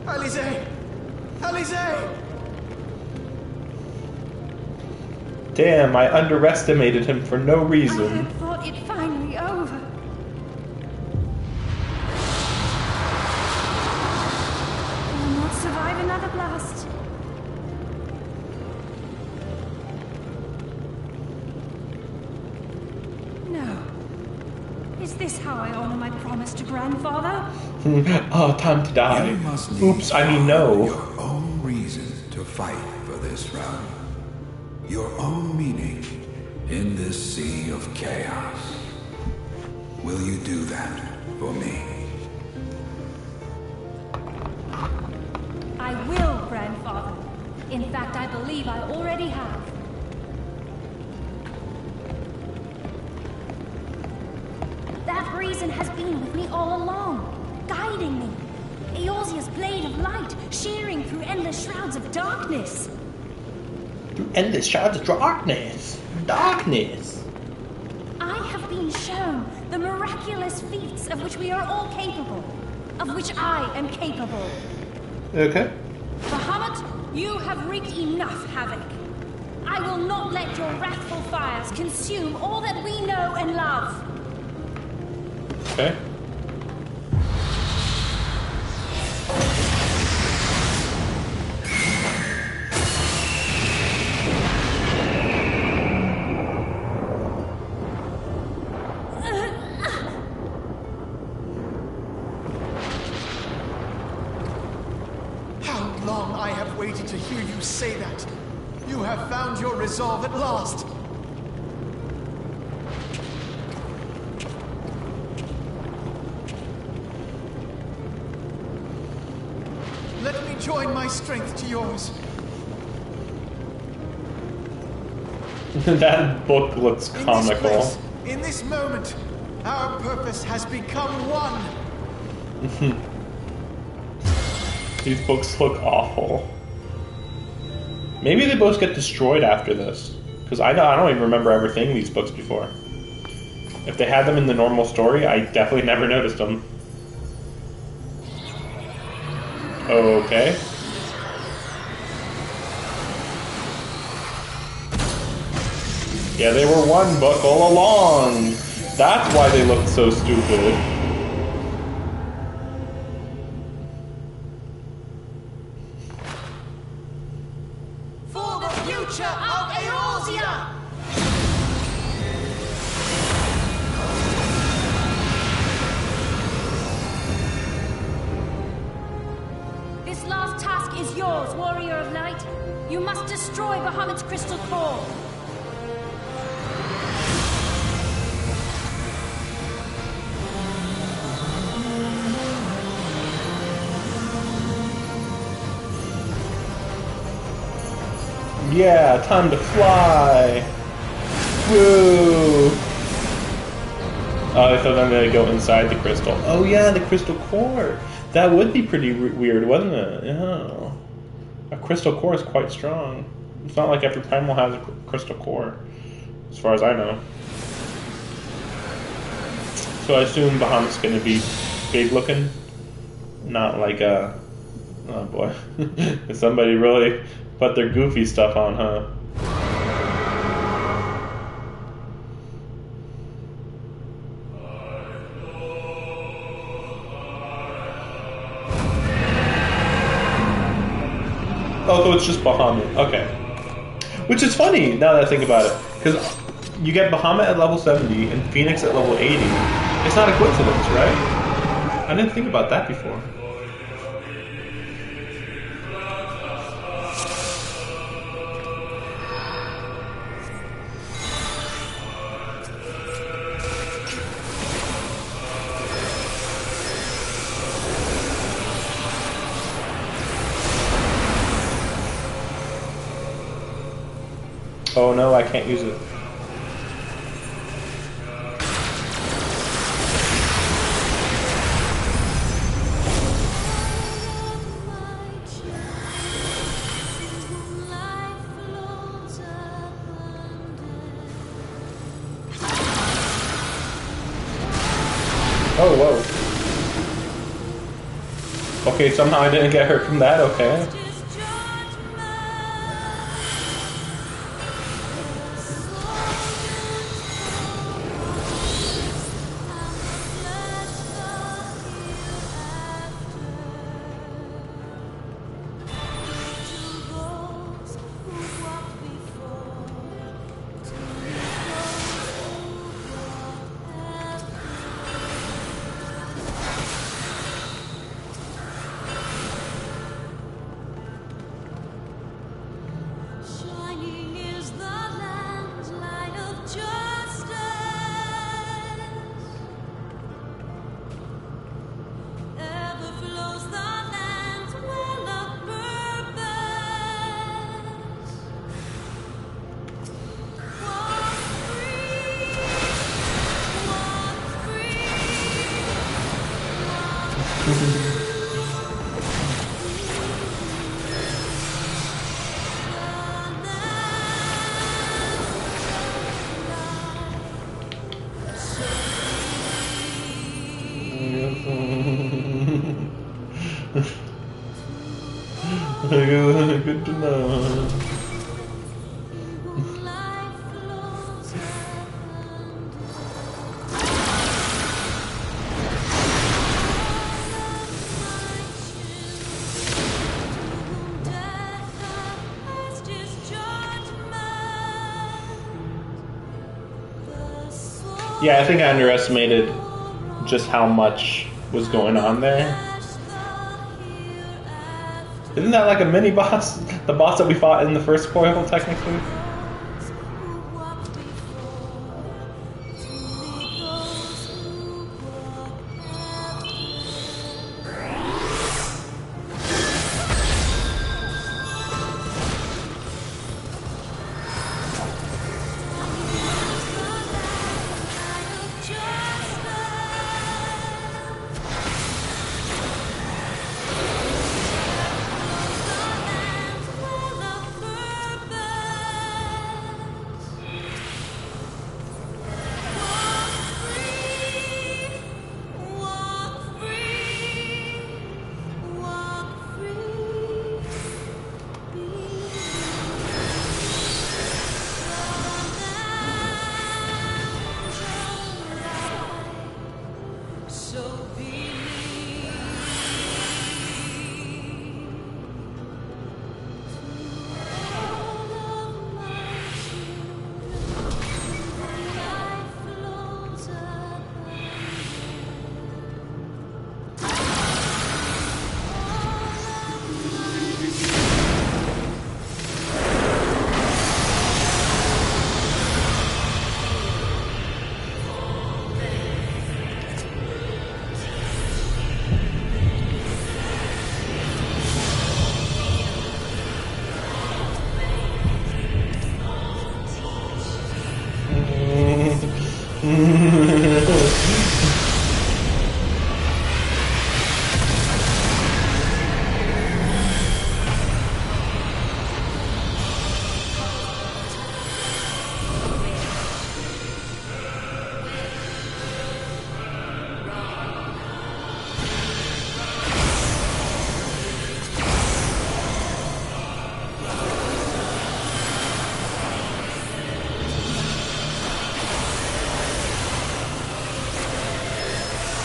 Alize! Alize! Damn, I underestimated him for no I reason. had thought it finally over. I will not survive another blast. No. Is this how I honor my promise to grandfather? Oh, time to die. You must need Oops, I mean no. your own reason to fight for this realm. Your own meaning in this sea of chaos. Will you do that for me? I will, grandfather. In fact, I believe I already have. That reason has been with me all along, guiding me. Eorzea's blade of light, shearing through endless shrouds of darkness. Through endless shrouds of darkness. Darkness. I have been shown the miraculous feats of which we are all capable, of which I am capable. Okay. Bahamut, you have wreaked enough havoc. I will not let your wrathful fires consume all that we know and love. Okay. How long I have waited to hear you say that. You have found your resolve at last. Let me join my strength to yours. That book looks In this comical. place, in this moment, our purpose has become one. These books look awful. Maybe they both get destroyed after this. Because I don't even remember ever seeing these books before. If they had them in the normal story, I definitely never noticed them. Okay. Yeah, they were one book all along. That's why they looked so stupid. For the future of Eorzea! This last task is yours, Warrior of Light. You must destroy Bahamut's crystal core. Yeah, time to fly. Woo! Oh, I thought I'm gonna go inside the crystal. Oh yeah, the crystal core. That would be pretty weird, wouldn't it? Yeah. A crystal core is quite strong. It's not like every primal has a crystal core, as far as I know. So I assume Bahamut's gonna be big looking, not like a. Oh boy, somebody really put their goofy stuff on, huh? Oh, so it's just Bahamut. Okay. Which is funny, now that I think about it. Because you get Bahamut at level 70 and Phoenix at level 80. It's not a coincidence, right? I didn't think about that before. Oh no, I can't use it. Oh, whoa. Okay, somehow I didn't get hurt from that, okay. Good to know. Yeah, I think I underestimated just how much was going on there. Isn't that like a mini boss? The boss that we fought in the first coil, technically?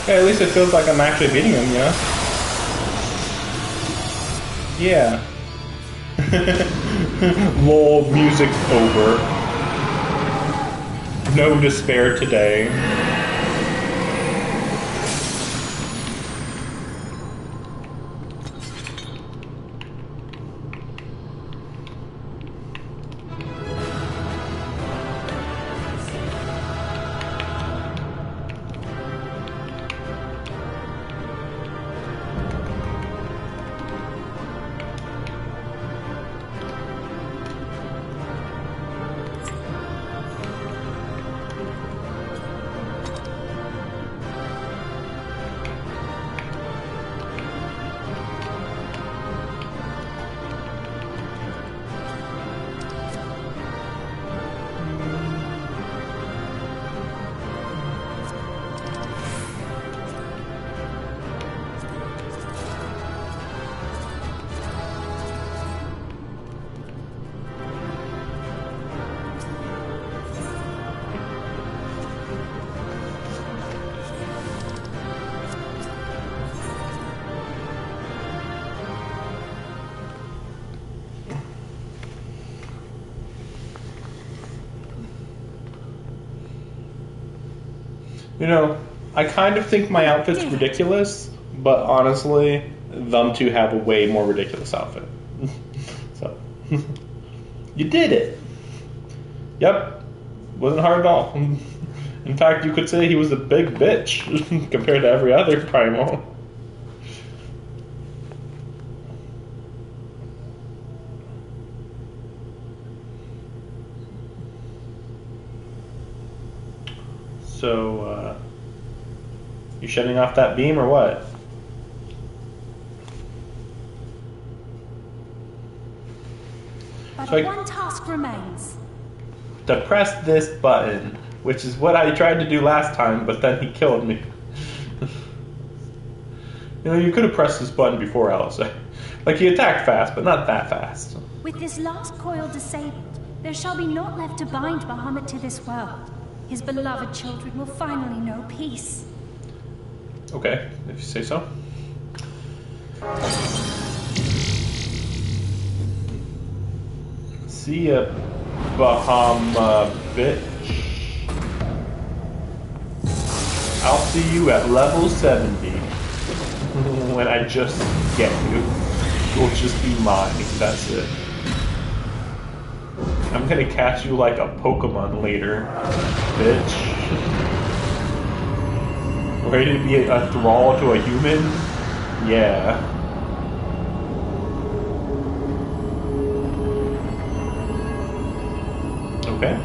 Yeah, at least it feels like I'm actually beating him, you know? Yeah. Lol, music over. No despair today. You know, I kind of think my outfit's ridiculous, but honestly, them two have a way more ridiculous outfit. So, you did it. Yep, wasn't hard at all. In fact, you could say he was a big bitch compared to every other primal. So, you shutting off that beam or what? But So one task remains. To press this button, which is what I tried to do last time, but then he killed me. You know, you could have pressed this button before, Alice. Like, he attacked fast, but not that fast. With this last coil disabled, there shall be naught left to bind Bahamut to this world. His beloved children will finally know peace. Okay, if you say so. See ya, Bahama bitch. I'll see you at level 70 when I just get you. You'll just be mine, that's it. I'm gonna catch you like a Pokemon later, bitch. Ready to be a thrall to a human? Yeah. Okay.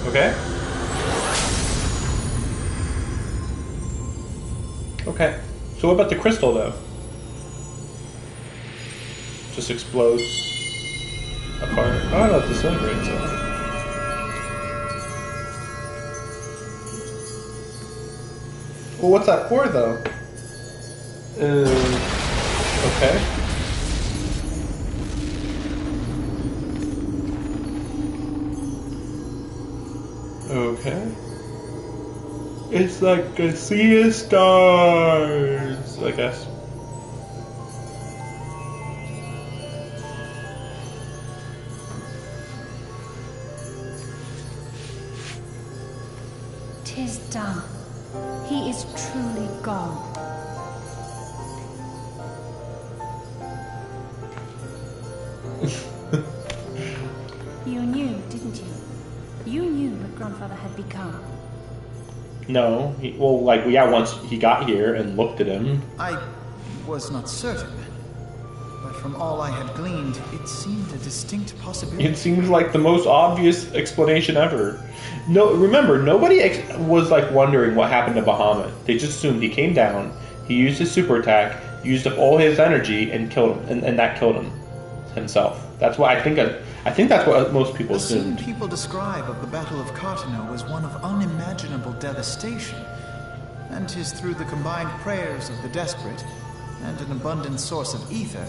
Okay. Okay. So what about the crystal though? Just explodes apart. I don't know if disintegrates though. Well, what's that for though? Okay. Okay. It's like a sea of stars, I guess. Tis done. He is truly gone. You knew, didn't you? You knew what Grandfather had become. No, once he got here and looked at him. I was not certain. But from all I had gleaned, it seemed a distinct possibility. It seems like the most obvious explanation ever. No, remember, nobody was like wondering what happened to Bahamut. They just assumed he came down, he used his super attack, used up all his energy, and killed him, and that killed him himself. That's what I think. I think that's what most people assumed. The scene people describe of the Battle of Cartano was one of unimaginable devastation, and 'tis through the combined prayers of the desperate and an abundant source of ether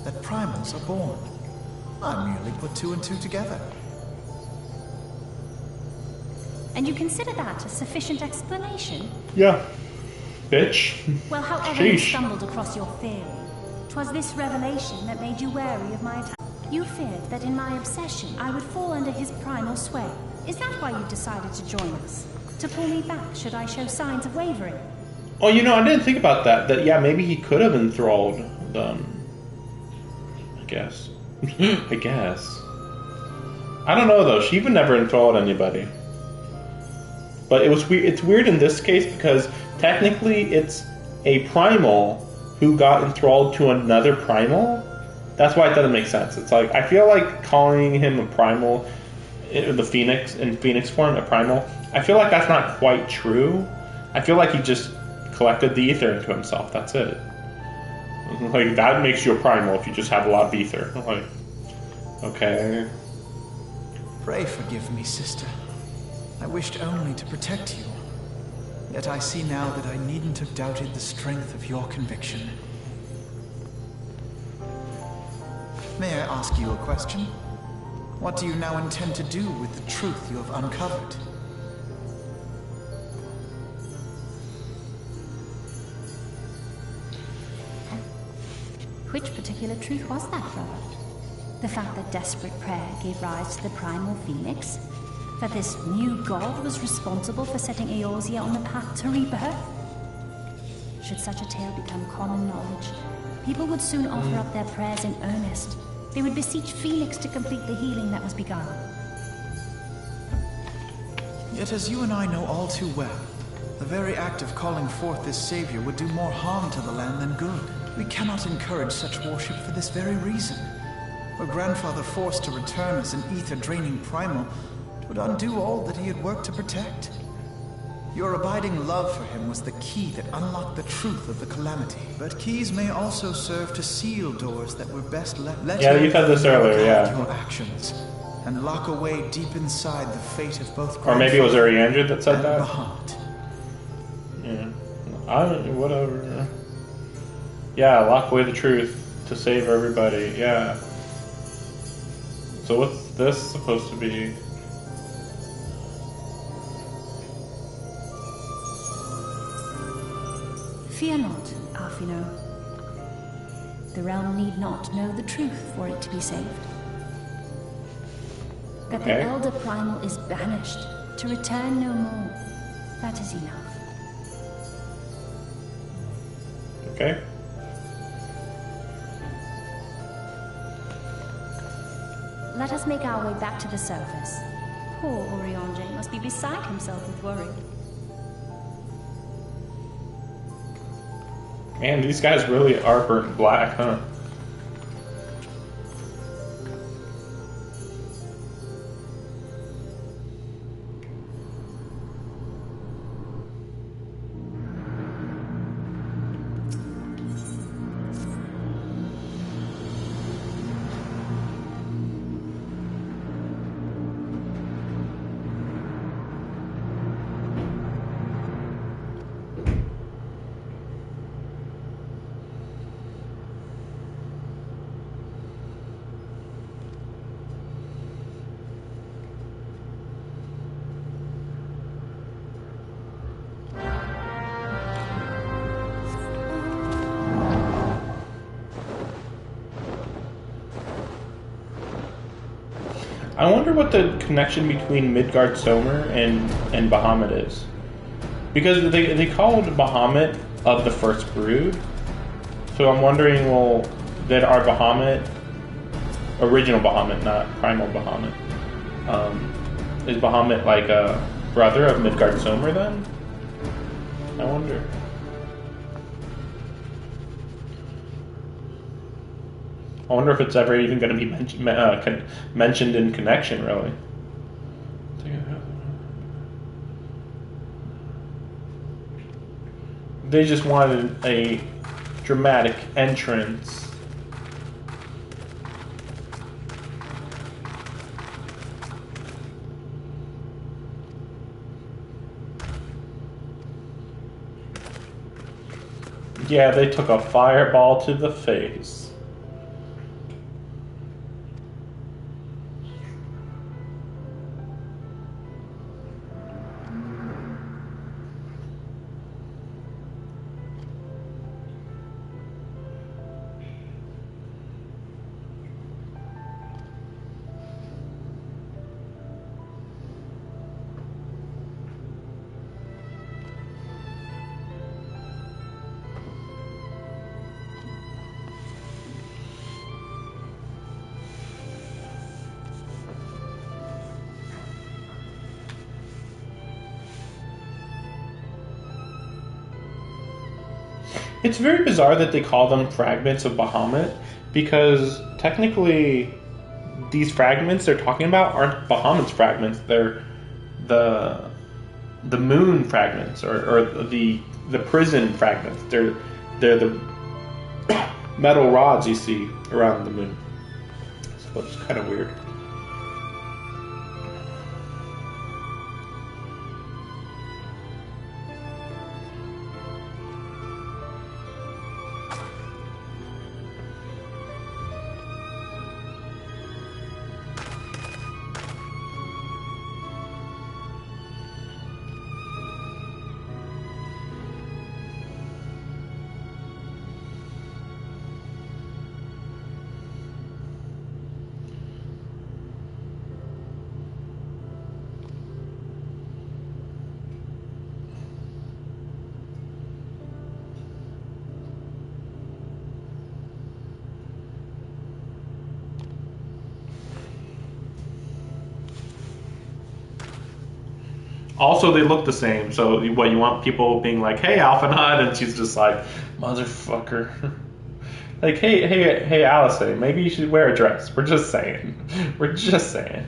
that primals are born. I merely put two and two together. And you consider that a sufficient explanation? Yeah. Bitch. Well, however you Sheesh. stumbled across your theory, 'twas this revelation that made you wary of my attack. You feared that in my obsession I would fall under his primal sway. Is that why you decided to join us? To pull me back should I show signs of wavering? Oh, you know, I didn't think about that. That, yeah, maybe he could have enthralled them. I guess. I guess. I don't know, though. She even never enthralled anybody. But it was weird. It's weird in this case because technically it's a primal who got enthralled to another primal. That's why it doesn't make sense. It's like, I feel like calling him a primal, the Phoenix, in Phoenix form, a primal, I feel like that's not quite true. I feel like he just collected the ether into himself. That's it. Like, that makes you a primal if you just have a lot of ether. Like, okay. Pray forgive me, sister. I wished only to protect you. Yet I see now that I needn't have doubted the strength of your conviction. May I ask you a question? What do you now intend to do with the truth you have uncovered? Which particular truth was that, brother? The fact that desperate prayer gave rise to the primal phoenix? That this new god was responsible for setting Eorzea on the path to rebirth? Should such a tale become common knowledge, people would soon offer up their prayers in earnest. They would beseech Phoenix to complete the healing that was begun. Yet as you and I know all too well, the very act of calling forth this savior would do more harm to the land than good. We cannot encourage such worship for this very reason. Were Grandfather forced to return as an ether-draining primal, it would undo all that he had worked to protect. Your abiding love for him was the key that unlocked the truth of the calamity. But keys may also serve to seal doors that were best left. Yeah, you said this earlier, yeah. Your actions and lock away deep inside the fate of both. Or maybe it was Ariandra that said that. Bahamut. Yeah, whatever. Yeah, lock away the truth to save everybody. Yeah. So what's this supposed to be? Fear not, Alphino. The realm need not know the truth for it to be saved. That the Elder Primal is banished, to return no more. That is enough. Okay. Let us make our way back to the surface. Poor Oriange must be beside himself with worry. Man, these guys really are burnt black, huh? I wonder what the connection between Midgard Somer and Bahamut is. Because they called Bahamut of the First Brood. So I'm wondering, well, that our Bahamut, original Bahamut, not Primal Bahamut, is Bahamut like a brother of Midgard Somer then? I wonder. I wonder if it's ever even going to be mentioned in connection, really. They just wanted a dramatic entrance. Yeah, they took a fireball to the face. It's very bizarre that they call them fragments of Bahamut, because technically these fragments they're talking about aren't Bahamut's fragments. They're the moon fragments, or the prison fragments. They're the metal rods you see around the moon. So it's kind of weird. Also, they look the same. So what you want people being like, "Hey, Alphanod," and she's just like, "Motherfucker." Like, hey, Alice, maybe you should wear a dress. We're just saying. We're just saying.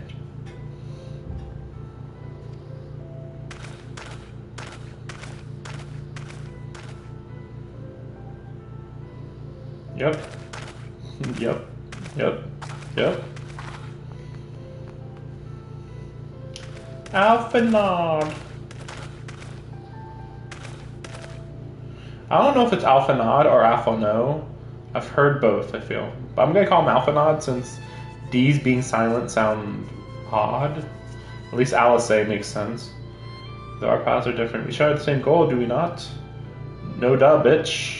Yep. Yep. Yep. Yep. Alphanod. I don't know if it's Alphanod or Alphano. I've heard both, I feel. But I'm going to call him Alphanod since D's being silent sound odd. At least Alice makes sense. Though our paths are different. We share the same goal, do we not? No duh, bitch.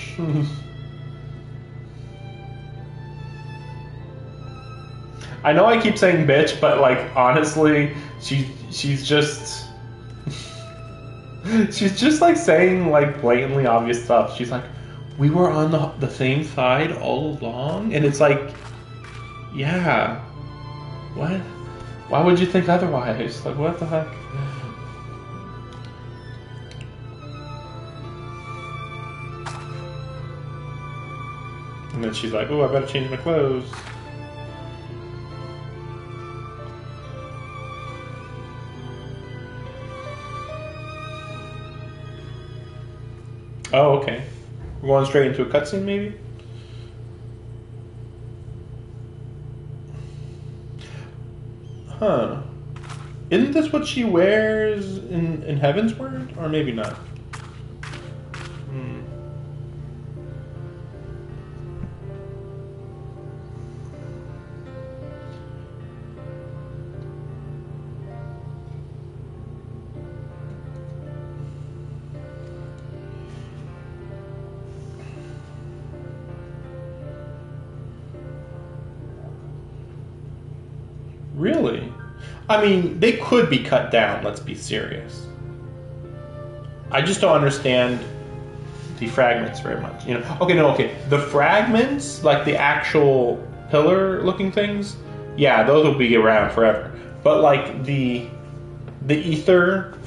I know I keep saying bitch, but like honestly, she's just she's just like saying like blatantly obvious stuff. She's like, we were on the same side all along, and it's like, yeah, what? Why would you think otherwise? Like, what the heck? And then she's like, oh, I better change my clothes. Oh, okay. We're going straight into a cutscene, maybe? Huh. Isn't this what she wears in Heaven's Word? Or maybe not? Hmm. Really? I mean, they could be cut down, let's be serious. I just don't understand the fragments very much. You know, okay. The fragments, like the actual pillar-looking things, yeah, those will be around forever. But like the ether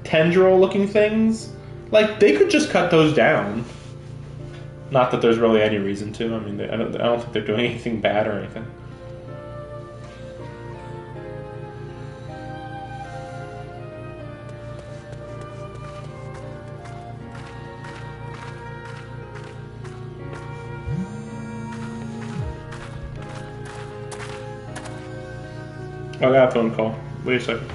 tendril-looking things, like they could just cut those down. Not that there's really any reason to. I mean, I don't think they're doing anything bad or anything. I got a phone call. Wait a second.